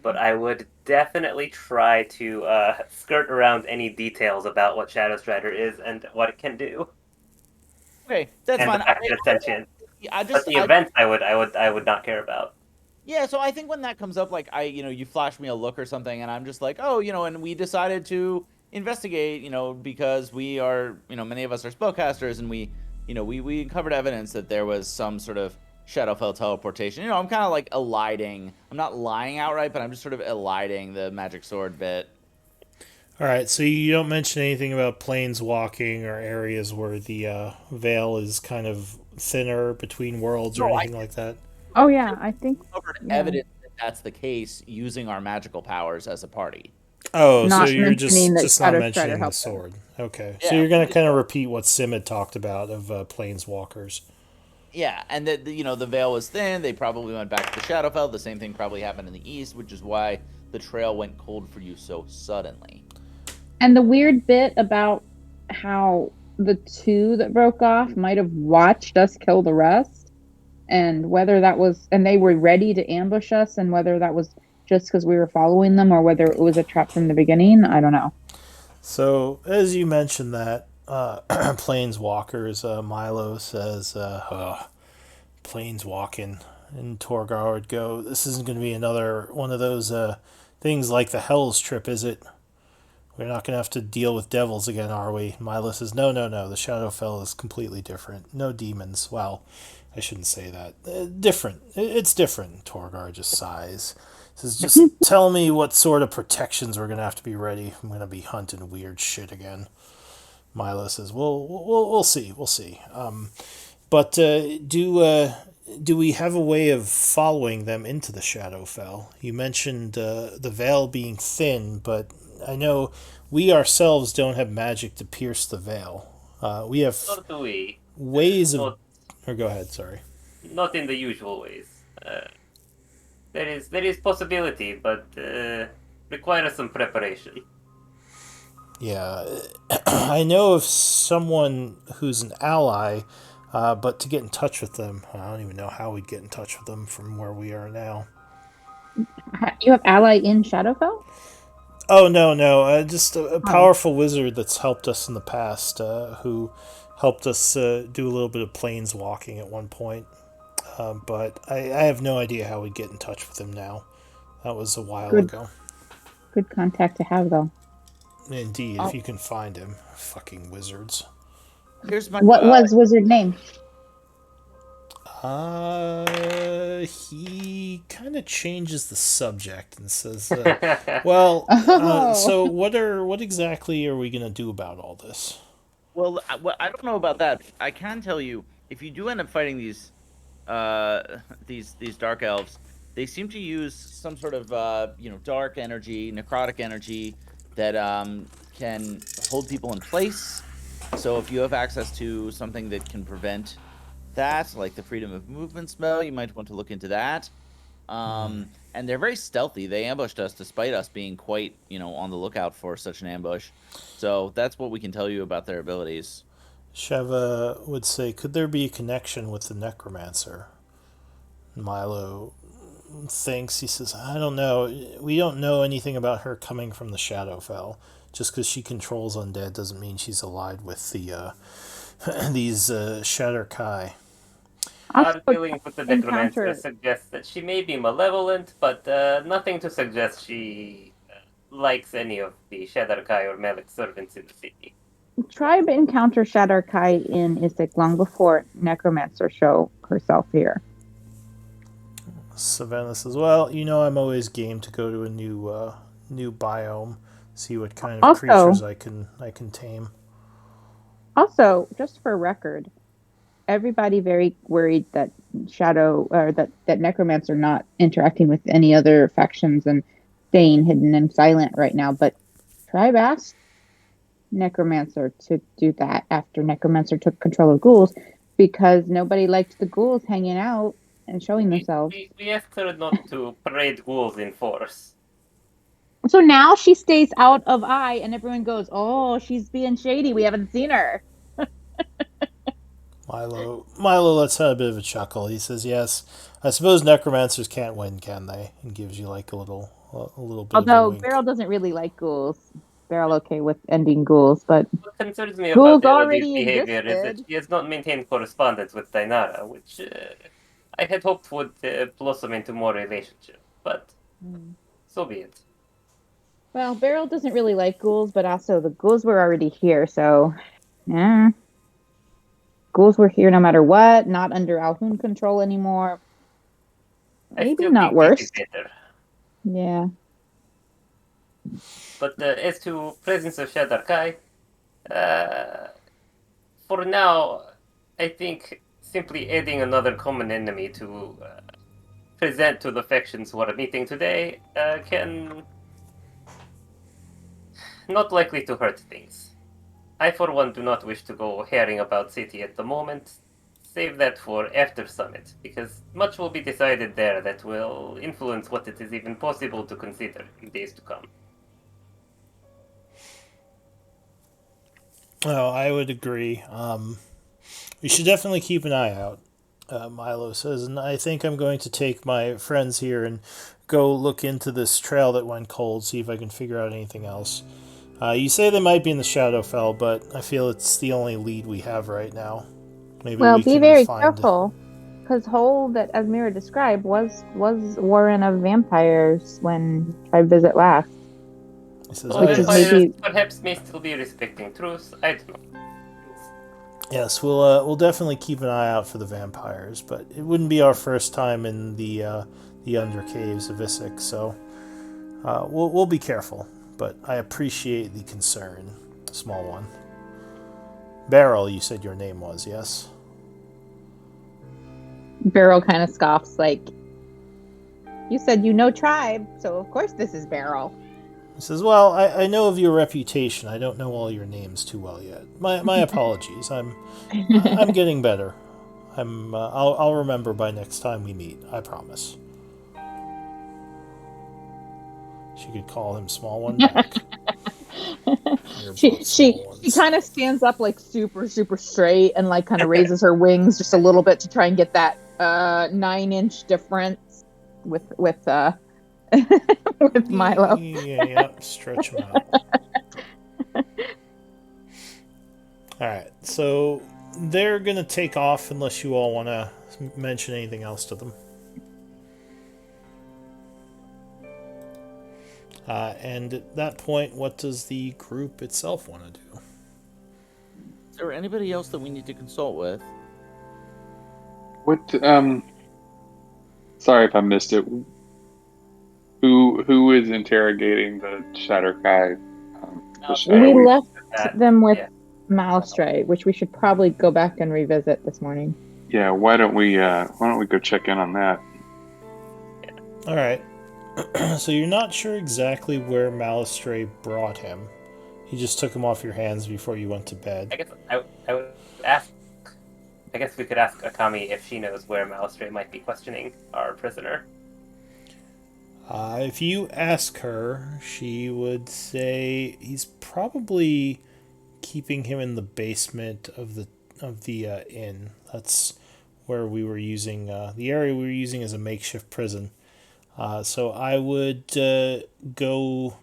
but I would definitely try to skirt around any details about what Shadow Strider is and what it can do. Okay, that's and fine. The fact that it's sentient. But the events I would not care about. Yeah, so I think when that comes up, you flash me a look or something, and I'm just like, oh, and we decided to investigate, because we are, many of us are spellcasters, and we uncovered evidence that there was some sort of Shadowfell teleportation. I'm kind of like eliding. I'm not lying outright, but I'm just sort of eliding the magic sword bit. All right, so you don't mention anything about planes walking or areas where the veil is kind of thinner between worlds or No, I anything like that. Oh yeah, I think covered yeah. evidence that that's the case using our magical powers as a party. Oh, so Not you're mentioning that just not Shadow Strider mentioning the helped them. sword. Okay, so Yeah, you're gonna kind of repeat what Sim had talked about of planeswalkers. yeah, and that the veil was thin. They probably went back to the Shadowfell. The same thing probably happened in the east, which is why the trail went cold for you so suddenly. And the weird bit about how the two that broke off might have watched us kill the rest, and whether that was, and they were ready to ambush us, and whether that was just because we were following them or whether it was a trap from the beginning, I don't know. So as you mentioned that planeswalkers, Milo says, planeswalking, and Torgar would go, "This isn't going to be another one of those things like the Hell's Trip, is it? We're not going to have to deal with devils again, are we?" Milo says, "No, no, no. The Shadowfell is completely different. No demons. Well, I shouldn't say that. Different. It's different." Torgar just sighs. Says, "Just tell me what sort of protections we're going to have to be ready. I'm going to be hunting weird shit again." Milo says, we'll see. We'll see. But do we have a way of following them into the Shadowfell? You mentioned the veil being thin, but I know we ourselves don't have magic to pierce the veil. We have Nor do we. ways of. Not Or go ahead. Sorry. not in the usual ways. There is possibility, but requires some preparation. Yeah, I know of someone who's an ally, but to get in touch with them, I don't even know how we'd get in touch with them from where we are now. You have ally in Shadowfell? Oh no, no, just a Oh, powerful wizard that's helped us in the past, who helped us do a little bit of planes walking at one point. But I have no idea how we'd get in touch with him now. That was a while good, ago. good contact to have though. Indeed, if Oh, you can find him, fucking wizards. here's my What was wizard name? He kind of changes the subject and says, "Well, Oh, so what exactly are we gonna do about all this?" well, I don't know about that. I can tell you if you do end up fighting these dark elves, they seem to use some sort of dark energy, necrotic energy that can hold people in place. So if you have access to something that can prevent that, like the freedom of movement spell, you might want to look into that. And they're very stealthy. They ambushed us despite us being quite, on the lookout for such an ambush. So that's what we can tell you about their abilities. Sheva would say, "Could there be a connection with the necromancer?" Milo thinks. He says, "I don't know. We don't know anything about her coming from the Shadowfell. Just because she controls undead doesn't mean she's allied with the these Shatter Kai." also Our dealing with the necromancer encounter. suggests that she may be malevolent, but nothing to suggest she likes any of the Shadar-kai or Malik servants in the city. Tribe encounter Shadow Kai in Isik long before Necromancer show herself here. Savannah says, "Well, I'm always game to go to a new biome, see what kind of creatures Also, I can tame." just for record, everybody very worried that Shadow or that Necromancer not interacting with any other factions and staying hidden and silent right now. But Tribe asked Necromancer to do that after Necromancer took control of ghouls because nobody liked the ghouls hanging out and showing We, themselves. we asked her not to parade ghouls in force. So now she stays out of eye, and everyone goes, "Oh, she's being shady. We haven't seen her." Milo lets out a bit of a chuckle. He says, "Yes, I suppose necromancers can't win, can they?" And gives you like a little bit of a Although wink. Beryl doesn't really like ghouls. Beryl okay with ending ghouls, but What concerns me about ghouls Elodie's already behavior is that existed. she has not maintained correspondence with Dainara, which I had hoped would blossom into more relationship. But Hmm. so be it. Well, Beryl doesn't really like ghouls, but also the ghouls were already here, so yeah. ghouls were here no matter what, not under Alhun control anymore. I Maybe still not think this is worse. better. Yeah. But as to presence of Shadarkai, for now, I think simply adding another common enemy to present to the factions who are meeting today can not likely to hurt things. I, for one, do not wish to go herring about city at the moment. Save that for after summit, because much will be decided there that will influence what it is even possible to consider in days to come. Oh, I would agree. We should definitely keep an eye out, Milo says, and I think I'm going to take my friends here and go look into this trail that went cold, see if I can figure out anything else. You say they might be in the Shadowfell, but I feel it's the only lead we have right now. Maybe Well, we be can very find. careful, because Hole that Asmira described was Warren of Vampires when I tried visit last. He says, So "Oh Which is yes, vampires maybe perhaps may still be respecting truth. I don't know. yes. We'll definitely keep an eye out for the vampires, but it wouldn't be our first time in the undercaves of Issyk, so we'll be careful. But I appreciate the concern, small one. Beryl, you said your name was, yes? Beryl kind of scoffs, like, you said you know tribe, so of course this is Beryl. He says, "Well, I know of your reputation. I don't know all your names too well yet. My apologies. I'm getting better. I'll remember by next time we meet. I promise." She could call him small one back. You're she both she small she ones. kind of stands up like super straight and like kind of raises her wings just a little bit to try and get that 9-inch difference with with Milo. Yeah, stretch them out. All right, so they're gonna take off unless you all want to mention anything else to them. And at that point, what does the group itself want to do? Is there anybody else that we need to consult with? What? Sorry if I missed it. Who is interrogating the Shatterkai? The We shadowy. left them with Yeah. Malstray, which we should probably go back and revisit this morning. Yeah. Why don't we go check in on that? All right. So you're not sure exactly where Malistray brought him. He just took him off your hands before you went to I bed. guess I would ask. I guess we could ask Akami if she knows where Malistray might be questioning our prisoner. If you ask her, she would say he's probably keeping him in the basement of the inn. That's where we were using the area we were using as a makeshift prison. So I would go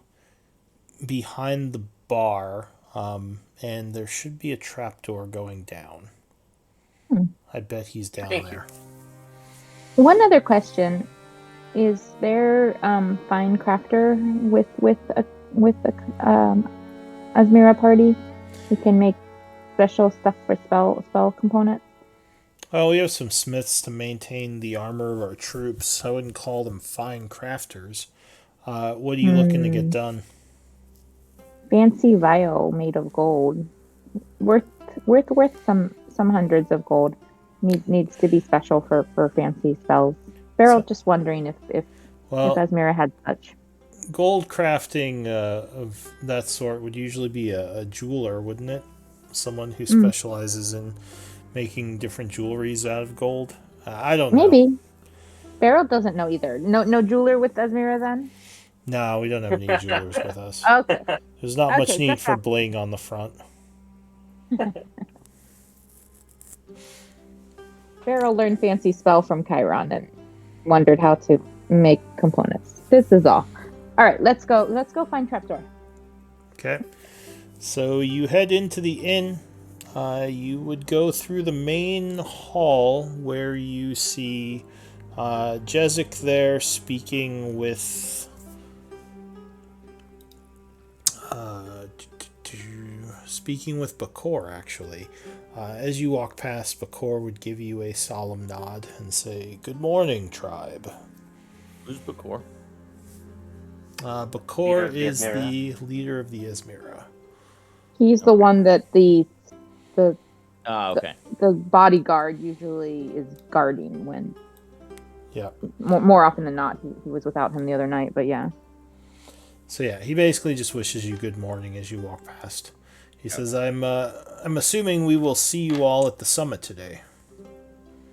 behind the bar, and there should be a trapdoor going down. Hmm. I bet he's down Thank there. One other question: is there fine crafter with Asmira party who can make special stuff for spell components? Well, we have some smiths to maintain the armor of our troops. I wouldn't call them fine crafters. What are you looking to get Hmm. done? Fancy vial made of gold, worth worth some hundreds of gold. Needs to be special for fancy spells. Beryl So, just wondering if well, Asmira had such. gold crafting of that sort would usually be a jeweler, wouldn't it? Someone who Mm, specializes in making different jewelries out of gold. I don't know. maybe Beryl doesn't know either. No jeweler with Asmira then. No, we don't have any jewelers with us. Okay, There's not much okay, need just for asking. bling on the front. Beryl learned fancy spell from Chiron and wondered how to make components. This is all. All right, let's go. Let's go find trapdoor. Okay. So you head into the inn. You would go through the main hall where you see Jezik there speaking with. speaking with Bakor, actually. As you walk past, Bakor would give you a solemn nod and say, "Good morning, tribe." Who's Bakor? Leader Bakor of the is Azmira. the leader of the Izmira. He's the one that the Ah, okay. the bodyguard usually is guarding when Yeah. more often than not he was without him the other night, but yeah. So yeah, he basically just wishes you good morning as you walk past. He says, I'm assuming we will see you all at the summit today."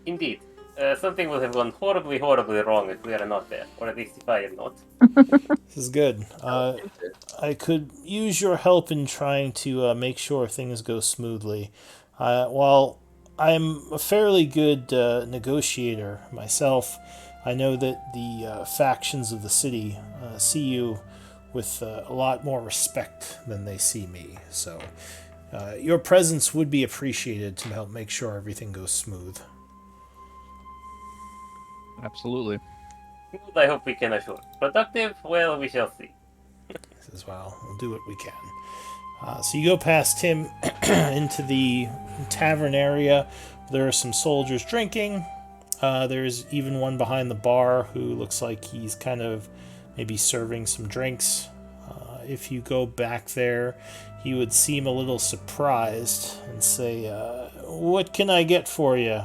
Indeed. Something will have gone horribly, horribly wrong if we are not there, or at least if I am not. This is good. I could use your help in trying to make sure things go smoothly. While I'm a fairly good negotiator myself, I know that the factions of the city see you with a lot more respect than they see me. So your presence would be appreciated to help make sure everything goes smooth. Absolutely. Good, I hope we can assure. Productive? Well, we shall see. As well, we'll do what we can. So you go past him into the tavern area. There are some soldiers drinking. There's even one behind the bar who looks like he's kind of maybe serving some drinks. If you go back there, he would seem a little surprised and say, "What can I get for you,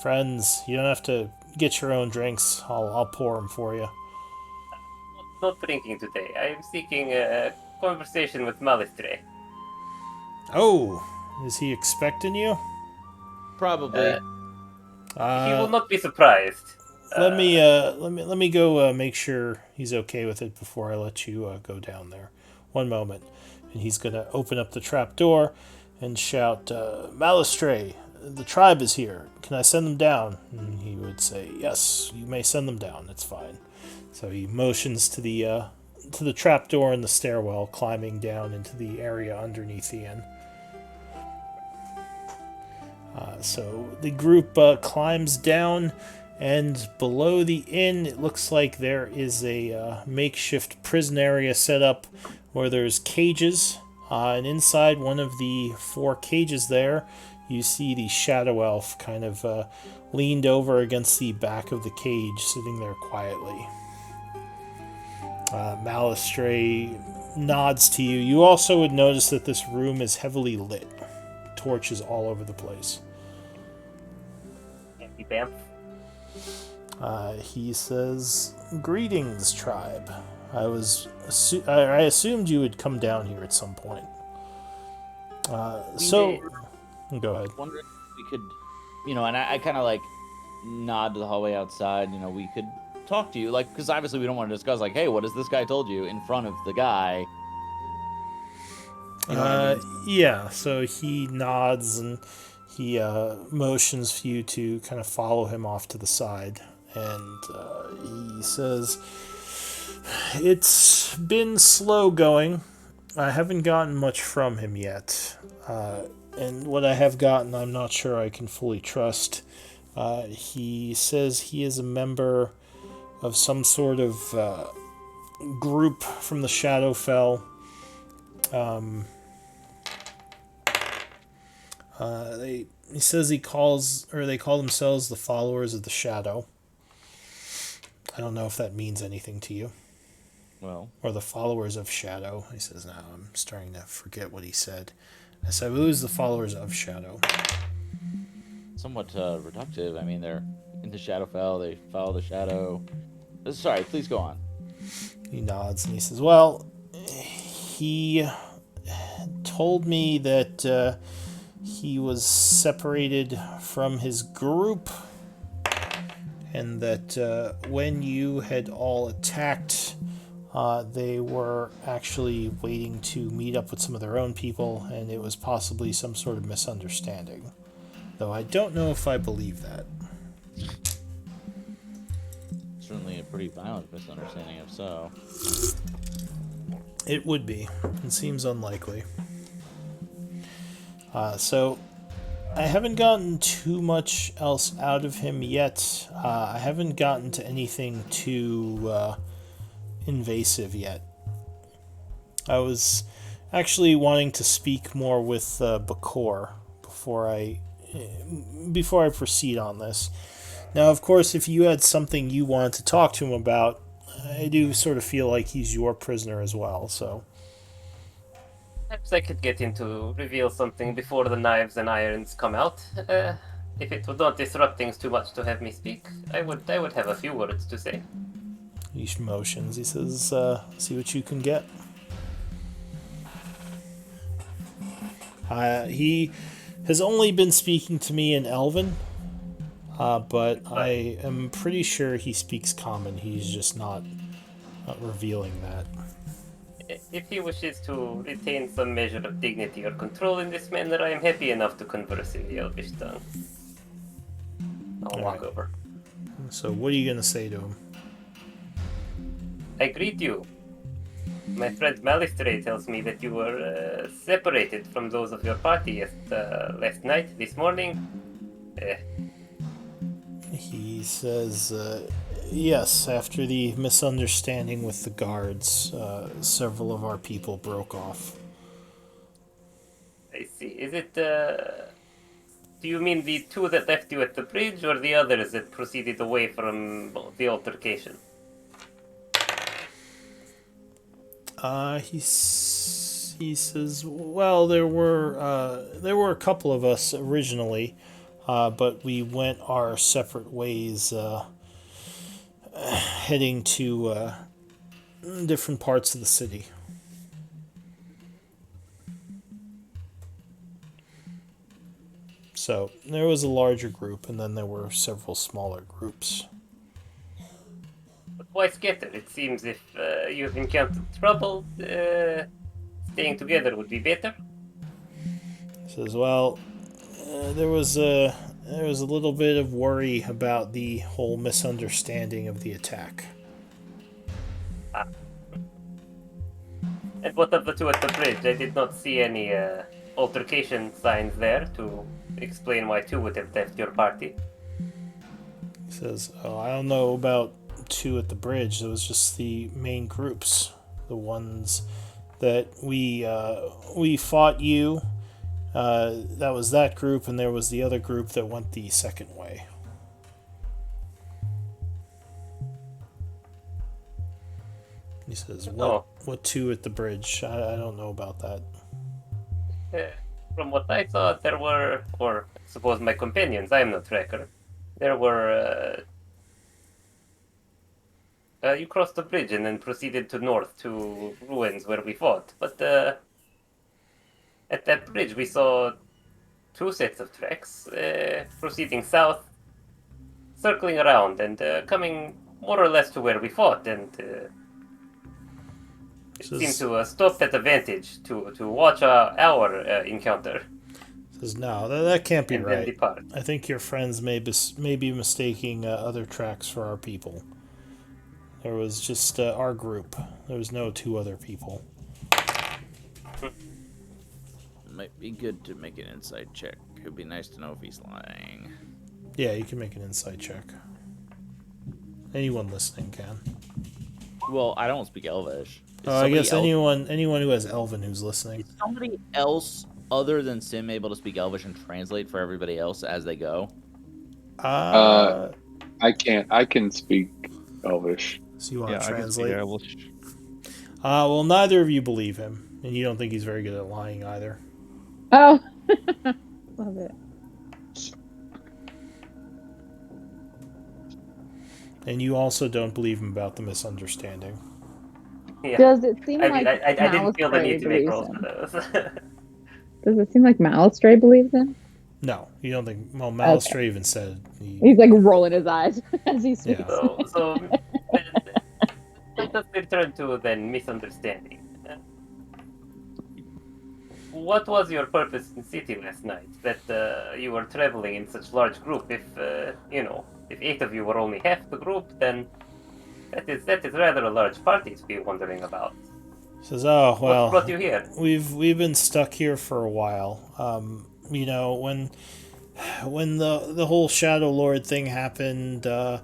friends? You don't have to get your own drinks. I'll pour them for you." Not drinking today. I am seeking a conversation with Malistre. Oh, is he expecting you? Probably. He will not be surprised. Let me go make sure he's okay with it before I let you go down there. One moment, and he's gonna open up the trap door and shout, "Malistre, the tribe is here. Can I send them down?" And he would say, "Yes, you may send them down. It's fine." So he motions to the trap door in the stairwell, climbing down into the area underneath the inn. So the group climbs down, and below the inn, it looks like there is a makeshift prison area set up where there's cages. And inside one of the 4 cages there, you see the shadow elf kind of leaned over against the back of the cage, sitting there quietly. Malistre nods to you. You also would notice that this room is heavily lit. Torches all over the place. Can't be Bamf. He says, "Greetings, tribe. I assumed you would come down here at some point." So, go ahead. Wondering if we could, and I kind of like nod to the hallway outside. We could talk to you, like, because obviously we don't want to discuss, like, hey, what has this guy told you in front of the guy? You know what I mean? Yeah. So he nods and he motions for you to kind of follow him off to the side, and he says, "It's been slow going. I haven't gotten much from him yet. And what I have gotten, I'm not sure I can fully trust. He says he is a member of some sort of group from the Shadowfell. He says they call themselves the followers of the Shadow. I don't know if that means anything to you. Well, Or the followers of Shadow." He says, "Now I'm starting to forget what he said." I said, "I believe the followers of Shadow." somewhat reductive. I mean, they're in the Shadowfell. They follow the Shadow. Sorry, please go on. He nods and he says, "Well, he told me that he was separated from his group, and that when you had all attacked, they were actually waiting to meet up with some of their own people, and it was possibly some sort of misunderstanding. Though I don't know if I believe that." Certainly a pretty violent misunderstanding, if so. It would be. It seems unlikely. So, I haven't gotten too much else out of him yet. I haven't gotten to anything too invasive yet. I was actually wanting to speak more with Bakor before I proceed on this. Now, of course, if you had something you wanted to talk to him about, I do sort of feel like he's your prisoner as well. So, Perhaps I could get him to reveal something before the knives and irons come out. If it would not disrupt things too much to have me speak, I would have a few words to say. he motions. He says, "See what you can get." He has only been speaking to me in Elven, but I am pretty sure he speaks Common. He's just not revealing that. If he wishes to retain some measure of dignity or control in this manner, I am happy enough to converse in the Elvish tongue. I'll walk Alright. over. So, what are you gonna say to him? I greet you. My friend Malistray tells me that you were separated from those of your party last night, this morning. He says, "Yes. After the misunderstanding with the guards, several of our people broke off." I see. Is it, do you mean the two that left you at the bridge, or the others that proceeded away from the altercation? He says, "Well, there were a couple of us originally, but we went our separate ways, heading to different parts of the city." So there was a larger group, and then there were several smaller groups. But why scatter? It seems if you've encountered trouble, staying together would be better. He says, "Well, there was a little bit of worry about the whole misunderstanding of the attack." And what of the two at the bridge? I did not see any altercation signs there to explain why two would have left your party. He says, "Oh, I don't know about two at the bridge. It was just the main groups, the ones that we fought you. That was that group, and there was the other group that went the second way." He says, What two at the bridge? I don't know about that." From what I thought, there were, or I suppose my companions, I am no tracker, there were. You crossed the bridge and then proceeded to north to ruins where we fought. But at that bridge, we saw two sets of tracks proceeding south, circling around, and coming more or less to where we fought. And it seemed to stop at the vantage to watch our encounter. Says, "No, that can't be and right. Then depart. I think your friends may be mistaking other tracks for our people. There was just our group. There was no two other people." Might be good to make an insight check. It'd be nice to know if he's lying. Yeah, you can make an insight check. Anyone listening can. Well, I don't speak Elvish. I guess anyone who has Elven who's listening. Is somebody else other than Sim able to speak Elvish and translate for everybody else as they go? I can't. I can speak Elvish. So you want to I can speak translate? Elvish. Well, neither of you believe him, and you don't think he's very good at lying either. Oh, love it. And you also don't believe him about the misunderstanding. Yeah. Does it seem I like mean, I didn't feel the Malistray need to make believes rolls him? for those. Does it seem like Malistray believes him? No, you don't think. Well, Malistray even said He's like rolling his eyes as he speaks. Yeah. So let us return to then misunderstanding. What was your purpose in city last night? That you were traveling in such large group. If if 8 of you were only half the group, then that is rather a large party to be wondering about. Says, "Oh well, What brought you here?" we've been stuck here for a while. When the whole Shadowlord thing happened, a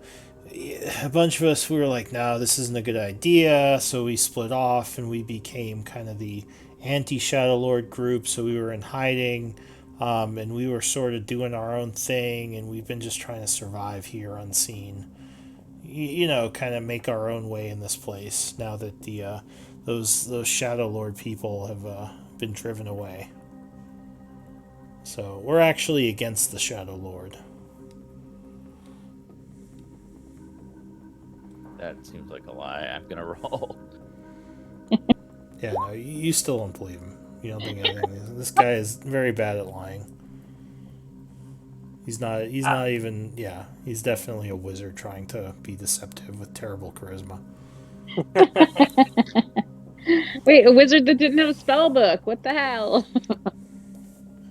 bunch of us, we were like, no, this isn't a good idea. So we split off, and we became kind of the anti-Shadowlord group, so we were in hiding, and we were sort of doing our own thing, and we've been just trying to survive here unseen. You know, kind of make our own way in this place now that the those Shadowlord people have been driven away. So we're actually against the Shadowlord. That seems like a lie. I'm gonna roll. Yeah, no, you still don't believe him. You don't think anything. This guy is very bad at lying. He's not. He's not even. Yeah, he's definitely a wizard trying to be deceptive with terrible charisma. Wait, a wizard that didn't have a spell book. What the hell?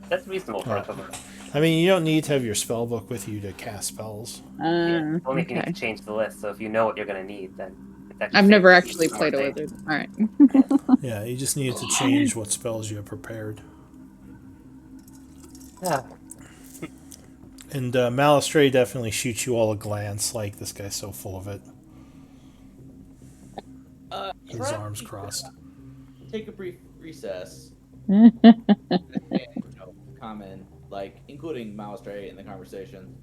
That's reasonable for Oh. a cover. I mean, you don't need to have your spell book with you to cast spells. Yeah, only if you need Okay. to change the list. So if you know what you're going to need, then it's actually I've safe never to actually use more played a things. wizard. All right. Yeah, you just needed to change what spells you have prepared. Yeah. And Malistray definitely shoots you all a glance, like this guy's so full of it. His arms crossed. Take a brief recess. Comment, like including Malistray in the conversation.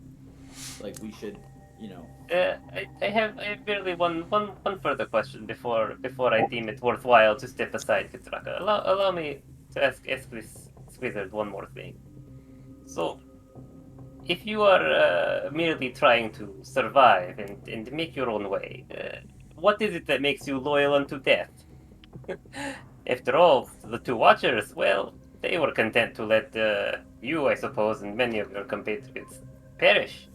Like we should, I have merely one further question before I deem it worthwhile to step aside, Kitraka. Allow me to ask this wizard one more thing. So, if you are merely trying to survive and make your own way, what is it that makes you loyal unto death? After all, the two Watchers, well, they were content to let you, I suppose, and many of your compatriots perish.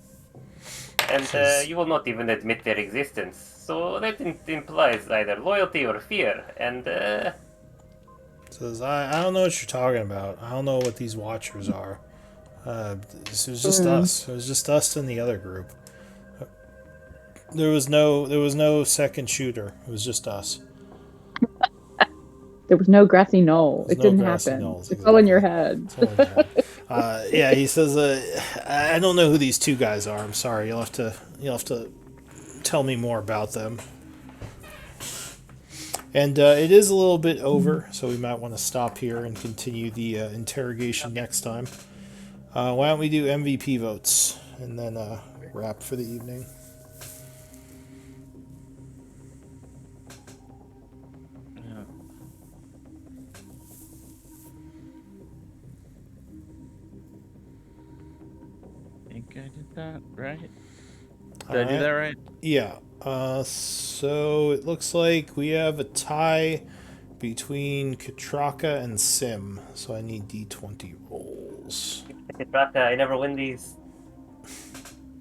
And Says- you will not even admit their existence. So that implies either loyalty or fear. And Says, I don't know what you're talking about. I don't know what these Watchers are. This was just us. It was just us and the other group. There was no second shooter. It was just us. There was no grassy knoll. There's It no didn't grassy happen. knolls, It's all in your exactly. head. It's all in your head. Yeah, he says, I don't know who these two guys are. I'm sorry. You'll have to tell me more about them. And it is a little bit over, so we might want to stop here and continue the interrogation next time. Why don't we do MVP votes and then wrap for the evening? I think I did that right. All Did I do right. that right? Yeah. So it looks like we have a tie between Katraka and Sim. So I need D20 rolls. Kitraka, I never win these.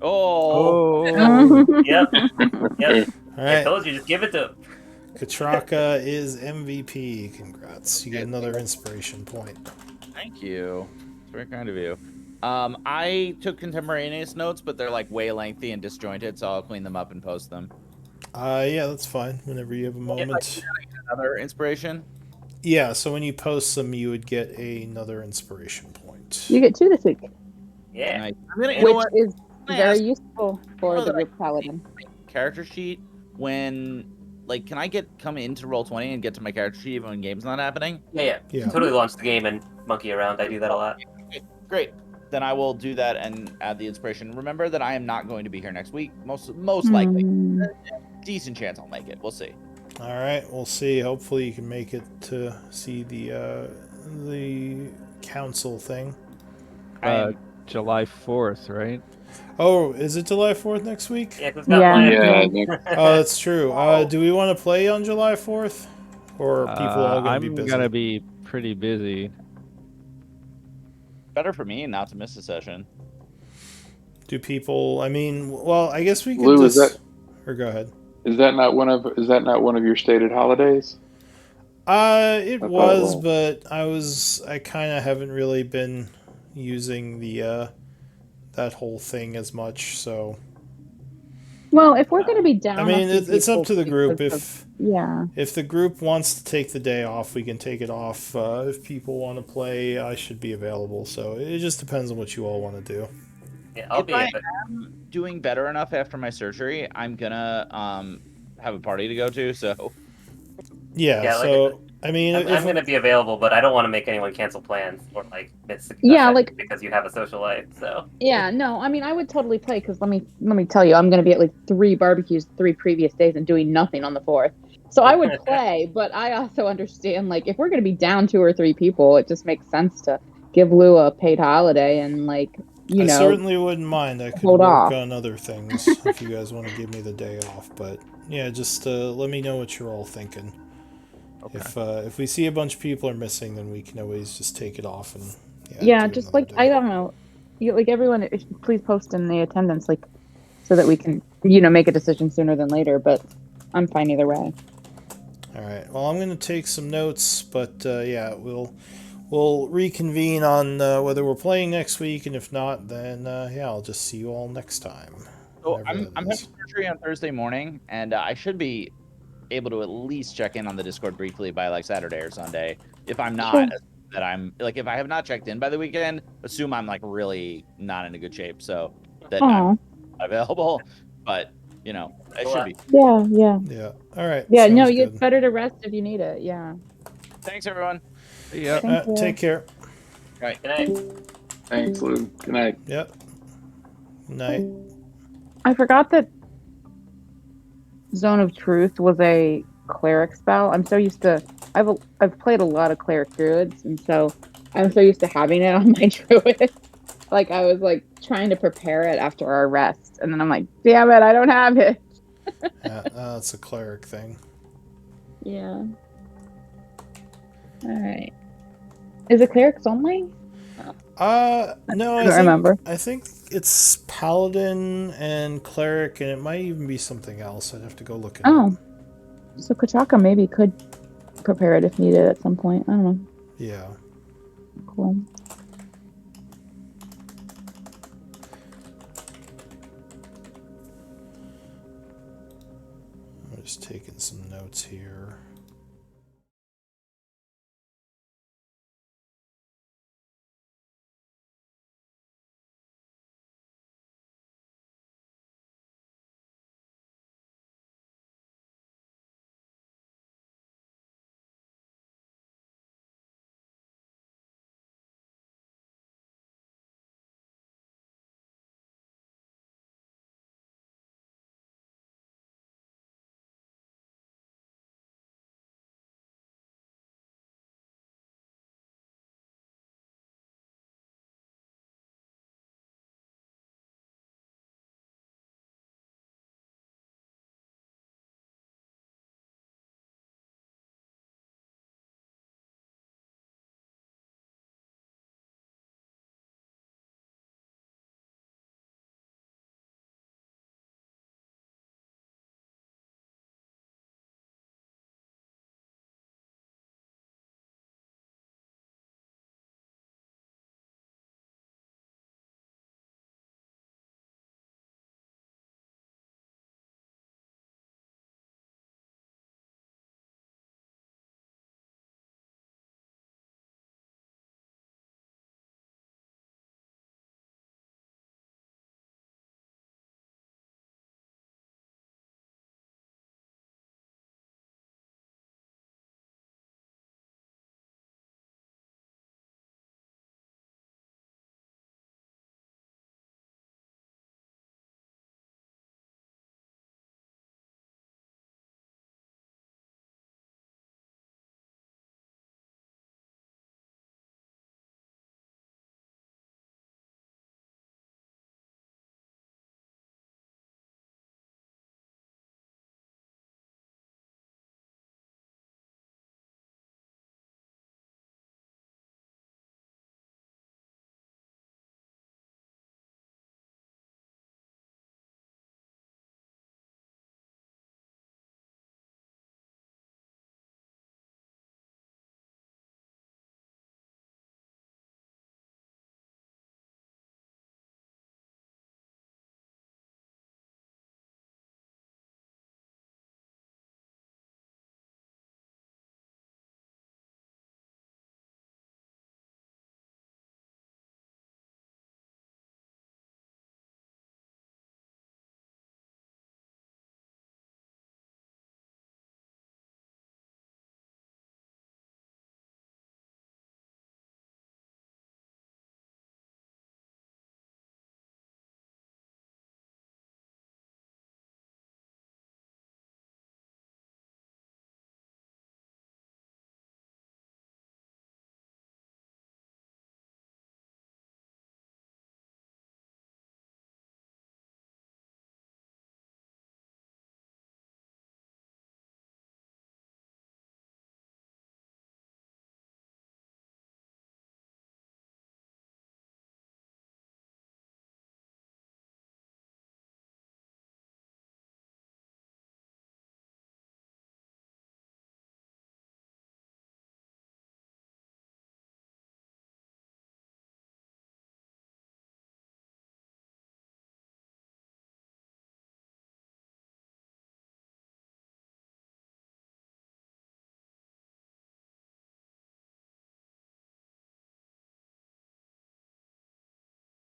Oh, Yep. All I right. told you, just give it to him. Katraka is MVP. Congrats. You get another inspiration point. thank you. It's very kind of you. I took contemporaneous notes, but they're like way lengthy and disjointed, so I'll clean them up and post them. Yeah, that's fine. Whenever you have a moment. Another inspiration. Yeah, so when you post them, you would get another inspiration point. You get 2 this week, Yeah. Nice. I'm gonna, you know which what? is Can I very ask- useful for know the that I group paladin. Character sheet when, like, can I come into Roll20 and get to my character sheet even when game's not happening? Yeah. Yeah. Totally launch the game and monkey around. I do that a lot. Okay, great. Then I will do that and add the inspiration. Remember that I am not going to be here next week. Most likely. Hmm. Decent chance I'll make it. We'll see. All right, we'll see. Hopefully, you can make it to see the council thing. July 4th, right? Oh, is it July 4th next week? Yeah, who's got Yeah. plans? Yeah, Oh, that's true. Do we want to play on July 4th? Or are people all going to be I'm busy? gonna be pretty busy. Better for me not to miss a session. Do people? I mean, well, I guess we could Lou, just. is that Or go ahead. is that not one of your stated holidays? It thought it was, was. but I kind of haven't really been using the that whole thing as much. So Well, if we're going to be down, I mean, a few it's up people to the group. because If yeah, if the group wants to take the day off, we can take it off. If people want to play, I should be available. So it just depends on what you all want to do. Yeah, I'll If be I at it. am doing better enough after my surgery, I'm gonna have a party to go to. So Yeah. Yeah, like So I mean, I'm going to be available, but I don't want to make anyone cancel plans or like miss a Yeah, session like because you have a social life. So yeah, no, I mean I would totally play because let me tell you, I'm gonna be at like 3 barbecues 3 previous days and doing nothing on the fourth. So I would play, but I also understand like if we're gonna be down 2 or 3 people, it just makes sense to give Lou a paid holiday and like, I certainly wouldn't mind. I could hold work off. on other things if you guys want to give me the day off. But yeah, just let me know what you're all thinking. Okay. If we see a bunch of people are missing, then we can always just take it off and Yeah, do just another like I day. don't know. You like everyone please post in the attendance like so that we can, make a decision sooner than later, but I'm fine either way. All right. Well, I'm gonna take some notes, but yeah, we'll reconvene on whether we're playing next week, and if not, then yeah, I'll just see you all next time, So whenever I'm that having is. surgery on Thursday morning, and I should be able to at least check in on the Discord briefly by like Saturday or Sunday. If I'm not, Sure. that I'm like, if I have not checked in by the weekend, assume I'm like really not in a good shape, so that I'm Oh, available. But it good should luck. be. yeah, yeah. Yeah. All right. Yeah, no, Sounds it's good. better to rest if you need it. Yeah. Thanks, everyone. Yeah. Thank Take you. care. Right. Good night. Thanks, Lou. Good night. Yep. Night. I forgot that Zone of Truth was a cleric spell. I'm so used to I've played a lot of cleric druids, and so I'm so used to having it on my druid. Like I was like trying to prepare it after our rest, and then I'm like, damn it, I don't have it. It's a cleric thing. Yeah. All right. Is it clerics only? Oh, No, I don't remember. I think it's paladin and cleric, and it might even be something else. I'd have to go look it up. Oh, so Kachaka maybe could prepare it if needed at some point. I don't know. Yeah. Cool. I'm just taking some notes here.